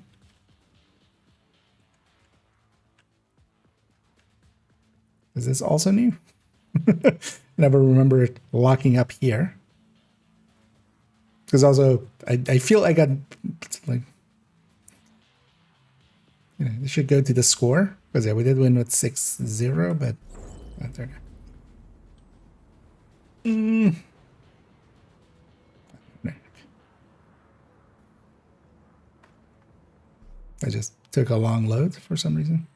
Is this also new? Never remember it locking up here. Because also, I feel I got, like, you know, it should go to the score. Because yeah, we did win with 6-0, but not there. I just took a long load for some reason.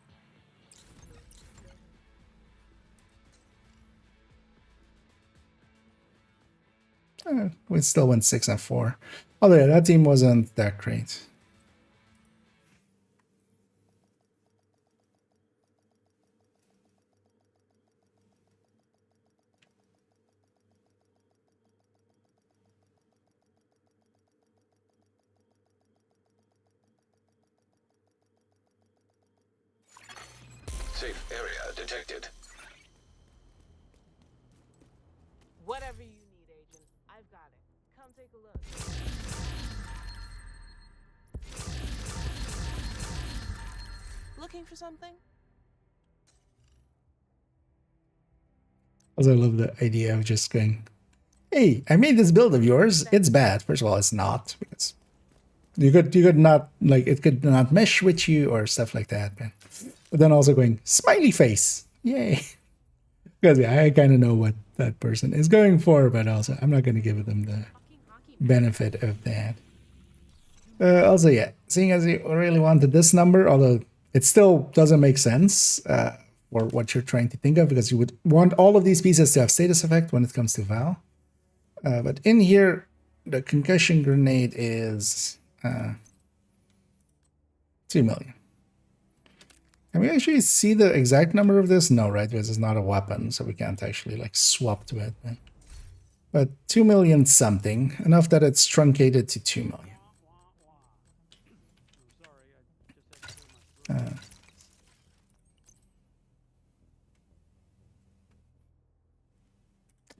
We still went 6-4. Although yeah, that team wasn't that great. Safe area detected. Whatever you need, Agent. I've got it. Come take a look. Looking for something? Also, I love the idea of just going, hey, I made this build of yours. It's bad. First of all, it's not, because you could not, like, it could not mesh with you or stuff like that. But then also going, smiley face. Yay. Because yeah, I kind of know what that person is going for, but also I'm not going to give them the benefit of that. Also, yeah, seeing as you really wanted this number, although it still doesn't make sense for what you're trying to think of, because you would want all of these pieces to have status effect when it comes to Val. But in here, the concussion grenade is 2 million. Can we actually see the exact number of this? No, right? Because it's not a weapon, so we can't actually like swap to it. But 2 million something, enough that it's truncated to 2 million.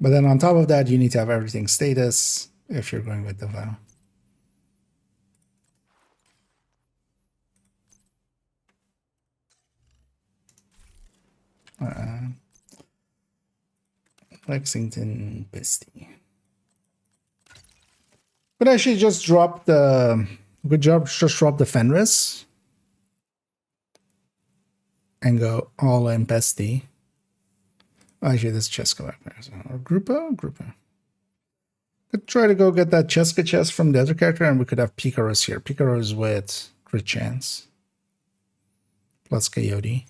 But then on top of that, you need to have everything status if you're going with the Val. Lexington Pisty. But actually just drop the... Good job, just drop the Fenris. And go all in Pesty. Actually, this Cheska back there. So, or Grupo? Grupo. Could try to go get that Cheska chest from the other character, and we could have Picaros here. Picaros with crit chance. Plus Coyote.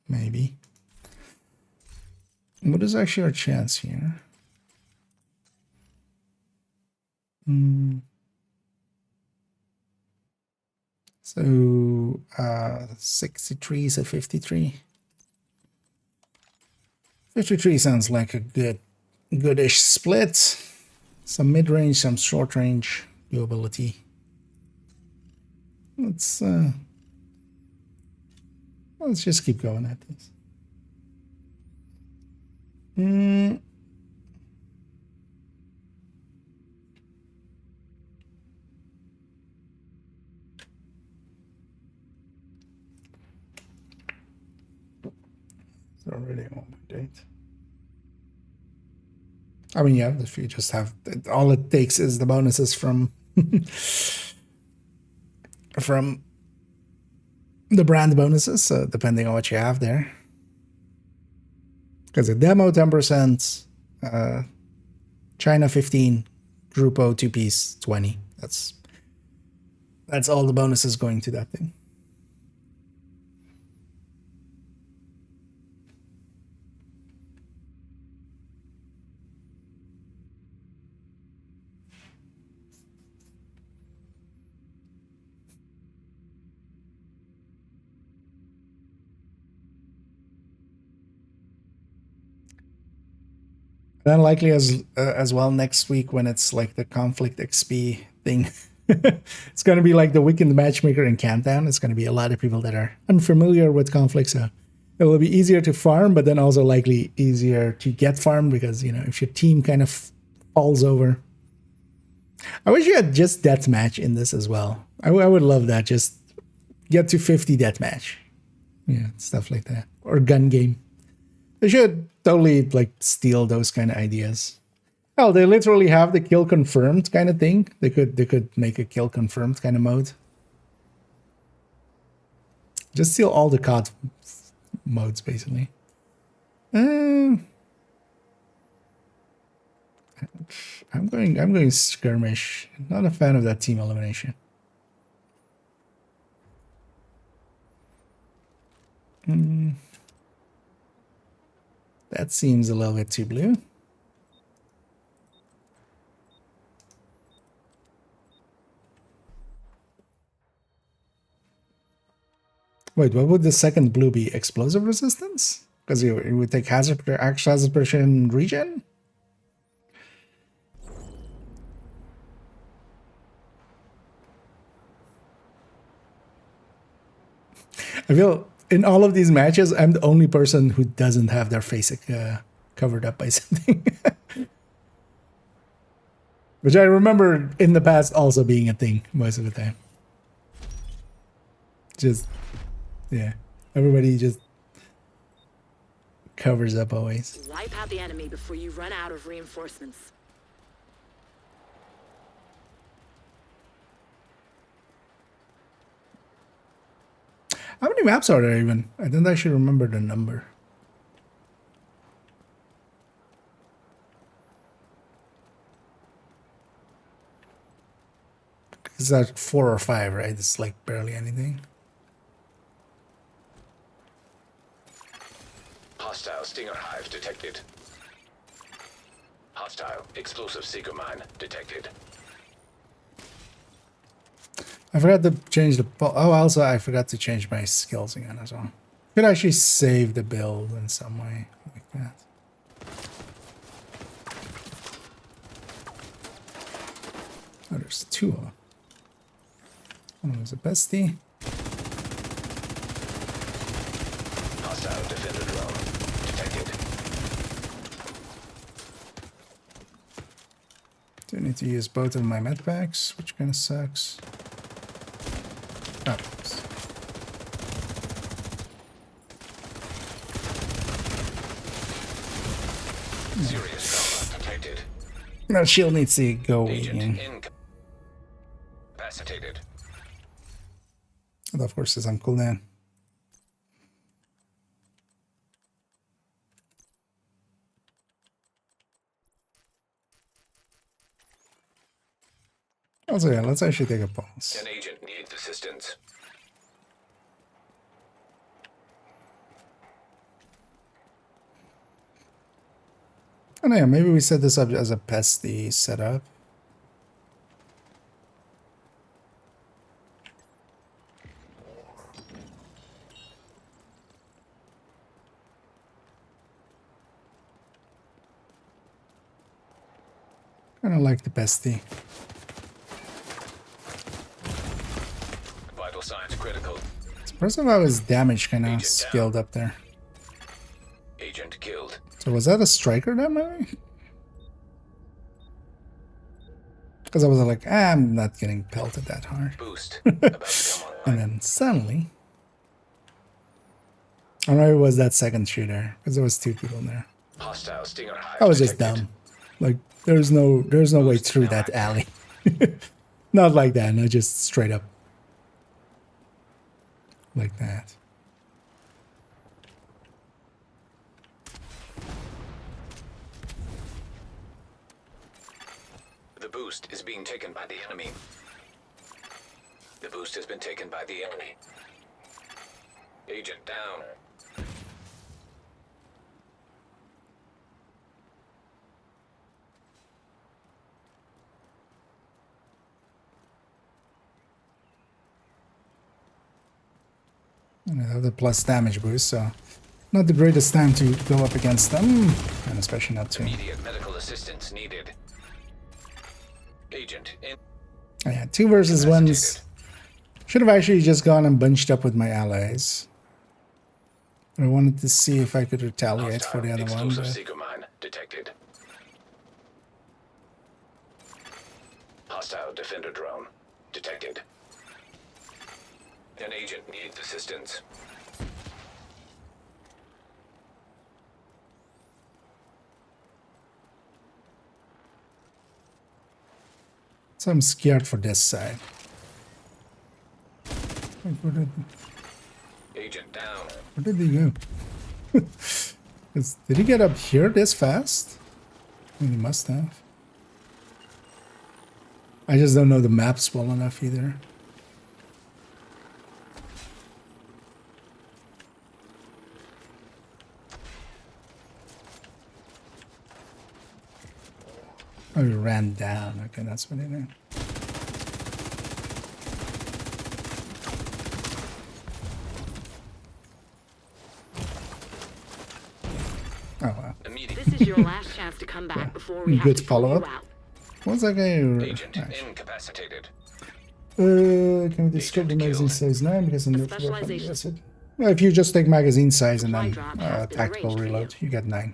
Maybe. What is actually our chance here? So 63 is a 53. 53 sounds like a goodish split. Some mid-range, some short-range durability. Let's just keep going at this. It's already on my date. I mean, yeah, if you just have, all it takes is the bonuses from from the brand bonuses, so depending on what you have there. Because the demo 10%, China 15, Grupo 2-piece 20. That's all the bonuses going to that thing. Then likely as well next week when it's like the conflict XP thing. It's going to be like the weekend matchmaker in Countdown. It's going to be a lot of people that are unfamiliar with conflict, so it will be easier to farm, but then also likely easier to get farmed because, you know, if your team kind of falls over. I wish you had just deathmatch in this as well. I would love that. Just get to 50 deathmatch. Yeah, stuff like that. Or gun game. They should totally like steal those kind of ideas. Oh, they literally have the kill confirmed kind of thing. They could make a kill confirmed kind of mode. Just steal all the COD modes basically. I'm going skirmish. Not a fan of that team elimination. That seems a little bit too blue. Wait, what would the second blue be? Explosive resistance? Because it would take actual hazard perception regen? I feel in all of these matches, I'm the only person who doesn't have their face covered up by something. Which I remember in the past also being a thing most of the time. Just, yeah. Everybody just covers up always. Wipe out the enemy before you run out of reinforcements. How many maps are there even? I don't actually remember the number. It's like 4 or 5, right? It's like barely anything. Hostile Stinger Hive detected. Hostile explosive seeker mine detected. I forgot to change the... Oh, also I forgot to change my skills again as well. Could actually save the build in some way like that. Oh, there's 2 of them. One was a bestie. Hostile defender drone detected. Do need to use both of my med packs, which kind of sucks. Oh, oops. Serious trauma detected. No, shield needs to go Agent again. incapacitated. And of course, it's on cooldown. Also, yeah, let's actually take a pause. An agent needs assistance. Oh, no, yeah, maybe we set this up as a pesty setup. Kind of like the bestie. Vital signs critical. It's impressive how his damage kind of Agent scaled up there. Agent killed. So was that a striker that maybe? Because I was like, I'm not getting pelted that hard. Boost about to come online. And then suddenly, I don't know if it was that second shooter because there was 2 people in there. Hostile Stinger Hive I was just detected. dumb. Like there's no way through that alley. Not like that, no, just straight up. Like that. The boost is being taken by the enemy. The boost has been taken by the enemy. Agent down. And I have the plus damage boost, so not the greatest time to go up against them, and especially not to. Immediate medical assistance needed. Agent in. Yeah, 2 versus 1s. Should have actually just gone and bunched up with my allies. I wanted to see if I could retaliate for the other one. Explosive But... seeker mine detected. Hostile defender drone detected. An agent needs assistance. So I'm scared for this side. Agent down. Where did he go? Did he get up here this fast? I mean, he must have. I just don't know the maps well enough either. Oh, he ran down. Okay, that's what he did. Oh, wow. This is your last chance to come back before we have Good to pull follow-up. you out. What's that guy? Agent incapacitated. Can we discover the magazine size 9 because I'm not Specialization. Well, if you just take magazine size and Supply then drop has been tactical arranged for reload, you get 9.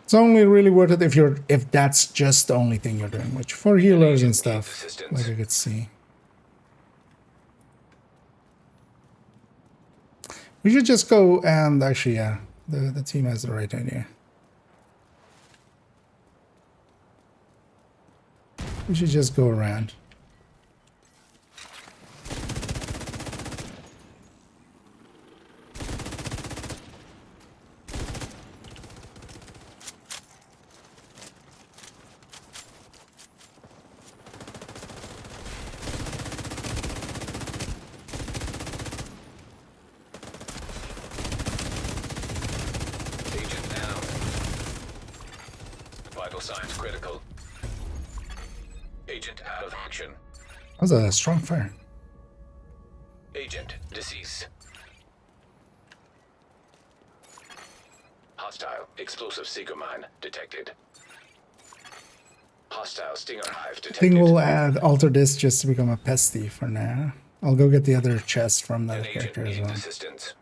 It's only really worth it if that's just the only thing you're doing, which for healers and stuff, like I could see. We should just go and actually, yeah, the team has the right idea. We should just go around. Agent down. Vital signs critical. Agent out of action. That was a strong fire. Agent deceased. Hostile explosive seeker mine detected. Hostile stinger hive I detected. think we'll alter this just to become a pesty for now. I'll go get the other chest from the An other agent character as needs well. assistance.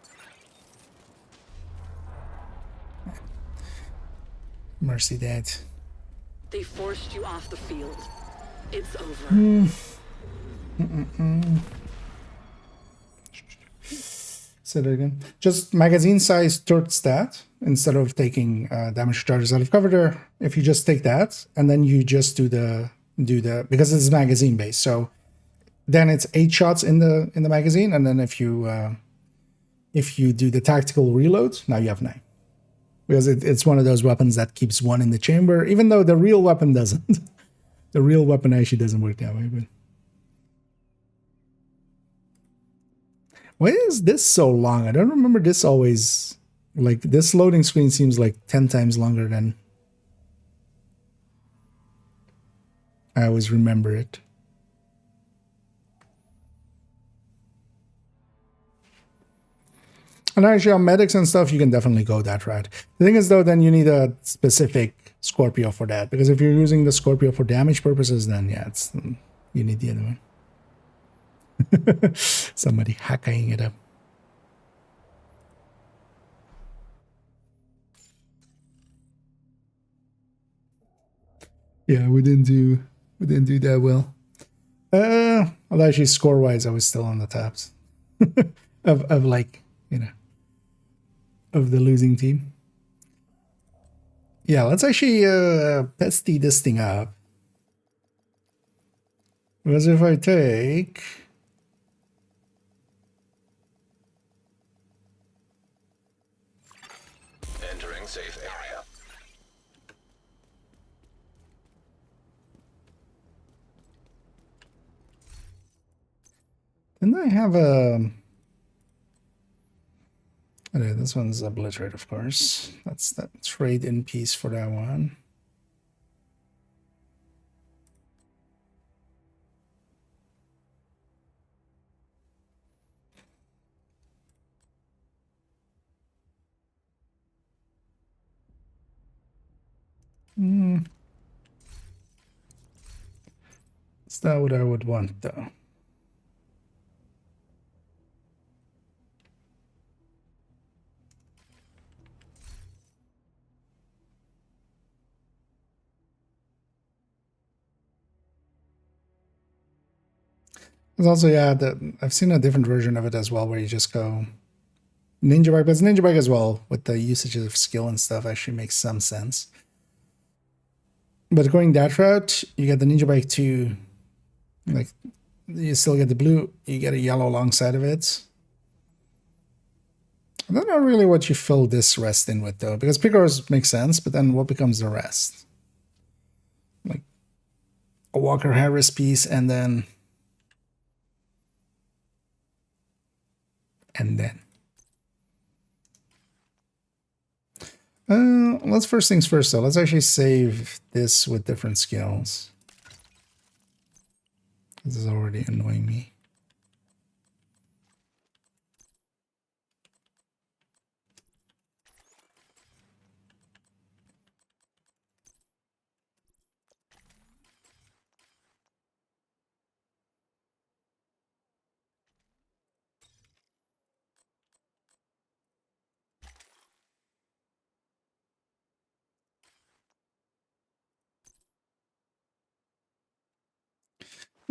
Mercy Dad. They forced you off the field. It's over. Say that again. Just magazine size third stat instead of taking damage charges out of cover there. If you just take that and then you just do the because it's magazine based, so then it's 8 shots in the magazine, and then if you do the tactical reload, now you have 9. Because it's one of those weapons that keeps 1 in the chamber, even though the real weapon doesn't. The real weapon actually doesn't work that way, but. Why is this so long? I don't remember this always. Like, this loading screen seems like 10 times longer than I always remember it. And actually, on medics and stuff, you can definitely go that route. The thing is, though, then you need a specific Scorpio for that. Because if you're using the Scorpio for damage purposes, then yeah, you need the other one. Somebody hacking it up. Yeah, we didn't do that well. Well, actually, score wise, I was still on the tops of like, of the losing team. Yeah, let's actually pesty this thing up. Because if I take Entering safe area. didn't I have a okay, this one's obliterate, of course. That's that trade in piece for that one. Is that what I would want, though? There's also, yeah, I've seen a different version of it as well, where you just go ninja bike, but it's ninja bike as well, with the usage of skill and stuff actually makes some sense. But going that route, you get the ninja bike to, like, you still get the blue, you get a yellow alongside of it. I don't know really what you fill this rest in with, though, because pickers make sense, but then what becomes the rest? Like a Walker Harris piece, and then let's first things first, though. Let's actually save this with different skills. This is already annoying me.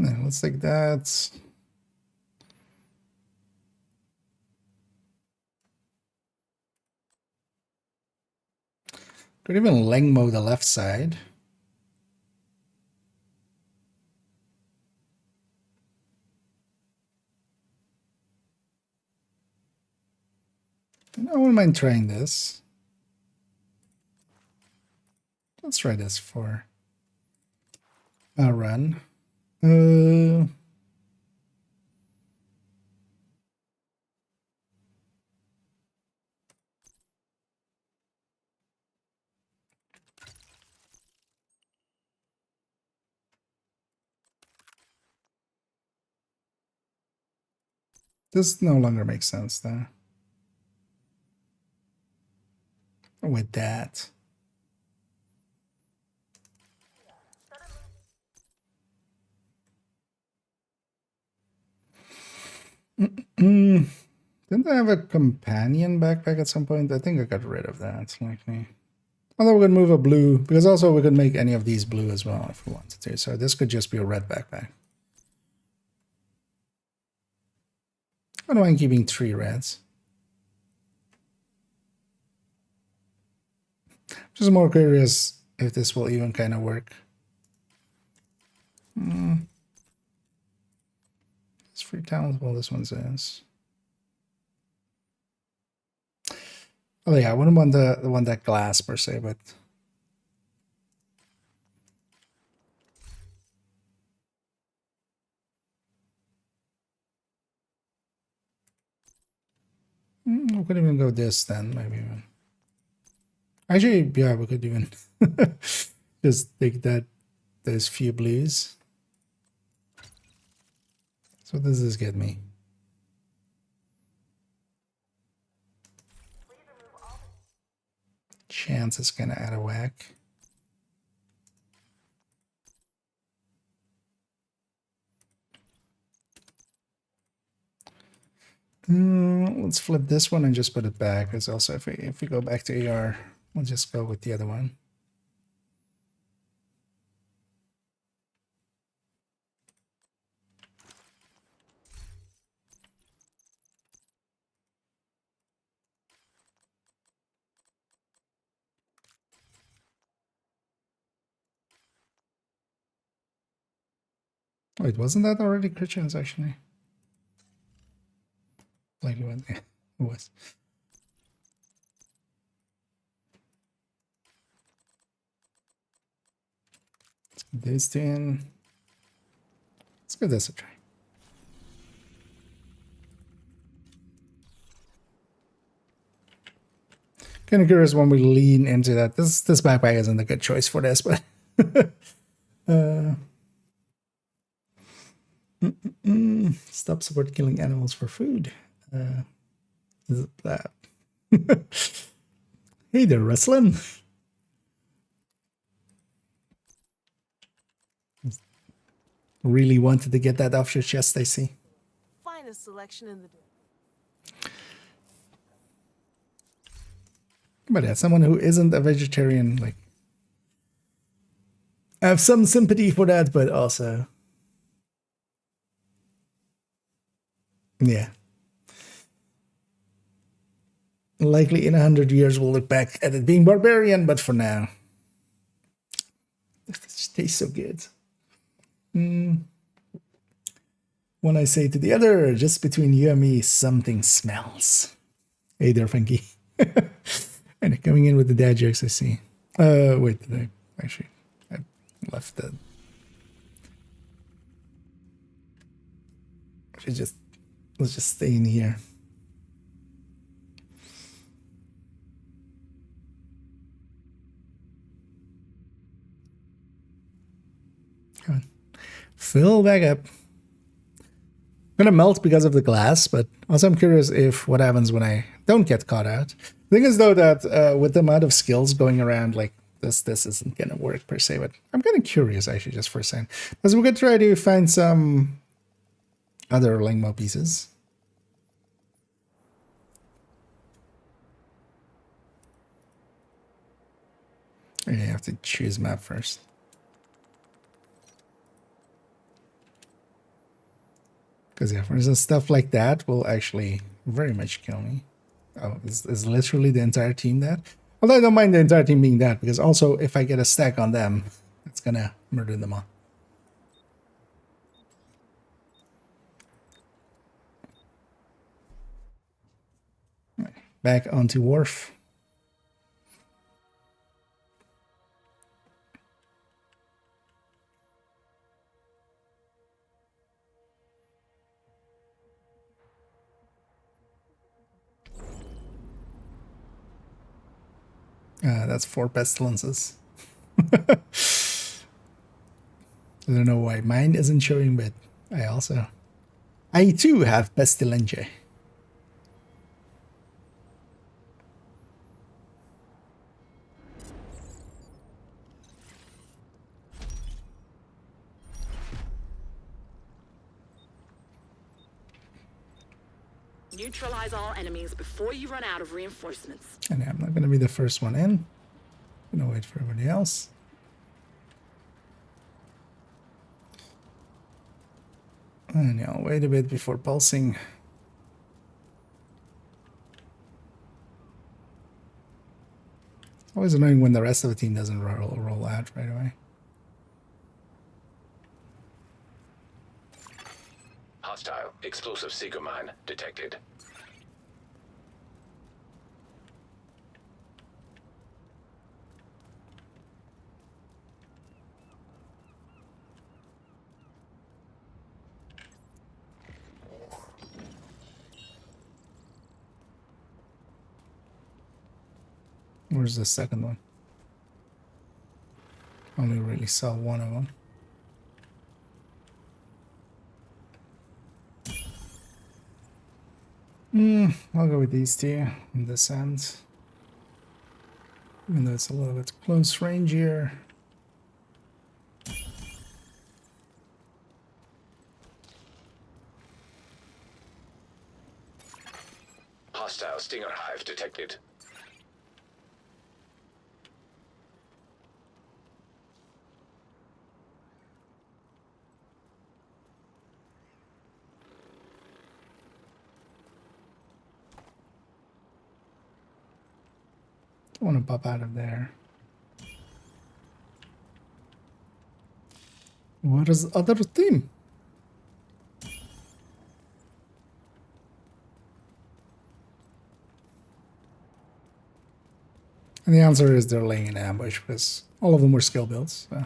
Now, let's take that. Could even Lengmo the left side. I wouldn't mind trying this. Let's try this for a run. This no longer makes sense, though. With that. Didn't I have a companion backpack at some point? I think I got rid of that. Likely. Although we could move a blue, because also we could make any of these blue as well if we wanted to. So this could just be a red backpack. I don't mind keeping 3 reds. Just more curious if this will even kind of work. It's free talent. Well, this one says. Oh yeah, I wouldn't want the one that glass per se, but we could even go this then, maybe even. Actually, yeah, we could even just take those few blues. So what does this get me? Chance is kind of out of whack. Let's flip this one and just put it back. Because also, if we go back to AR, we'll just go with the other one. Wait, wasn't that already Christians actually? Like what it was. Let's get this in. Let's give this a try. Kind of curious when we lean into that. This backpack isn't a good choice for this, but stop support killing animals for food. Is it that? Hey there, Rustlin. really wanted to get that off your chest, I see. Finest selection in the day. But yeah, someone who isn't a vegetarian, like, I have some sympathy for that, but also, yeah. Likely in 100 years we'll look back at it being barbarian, but for now, it just tastes so good. When I say to the other, just between you and me, something smells. Hey there, Funky. And coming in with the dad jokes, I see. Wait, I left that. Let's just stay in here. Come on. Fill back up. Gonna melt because of the glass, but also I'm curious if what happens when I don't get caught out. The thing is though that with the amount of skills going around, like this isn't gonna work per se, but I'm kind of curious actually just for a second. Because we're gonna try to find some other Langmo pieces. I have to choose map first. Because yeah, for instance, stuff like that will actually very much kill me. Oh, is literally the entire team that? Although I don't mind the entire team being that, because also if I get a stack on them, it's gonna murder them all. Right, back onto Wharf. That's 4 pestilences. I don't know why mine isn't showing, but I too have pestilence. Neutralize all enemies before you run out of reinforcements. And I'm not going to be the first one in. I'm going to wait for everybody else. And yeah, I'll wait a bit before pulsing. Always annoying when the rest of the team doesn't roll out right away. Hostile explosive seeker mine detected. Where's the second one? Only really saw one of them. I'll go with these two in this end. Even though it's a little bit close range here. Hostile stinger hive detected. I want to pop out of there. What is the other team? And the answer is they're laying an ambush because all of them were skill builds. So.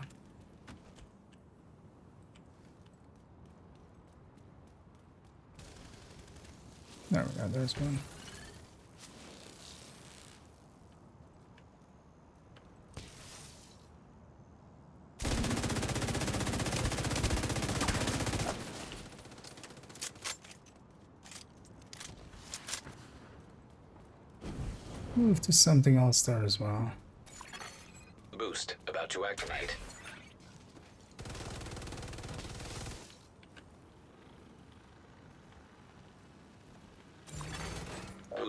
There we go, there's one. Move to something else there as well. Boost about to activate.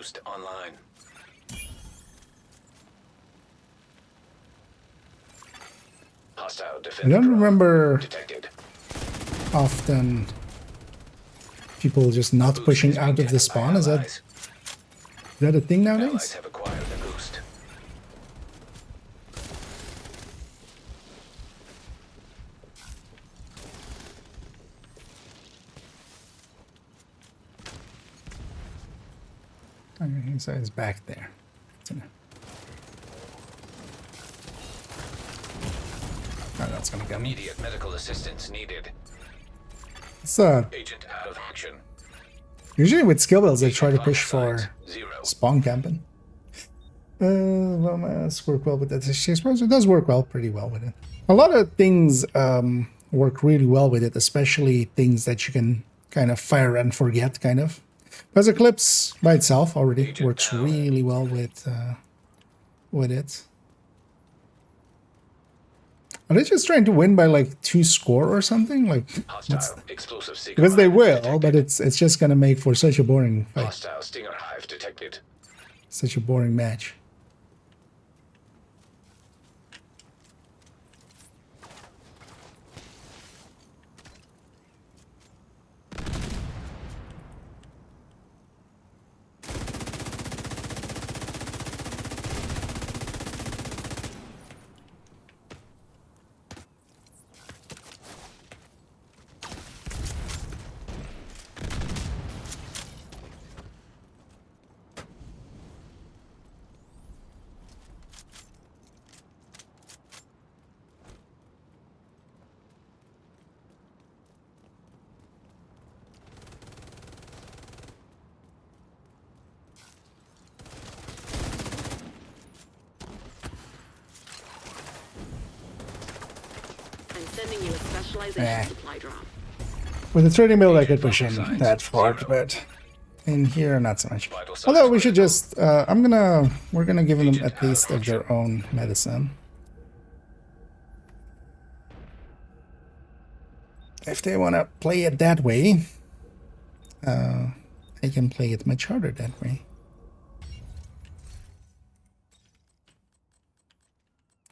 boost online. Hostile I defender don't drone remember detected. often people just not Boost pushing has been out of the taken by spawn. Is allies. that a thing Allies nowadays? have acquired the boost. Okay, so it's back there. Oh, that's gonna get me. Immediate medical assistance needed. So Agent out of action. usually with skill builds, they try to Vital push signs, for 0. spawn camping. Lomas work well with that. It does work well, pretty well with it. A lot of things work really well with it, especially things that you can kind of fire and forget, kind of. Because Eclipse by itself already Agent works down. really well with it. Are they just trying to win by like 2 score or something? Like, Hostile explosive signal because they hive will, detected. but it's just gonna make for such a boring fight, Hostile stinger hive detected. such a boring match. I'm sending you a specialization supply drop. With the 30 mil, I could push in that far, but in here, not so much. Vital signs Although we should critical. just, we're gonna give them a taste of their own medicine. If they want to play it that way, they can play it much harder that way.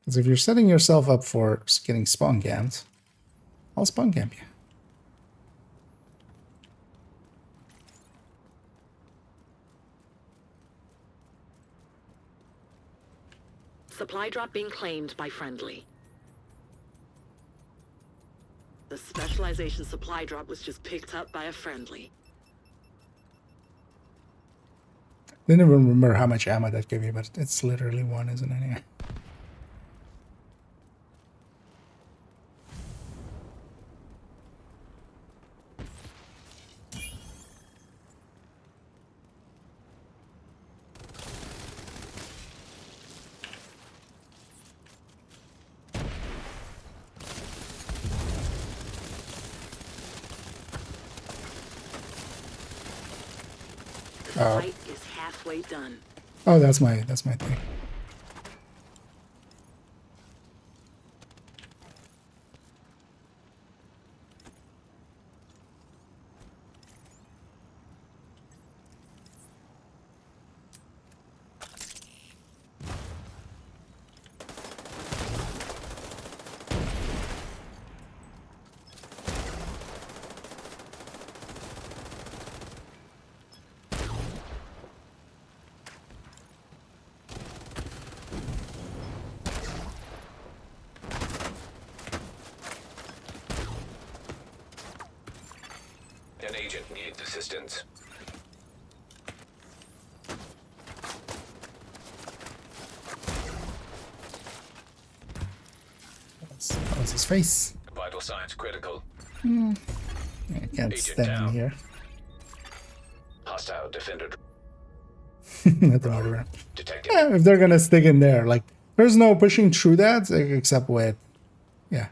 Because if you're setting yourself up for getting spawn camped, I'll spawn camp you. Supply drop being claimed by friendly. The specialization supply drop was just picked up by a friendly. Didn't even remember how much ammo that gave you, but it's literally 1, isn't it? Yeah. The fight is halfway done. Oh, that's my thing. An agent needs assistance. That was his face. Vital signs critical. I can't Agent stand down. in here. Hostile defender Not the murderer. detected. Yeah, if they're gonna stick in there, like, there's no pushing through that except with, yeah.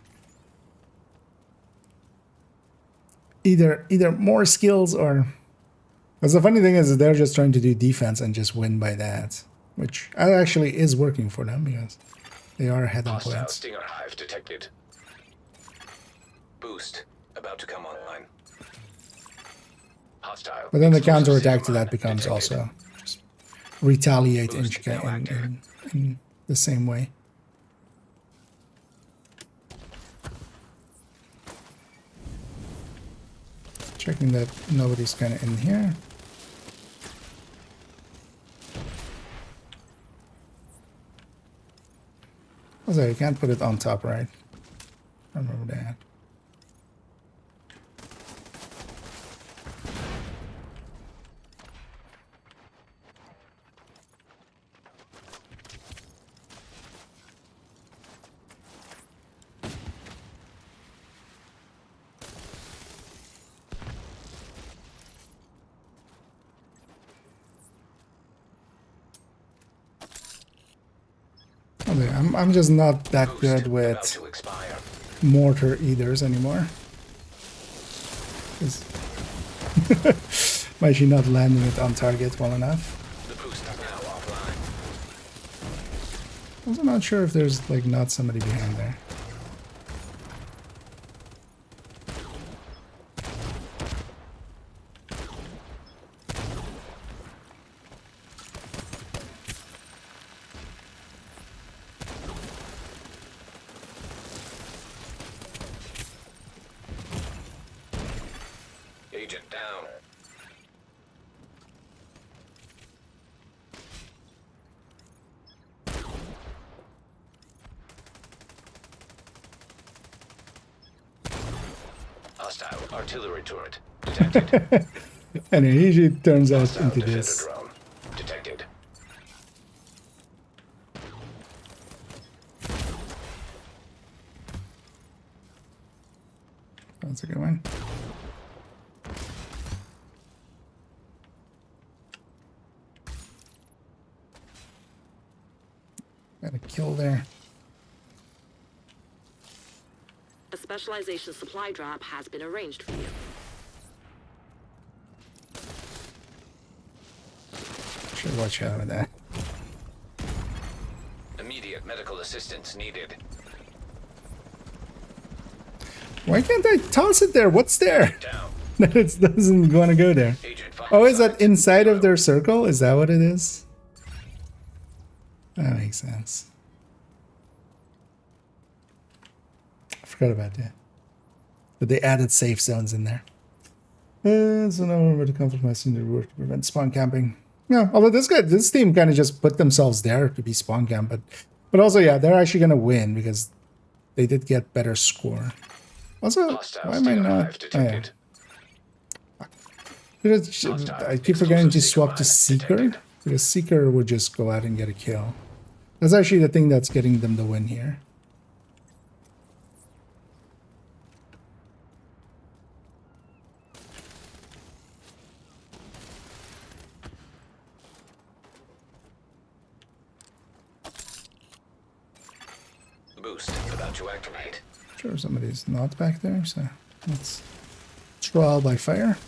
Either more skills or, because the funny thing is they're just trying to do defense and just win by that, which actually is working for them because they are ahead on Hostile points. stinger hive detected. Boost about to come online. Hostile. But then the explosive counterattack to signal that becomes detected. also just retaliate Boost in, now active. in the same way. Checking that nobody's kind of in here. Also, you can't put it on top, right? I remember that. Okay, I'm just not that Boost good about with to expire. mortar eaters anymore. 'Cause I'm actually not landing it on target well enough. The boost is now offline. Also not sure if there's like not somebody behind there. Agent down. Hostile artillery turret detected. And it usually turns out Hostile into defender this. drone detected. That's a good one. Got a kill there. A specialization supply drop has been arranged for you. Should watch out with that. Immediate medical assistance needed. Why can't I toss it there? What's there? Down. It doesn't want to go there. Agent Oh, is that signs inside of 0. their circle? Is that what it is? That makes sense. I forgot about that. But they added safe zones in there. So now we're to compromise in the route to prevent spawn camping. Yeah, although this team kind of just put themselves there to be spawn camp, but also yeah, they're actually gonna win because they did get better score. Also, why am I not? Oh, yeah. I keep forgetting to swap to Seeker, because Seeker would just go out and get a kill. That's actually the thing that's getting them the win here. Boost about to activate. Sure, somebody's not back there, so let's trial by fire.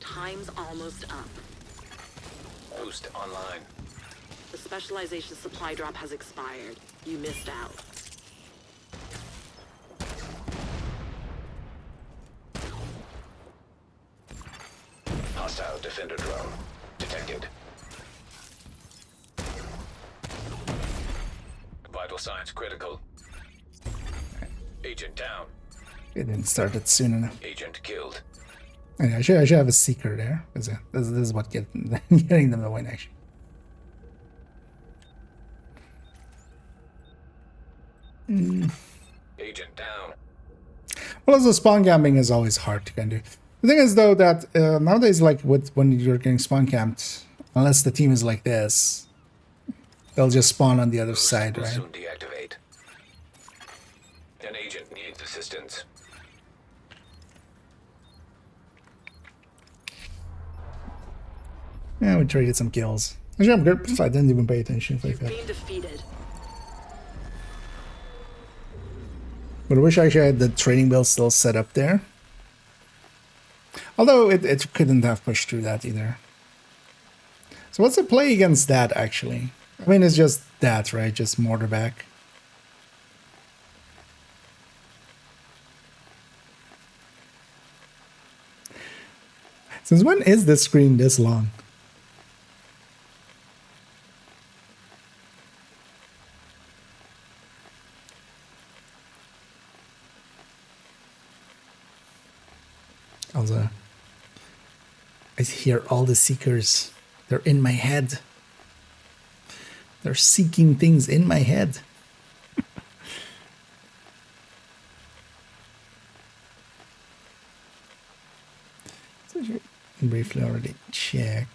Time's almost up. Boost online. The specialization supply drop has expired. You missed out. Hostile defender drone detected. Vital signs critical. Agent down. It didn't start it soon enough. Agent killed. And I should have a Seeker there, because this is what getting them the win, actually. Agent down. Well, also spawn camping is always hard to kind of do. The thing is, though, that nowadays, like when you're getting spawn camped, unless the team is like this, they'll just spawn on the other side, Will right? soon deactivate. An agent needs assistance. Yeah, we traded some kills. Actually, I'm good if I didn't even pay attention. You've been defeated. But I wish I actually had the training wheel still set up there. Although it couldn't have pushed through that either. So what's the play against that, actually? I mean, it's just that, right? Just mortar back. Since when is this screen this long? Also, I hear all the seekers. They're in my head. They're seeking things in my head. So I should briefly already check.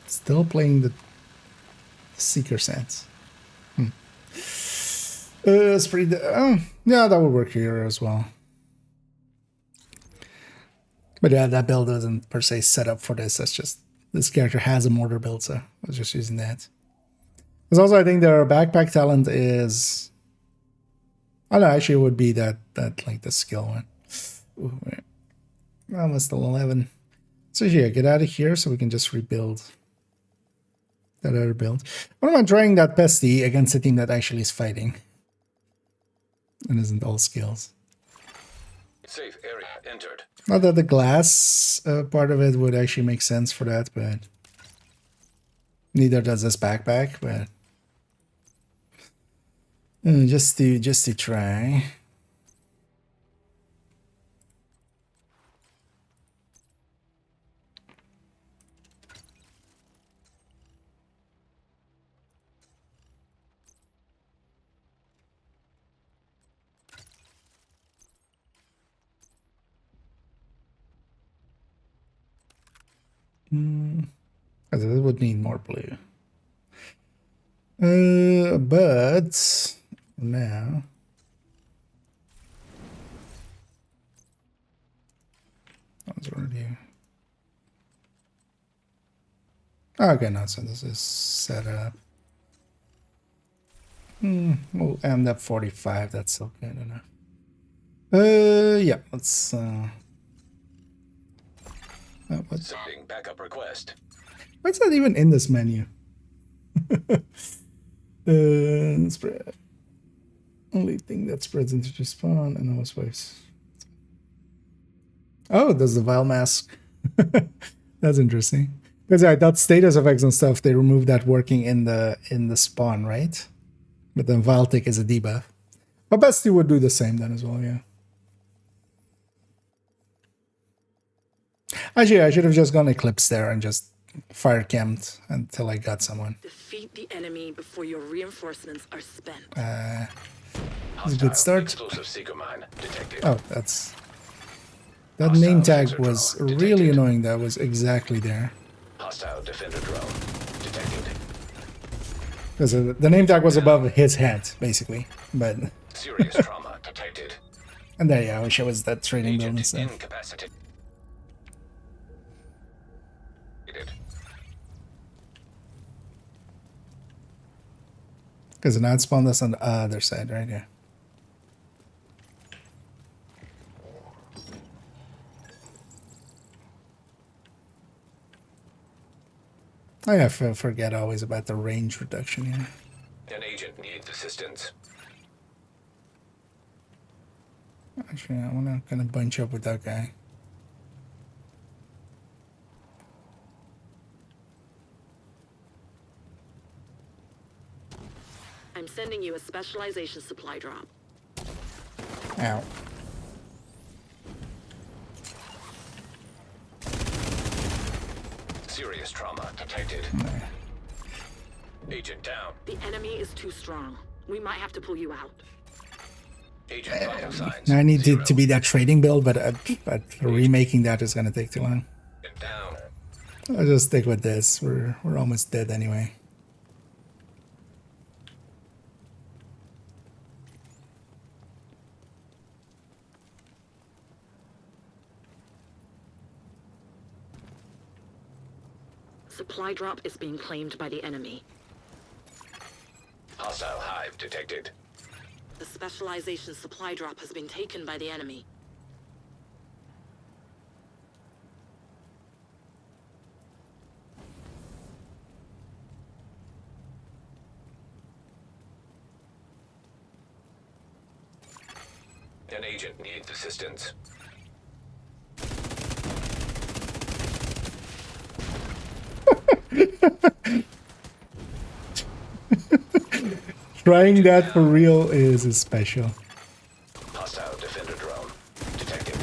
Still playing the seeker sense. It's pretty. Yeah, that would work here as well. But yeah, that build isn't per se set up for this. That's just this character has a mortar build, so I was just using that. Because also, I think their backpack talent is. I don't know. Actually, it would be that like the skill one. Ooh, wait. Almost 11. So yeah, get out of here so we can just rebuild that other build. What am I trying that pesty against a team that actually is fighting and isn't all skills? Safe area entered. Not that the glass part of it would actually make sense for that, but neither does this backpack. But just to try. Because it would need more blue. But now that's already okay. No, so this is set up. We'll end up 45. That's still good enough. Yeah. Let's. What's Sending backup request. what's that even in this menu? Spread. Only thing that spreads into the spawn and no space. Oh, there's the Vile Mask. That's interesting. Because I thought status effects and stuff, they removed that working in the spawn, right? But then Vile Tick is a debuff. But Bestie would do the same then as well, yeah. Actually, I should have just gone Eclipse there and just fire camped until I got someone. Defeat the enemy before your reinforcements are spent. That's a good start. Explosive seeker mine detected. Oh, that's... That name tag was really annoying. That was exactly there. Hostile defender drone detected. Because the name tag was above his head, basically. But... Serious trauma detected. And there, yeah, I wish I was that trading build Agent instead. incapacitated. Because the not spawned us on the other side, right here. I forget always about the range reduction here. An agent needs assistance. Actually, I wanna kind of bunch up with that guy. I'm sending you a specialization supply drop. Ow. Serious trauma detected. Agent down. The enemy is too strong. We might have to pull you out. Agent vital signs. I need zero. to be that trading build, but remaking that is gonna take too long. And down. I'll just stick with this. We're almost dead anyway. Supply drop is being claimed by the enemy. Hostile hive detected. The specialization supply drop has been taken by the enemy. An agent needs assistance. trying that for real is special. Hostile defender drone detected.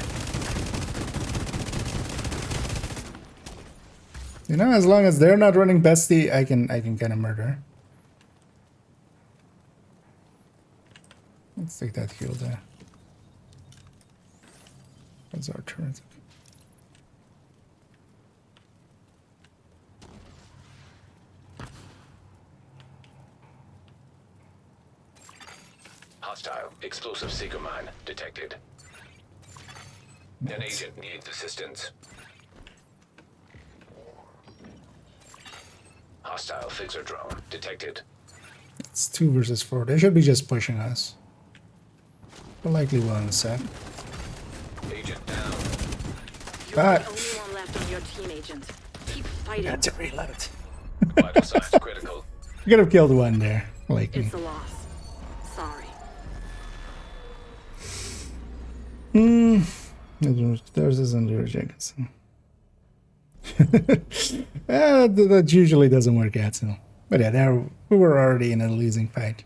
You know, as long as they're not running bestie, I can kind of murder. Let's take that heal there. That's our turret. Hostile explosive seeker mine detected. An agent needs assistance. Hostile fixer drone detected. It's 2 versus 4. They should be just pushing us. But likely well in set. Agent down. You're But the only one left on your team, Agent. Keep fighting. that's a reload. Vital signs critical. You could have killed one there. Like It's a loss. Sorry. There's this under Jacobson. That usually doesn't work out, so. But yeah, there we were already in a losing fight.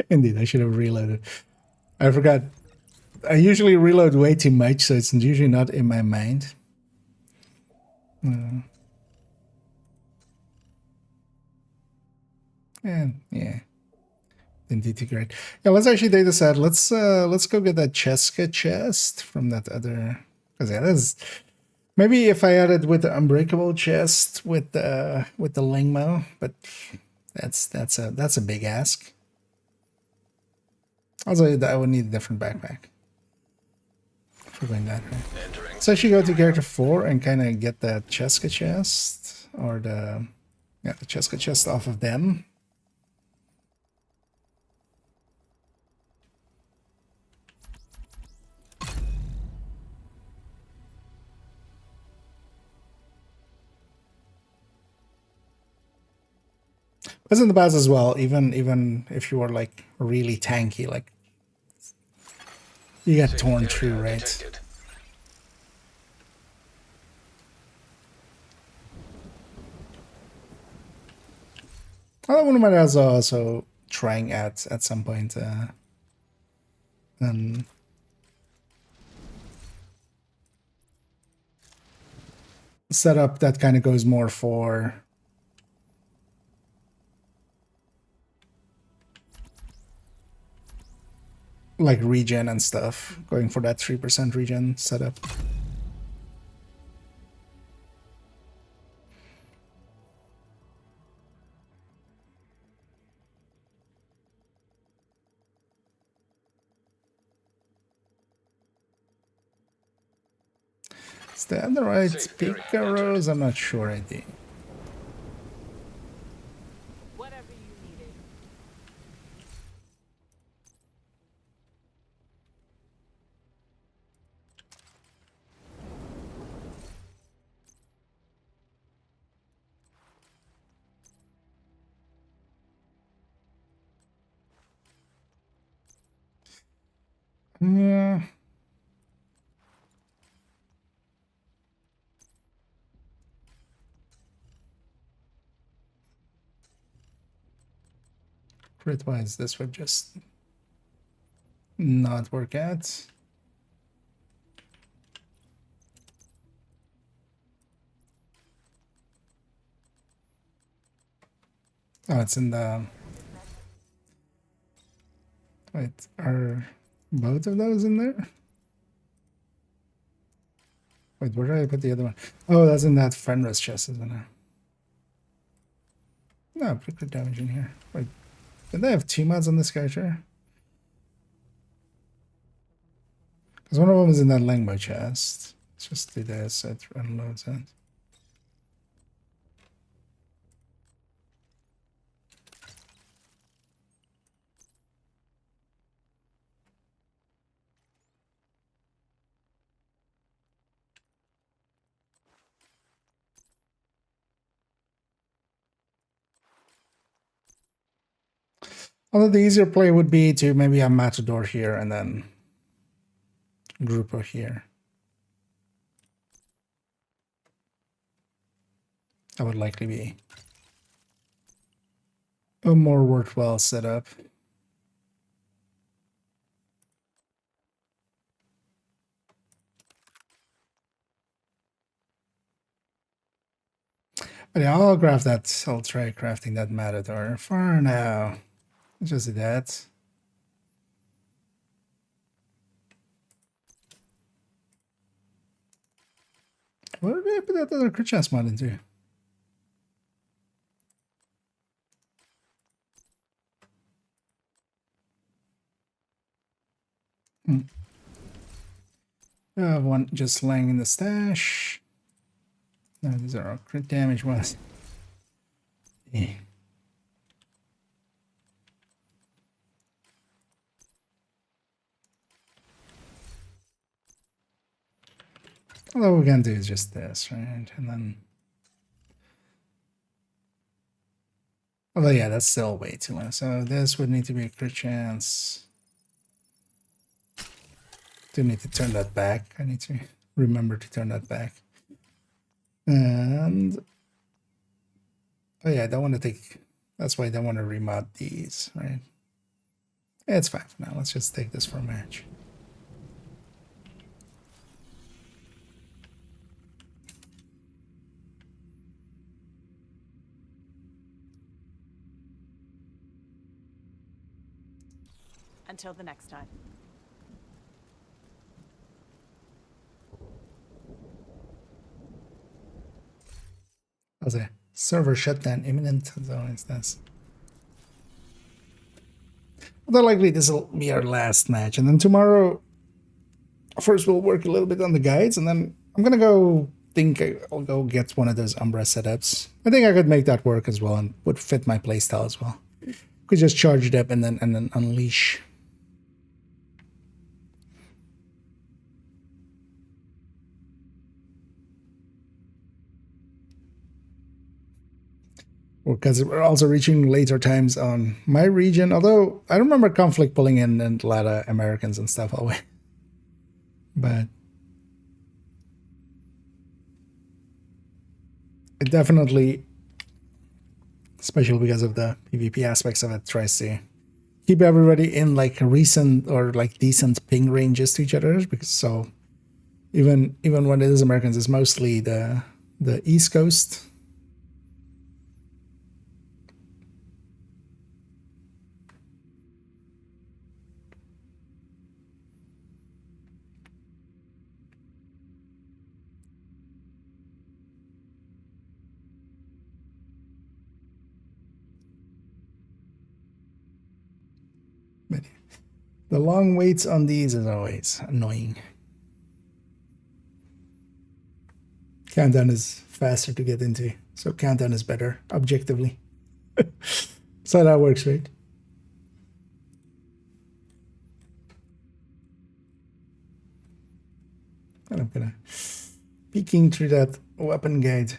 Indeed, I should have reloaded. I forgot. I usually reload way too much, so it's usually not in my mind. And yeah, indeed, great. Yeah, let's actually take this out. Let's go get that Cheska chest from that other. Because yeah, that's maybe if I added with the unbreakable chest with the Lingmo, but that's a big ask. Also, I would need a different backpack for going that way. Let's actually go to character 4 and kind of get that Cheska chest or the Cheska chest off of them. But in the past as well, even if you were like really tanky, like you get torn through, right? Detected. I wouldn't mind also trying at some point setup that kind of goes more for like regen and stuff, going for that 3% regen setup. Is that the right Picaros? I'm not sure I did. Whatever you needed. Yeah. Crit-wise, this would just not work out. Oh, it's in the... Wait, are both of those in there? Wait, where did I put the other one? Oh, that's in that Fenris chest, isn't it? No, pretty good damage in here. Wait, did they have 2 mods on this character? Because one of them is in that Lingbo chest. Let's just do this so it unloads it. Although the easier play would be to maybe have Matador here and then Grupo here. That would likely be a more worthwhile setup. But yeah, I'll craft that. I'll try crafting that Matador for now. Just do that. What did I put that other crit chance mod into? One just laying in the stash. No, these are all crit damage ones. Yeah. All we can do is just this, right? And then... Although, yeah, that's still way too low. So this would need to be a crit chance. Do need to turn that back. I need to remember to turn that back. And... Oh yeah, I don't want to take... That's why I don't want to remod these, right? Yeah, it's fine for now. Let's just take this for a match. Until the next time. How's it? Server shutdown imminent. So it's this. Although likely this will be our last match, and then tomorrow, first we'll work a little bit on the guides, and then I'm gonna go think I'll go get one of those Umbra setups. I think I could make that work as well, and would fit my playstyle as well. Could just charge it up and then unleash. Because we're also reaching later times on my region, although I don't remember conflict pulling in and a lot of Americans and stuff away. But it definitely, especially because of the PvP aspects of it, tries to keep everybody in like recent or like decent ping ranges to each other. Because so even when it is Americans, it's mostly the East Coast. But the long waits on these is always annoying. Countdown is faster to get into, so countdown is better, objectively. So that works, right? And I'm gonna peeking through that weapon guide.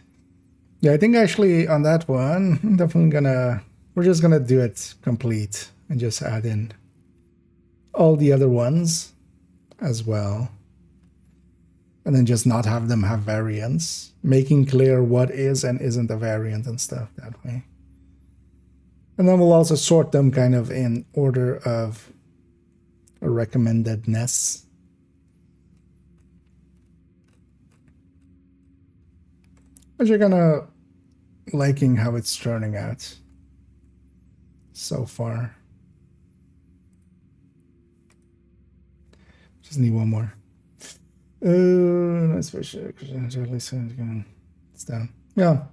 Yeah, I think actually on that one, I'm definitely we're just gonna do it complete and just add in all the other ones as well. And then just not have them have variants, making clear what is and isn't a variant and stuff that way. And then we'll also sort them kind of in order of recommendedness. But you're gonna liking how it's turning out so far. Just need one more. That's for sure. It's down. Yeah.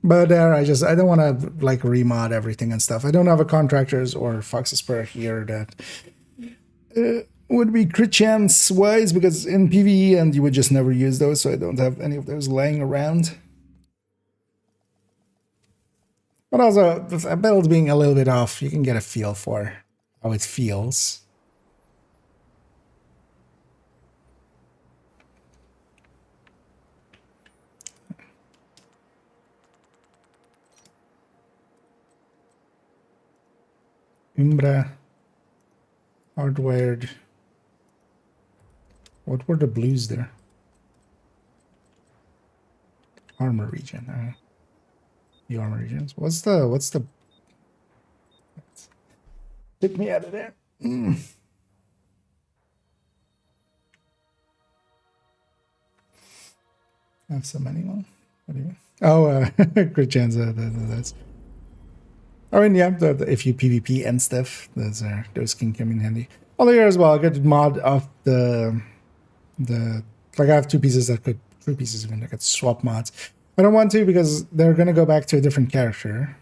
But there, I don't want to like remod everything and stuff. I don't have a contractors or Fox's Prayer here that would be crit chance wise, because in PvE and you would just never use those, so I don't have any of those lying around. But also, with a build being a little bit off, you can get a feel for how it feels. Umbra, hardwired. What were the blues there? armor region. The armor regions. What's the? Take me out of there. I have so many more. What do you mean? Oh, Christianza. That's. I mean, yeah. If you PvP and stuff, those can come in handy. Although here as well, I got the mod of the like I have three pieces even that could swap mods. I don't want to because they're gonna go back to a different character,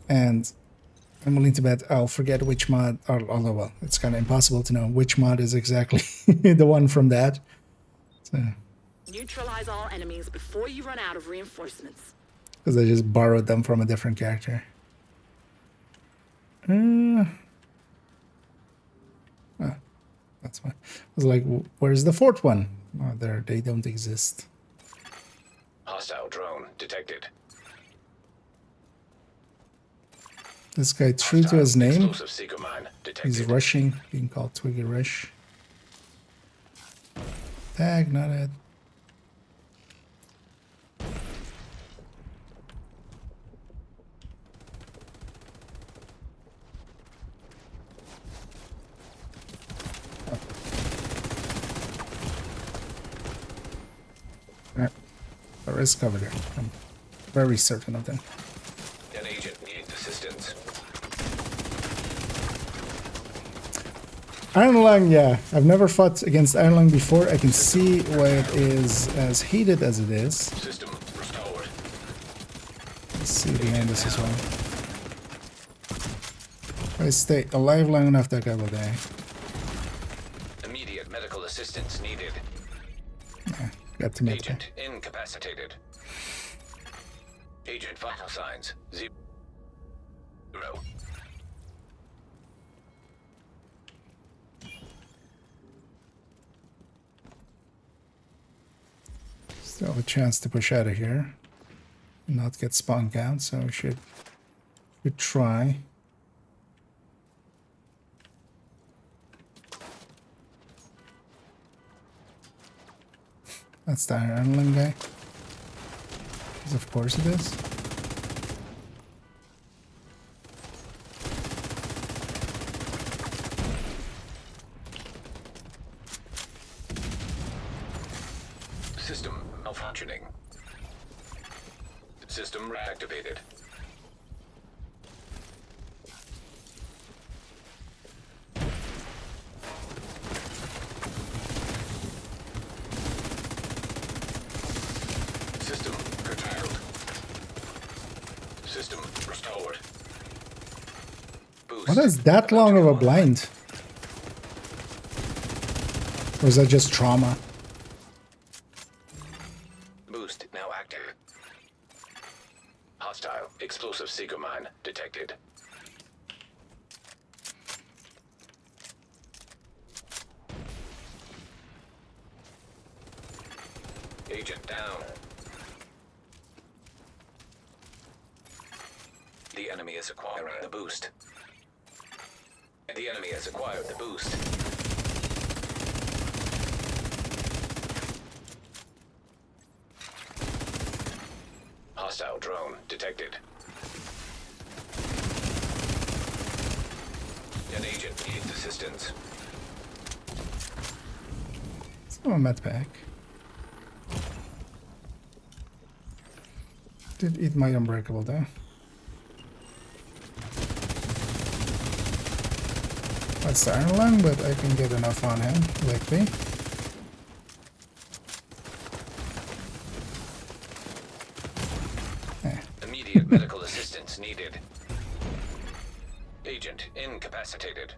and I'm willing to bet I'll forget which mod. Although, well, it's kind of impossible to know which mod is exactly the one from that. So, Neutralize all enemies before you run out of reinforcements. because I just borrowed them from a different character. That's why. I was like, where's the fourth one? Oh, they don't exist. Hostile drone detected. This guy, true to his name, Explosive seeker mine detected. he's rushing, being called Twiggy Rush. Tag, not it. Alright, there is cover there. I'm very certain of that. An agent needs assistance. Iron Lung, yeah. I've never fought against Iron Lung before. I can see why it is as heated as it is. System restored. Let's see behind this as well. If I stay alive long enough, that guy will die. Immediate medical assistance needed. Yeah, got to make Agent incapacitated. Agent vital signs 0. Still have a chance to push out of here. Not get spawn count, so we should try. That's the Iron Lung guy. Because of course it is. System malfunctioning. System reactivated. System curtailed. System restored. Boost. What is that long of a blind? Or is that just trauma? Boost now active. Hostile explosive seeker mine detected. Agent down. The enemy is acquiring the boost. The enemy has acquired the boost. Hostile drone detected. An agent needs assistance. Oh, a med pack. Did eat my unbreakable though. That's the Iron Lung, but I can get enough on him, likely. Immediate medical assistance needed. Agent incapacitated.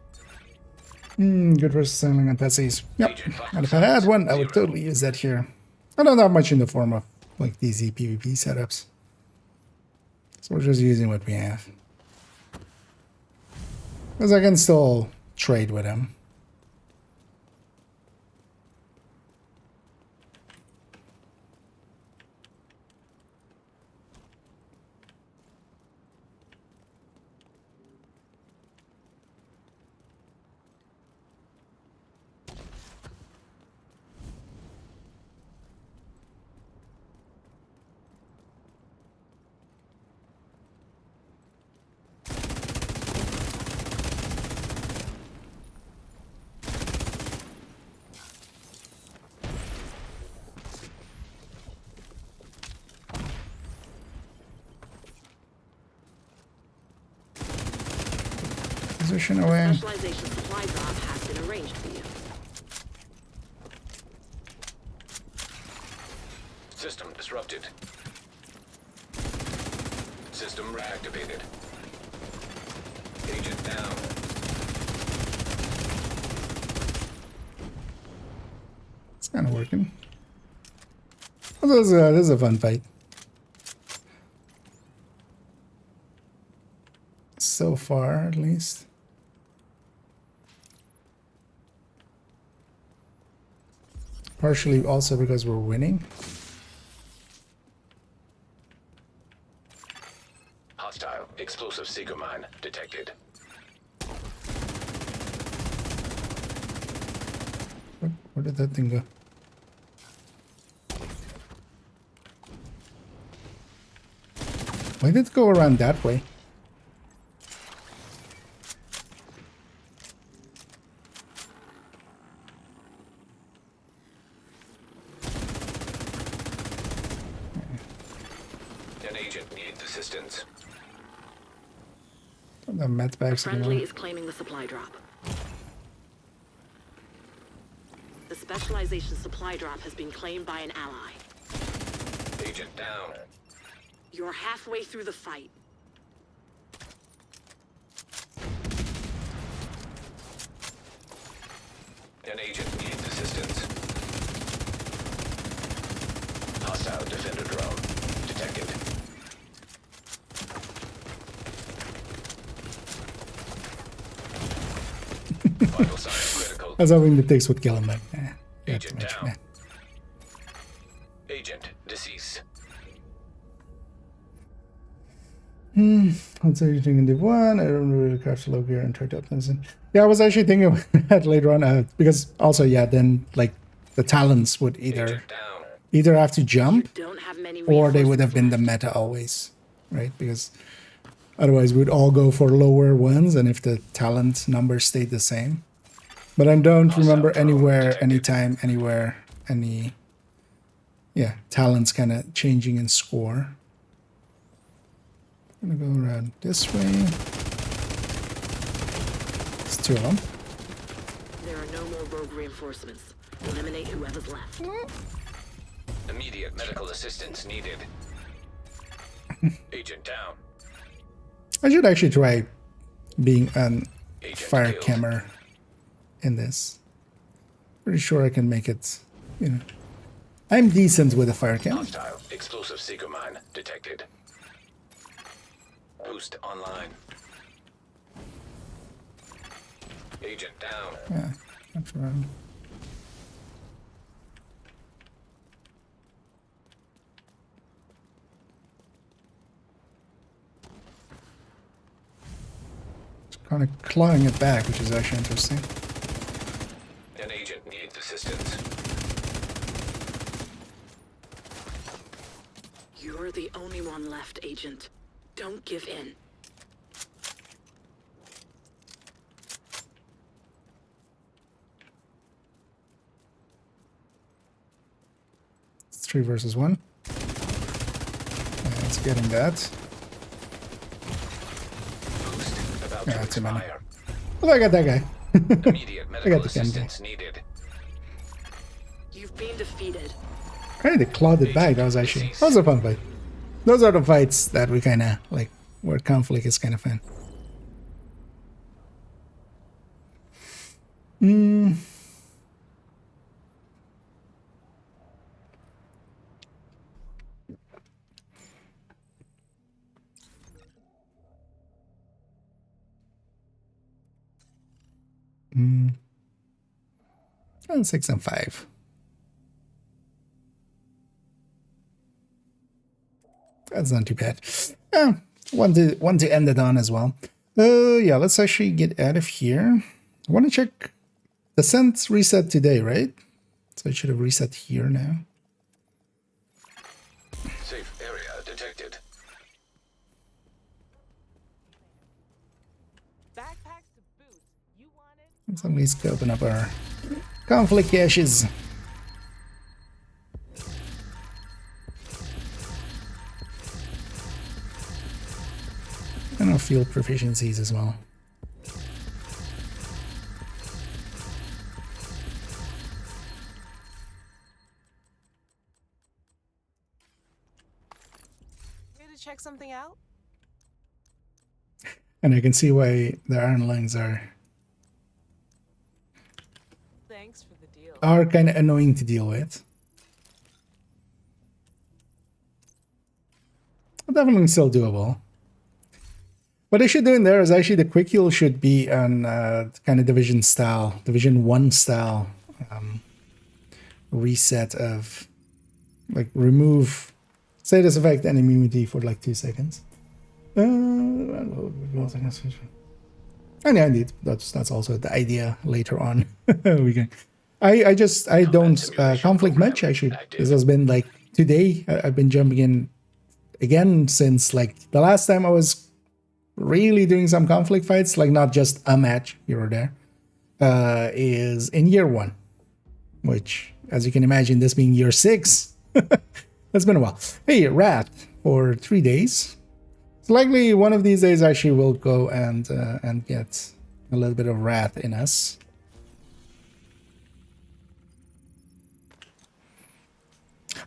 Good versus Iron Lung and Pessies. Yep. And if I had one, I would totally use that here. I don't have much in the form of like these PvP setups. So we're just using what we have. Because I can still trade with him. Position The away. specialization supply drop has been arranged for you. System disrupted. System reactivated. Agent down. It's kind of working. Well, this is a fun fight. So far, at least. Partially also because we're winning. Hostile explosive seeker mine detected. Where did that thing go? Why did it go around that way? An agent needs assistance. The med bags are Friendly going. is claiming the supply drop. The specialization supply drop has been claimed by an ally. Agent down. You're halfway through the fight. An agent needs assistance. Hostile defender drone detected. Vital sign critical. I was hoping the ticks would kill him, but not too Agent much. down. Agent deceased. Let's say anything in Div 1. I don't really craft low gear and tracked up. Yeah, I was actually thinking of that later on because also, yeah, then like the talents would Agent down. either have to jump Don't have many or they would have been the reinforcements meta always, right? Because otherwise we'd all go for lower ones and if the talent numbers stayed the same. But I don't remember drone anywhere, detected. anytime, anywhere, any, yeah, talents kind of changing in score. I'm gonna go around this way. It's two of them. left. There are no more rogue reinforcements. Eliminate whoever's left. Immediate medical assistance needed. Agent down. I should actually try being an Agent fire killed. cammer in this. Pretty sure I can make it, you know. I'm decent with a fire cam. Hostile explosive seeker mine detected. Boost online. Agent down. Yeah, that's right. Kind of clawing it back, which is actually interesting. An agent needs assistance. You're the only one left, Agent. Don't give in. It's 3 versus 1. Yeah, it's getting that. Boost about Yeah, to too many. expire. Well, I got that guy. Immediate medical the gun guy. assistance needed. You've been defeated. Kind of clawed it back. That was a fun fight. Those are the fights that we kind of like, where conflict is kind of fun. And 6 and 5. That's not too bad. Yeah, one to end it on as well. Yeah, let's actually get out of here. I want to check the scent reset today, right? So it should have reset here now. Safe area detected. Backpacks to boot. You want it? Let's at least open up our conflict caches. And our field proficiencies as well. check something out? And I can see why the iron lungs are Thanks for the deal. kind of annoying to deal with. But definitely still doable. What I should do in there is actually the quick heal should be on kind of Division 1 style reset of like remove status effect and immunity for like 2 seconds. And yeah, indeed, that's also the idea later on. We can. I don't conflict much actually. This has been like today. I've been jumping in again since like the last time I was really doing some conflict fights, like not just a match here or there, is in year 1, which, as you can imagine, this being year 6, that's been a while. Hey, Rat for 3 days. It's likely one of these days actually we'll go and get a little bit of Wrath in us.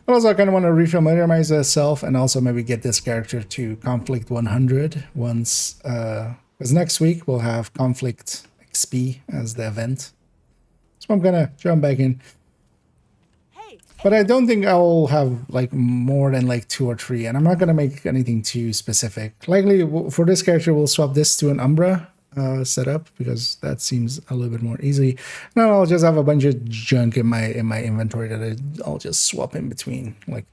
Also, I kind of want to refamiliarize myself and also maybe get this character to Conflict 100 once, because next week we'll have Conflict XP as the event. So I'm gonna jump back in. But I don't think I'll have like more than like 2 or 3, and I'm not gonna make anything too specific. Likely for this character, we'll swap this to an Umbra setup because that seems a little bit more easy. Now I'll just have a bunch of junk in my inventory that I'll just swap in between. Like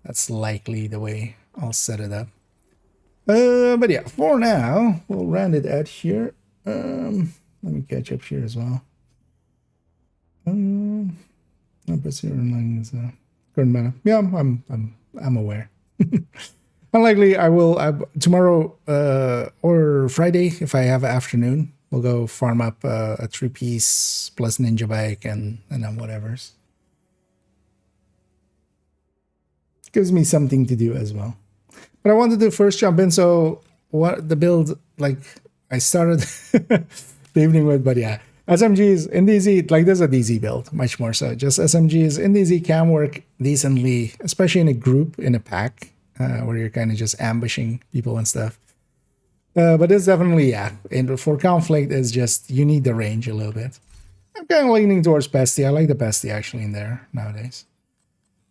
that's likely the way I'll set it up. But yeah, for now we'll round it out here. Let me catch up here as well. Current mana. Yeah, I'm aware. Unlikely I will tomorrow or Friday if I have an afternoon. We'll go farm up a 3-piece plus ninja bike and then whatever's. Gives me something to do as well. But I wanted to first jump in. So what the build like I started the evening with, but yeah. SMGs in DZ, like this is a DZ build, much more so. Just SMGs in DZ can work decently, especially in a group, in a pack, where you're kind of just ambushing people and stuff. But it's definitely, yeah, and for conflict, it's just, you need the range a little bit. I'm kind of leaning towards Pesty. I like the Pesty actually in there nowadays.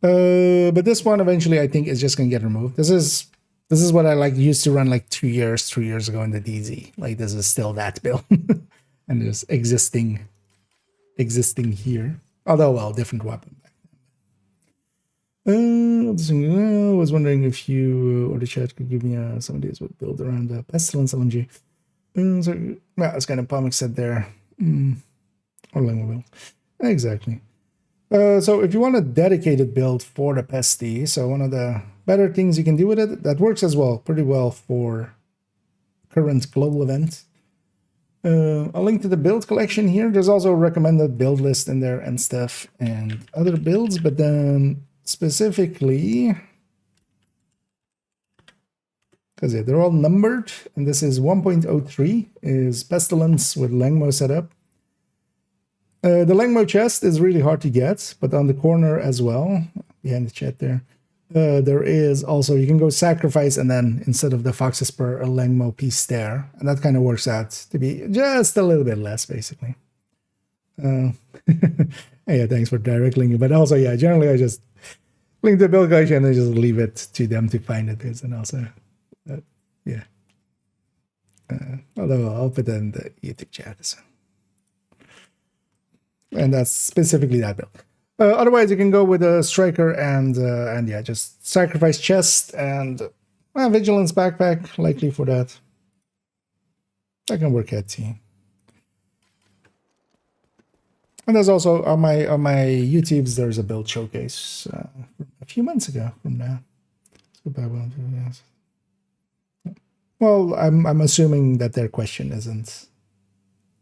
But this one eventually, I think, is just going to get removed. This is what I like used to run like 3 years ago in the DZ. Like this is still that build. And it's existing here. Although, well, different weapon. I was wondering if you or the chat could give me some ideas what build around the Pestilence LMG. So, well, it's kind of Pomic said there. Or Limo build. Exactly. So if you want a dedicated build for the Pesty, so one of the better things you can do with it, that works as well, pretty well for current global events. A link to the build collection here. There's also a recommended build list in there and stuff and other builds, but then specifically, because yeah, they're all numbered, and this is 1.03 is Pestilence with Langmo setup. The Langmo chest is really hard to get, but on the corner as well, behind the chat there, there is also, you can go sacrifice and then instead of the Fox's Spur, a Langmo piece there. And that kind of works out to be just a little bit less, basically. Yeah, thanks for direct linking. But also, yeah, generally I just link the build collection and I just leave it to them to find it. And also, yeah. Although I'll put it in the YouTube chat. So. And that's specifically that build. Otherwise, you can go with a striker and yeah, just sacrifice chest and vigilance backpack, likely for that. That can work out too. And there's also on my YouTubes, there's a build showcase a few months ago from now. Well, I'm assuming that their question isn't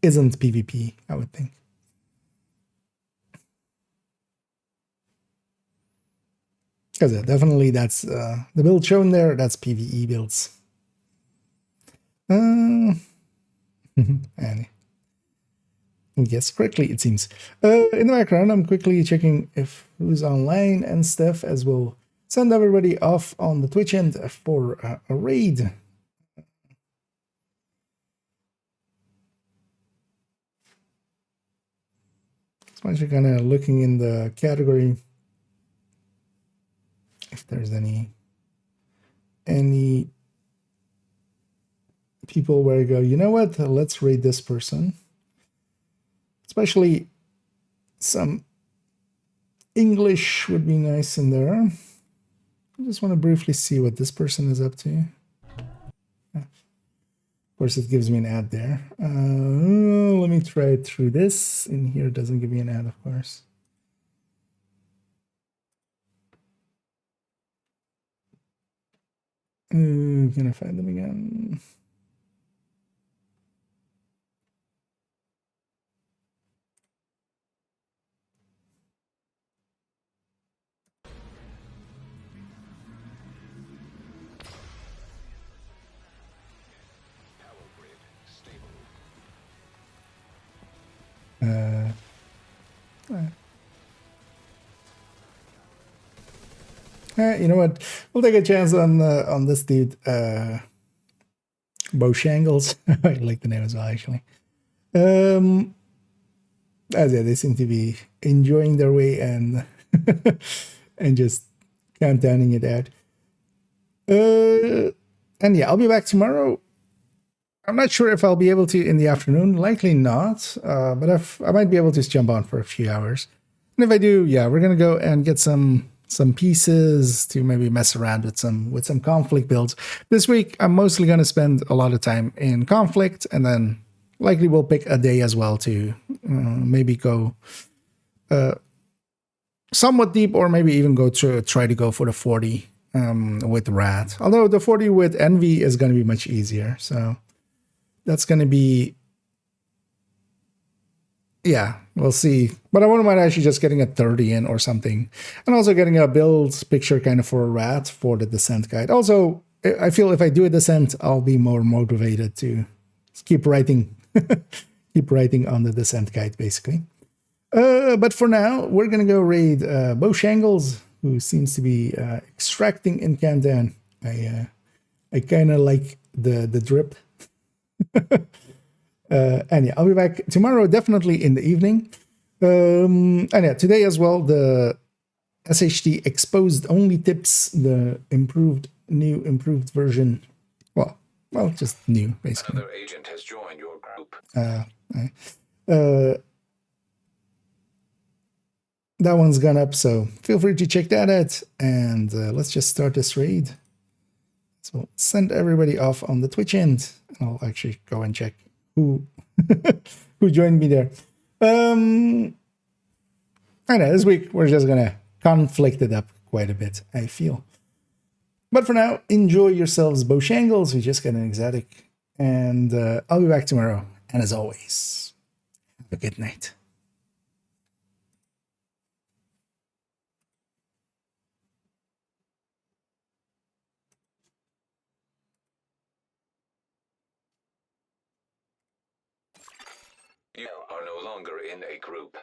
PvP, I would think. Because definitely that's the build shown there, that's PvE builds. And yes, correctly, it seems. In the background, I'm quickly checking if who's online and stuff as well. send everybody off on the Twitch end for a raid. Especially kind of looking in the category if there's any people where I go, you know what, let's raid this person. Especially some English would be nice in there. I just want to briefly see what this person is up to. Of course, it gives me an ad there. Let me try it through this. In here, it doesn't give me an ad, of course. Can I find them again? You know what? We'll take a chance on this dude, Bowshangles. I like the name as well, actually. As yeah, they seem to be enjoying their way and and just countdowning it out. And yeah, I'll be back tomorrow. I'm not sure if I'll be able to in the afternoon. Likely not. But I might be able to just jump on for a few hours. And if I do, yeah, we're gonna go and get some pieces to maybe mess around with some conflict builds. This week, I'm mostly gonna spend a lot of time in conflict, and then likely we'll pick a day as well to maybe go somewhat deep, or maybe even go to try to go for the 40 with Rat. Although the 40 with Envy is going to be much easier, so that's going to be, yeah, we'll see. But I wouldn't mind actually just getting a 30 in or something, and also getting a build picture kind of for a Rat for the Descent guide. Also, I feel if I do a Descent, I'll be more motivated to keep writing keep writing on the Descent guide, basically. But for now, we're gonna go raid Bowshangles, who seems to be extracting in Countdown. I kind of like the drip. And yeah, I'll be back tomorrow, definitely in the evening. And yeah, today as well, the SHT exposed only tips, the new improved version. Well, just new, basically. Another agent has joined your group. That one's gone up, so feel free to check that out. And let's just start this raid. So send everybody off on the Twitch end. I'll actually go and check who who joined me there. I know this week we're just gonna conflict it up quite a bit, I feel. But for now, enjoy yourselves, Bowshangles. We just got an exotic, and I'll be back tomorrow. And as always, have a good night. You are no longer in a group.